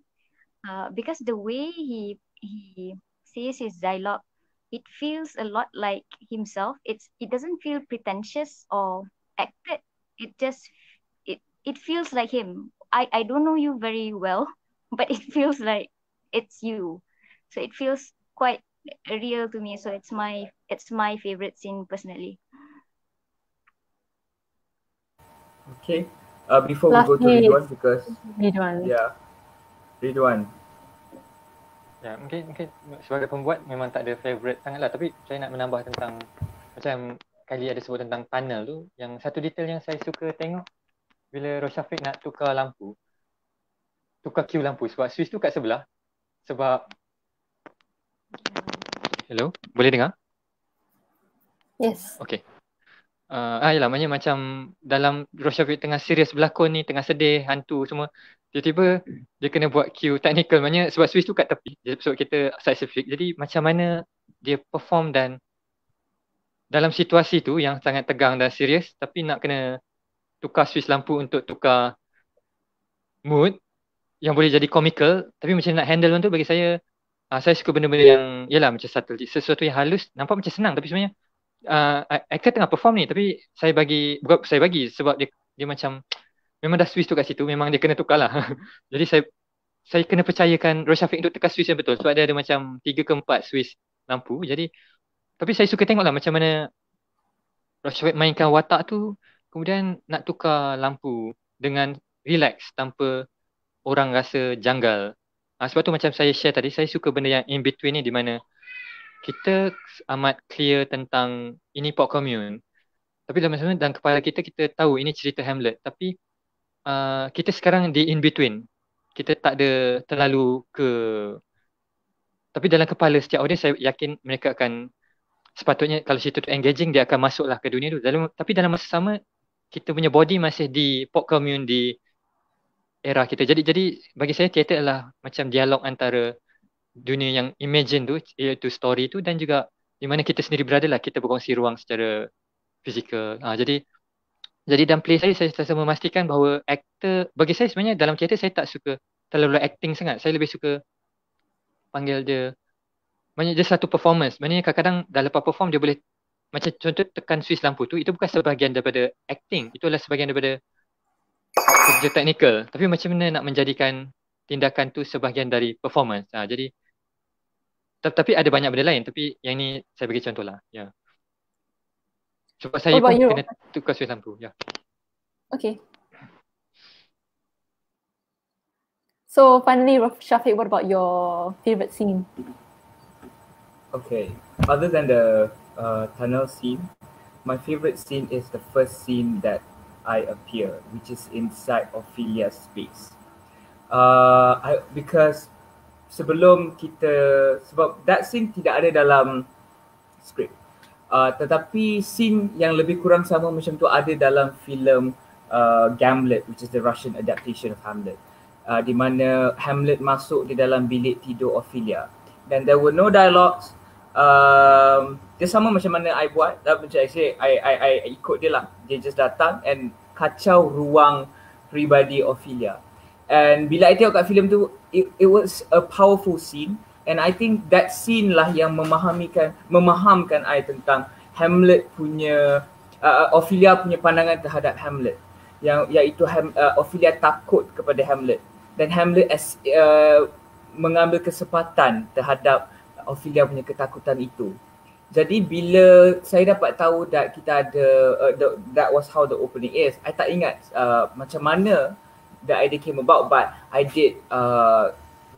because the way he says his dialogue, it feels a lot like himself. It doesn't feel pretentious or acted. It feels like him. I don't know you very well, but it feels like it's you. So it feels quite real to me. So it's my favorite scene personally. Okay. Before we go to Ridhwan, because Ridhwan. Ya, mungkin sebagai pembuat memang tak ada favourite sangat lah, tapi saya nak menambah tentang macam kali ada sebut tentang tunnel tu, yang satu detail yang saya suka tengok bila Roshafiq nak tukar cue lampu sebab switch tu kat sebelah. Sebab hello, boleh dengar? Yes. Okay. Yalah, maknanya macam dalam Roshafiq tengah serius berlakon ni, tengah sedih, hantu semua, tiba-tiba dia kena buat cue technical, maknanya sebab switch tu kat tepi, sebab kita scientific, jadi macam mana dia perform dan dalam situasi tu yang sangat tegang dan serius, tapi nak kena tukar switch lampu untuk tukar mood yang boleh jadi comical, tapi macam nak handle tu bagi saya suka benda-benda yang yalah macam subtlety, sesuatu yang halus, nampak macam senang tapi sebenarnya actor tengah perform ni, tapi bukan saya bagi sebab dia macam memang dah switch tu kat situ, memang dia kena tukar lah. Jadi saya kena percayakan Roshafiq untuk tekan switch yang betul sebab dia ada macam 3 ke 4 switch lampu. Jadi tapi saya suka tengok lah macam mana Roshafiq mainkan watak tu, kemudian nak tukar lampu dengan relax tanpa orang rasa janggal. Sebab tu macam saya share tadi, saya suka benda yang in between ni, di mana kita amat clear tentang ini pop commune, tapi dalam kepala kita tahu ini cerita Hamlet, tapi kita sekarang di in between, kita tak ada terlalu tapi dalam kepala setiap audience saya yakin mereka akan, sepatutnya kalau cerita tu engaging dia akan masuklah ke dunia tu, tapi dalam masa sama kita punya body masih di pop commune di era kita. Jadi bagi saya teater adalah macam dialog antara dunia yang imagine tu, iaitu story tu, dan juga di mana kita sendiri berada lah, kita berkongsi ruang secara fizikal. Jadi dalam play saya selalu memastikan bahawa aktor, bagi saya sebenarnya dalam teater saya tak suka terlalu acting sangat. Saya lebih suka panggil dia, maknanya dia satu performance. Maknanya kadang-kadang dalam perform dia boleh, macam contoh tekan switch lampu tu, itu bukan sebahagian daripada acting, itu adalah sebahagian daripada kerja teknikal. Tapi macam mana nak menjadikan tindakan tu sebahagian dari performance. Jadi tapi ada banyak benda lain, tapi yang ni saya bagi contoh lah. Ya. Sebab saya pun kena tukar switch lampu. Ya. Okay. So finally, Roshafiq, what about your favorite scene? Okay. Other than the tunnel scene, my favorite scene is the first scene that I appear, which is inside Ophelia's space. Because sebab that scene tidak ada dalam skrip, tetapi scene yang lebih kurang sama macam tu ada dalam filem Hamlet, which is the Russian adaptation of Hamlet, di mana Hamlet masuk di dalam bilik tidur Ophelia, dan there were no dialogues. Dia sama macam mana I buat, macam I ikut dia lah, dia just datang and kacau ruang peribadi Ophelia. And bila I tengok kat filem tu, it was a powerful scene, and I think that scene lah yang memahamkan I tentang Hamlet punya, Ophelia punya pandangan terhadap Hamlet, iaitu Ophelia takut kepada Hamlet, dan Hamlet mengambil kesempatan terhadap Ophelia punya ketakutan itu. Jadi bila saya dapat tahu that kita ada that was how the opening is, I tak ingat macam mana the idea came about, but I did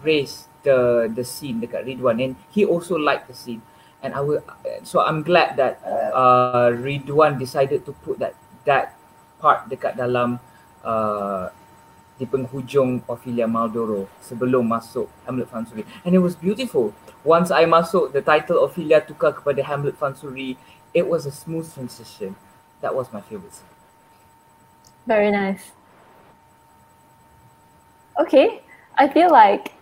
raise the scene dekat Ridhwan, and he also liked the scene, and so I'm glad that Ridhwan decided to put that part dekat dalam di penghujung Ophelia Maldoro sebelum masuk Hamlet Fansuri, and it was beautiful. Once I masuk, the title Ophelia tukar kepada Hamlet Fansuri, it was a smooth transition. That was my favorite scene. Very nice. Okay, I feel like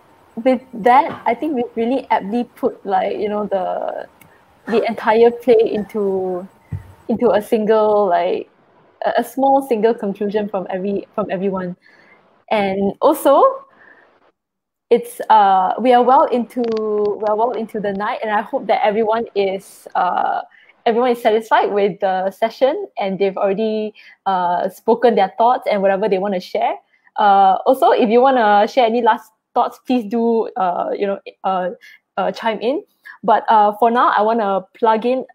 with that, I think we've really aptly put like, you know, the entire play into a single, like a small single conclusion from everyone. And also it's we are well into the night, and I hope that everyone is satisfied with the session, and they've already spoken their thoughts and whatever they want to share. Also, if you want to share any last thoughts, please do chime in. But for now, I want to plug in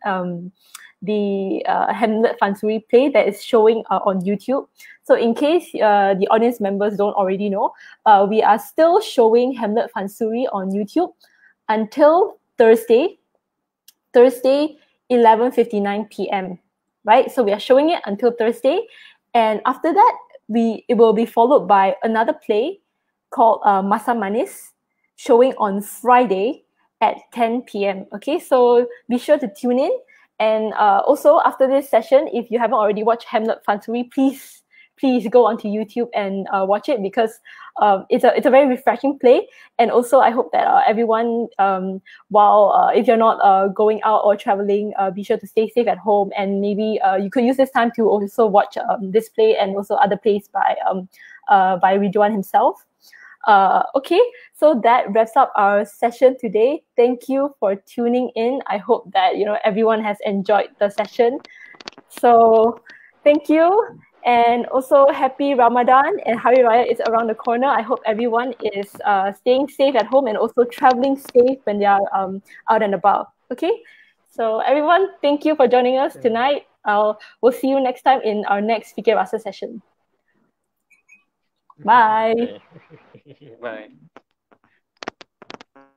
the Hamlet Fansuri play that is showing on YouTube. So in case the audience members don't already know, we are still showing Hamlet Fansuri on YouTube until Thursday 11:59 p.m. Right? So we are showing it until Thursday, and after that, it will be followed by another play called Masa Manis, showing on Friday at 10 p.m. Okay, so be sure to tune in. And also, after this session, if you haven't already watched Hamlet Fansuri, please go onto YouTube and watch it, because it's a very refreshing play. And also, I hope that everyone, while if you're not going out or traveling, be sure to stay safe at home. And maybe you could use this time to also watch this play and also other plays by Ridhwan himself. Okay, so that wraps up our session today. Thank you for tuning in. I hope that everyone has enjoyed the session. So thank you, and also happy Ramadan, and Hari Raya is around the corner. I hope everyone is staying safe at home and also traveling safe when they are out and about. Okay, so everyone, thank you for joining us tonight. We'll see you next time in our next FIKIRASA session. Bye. Bye.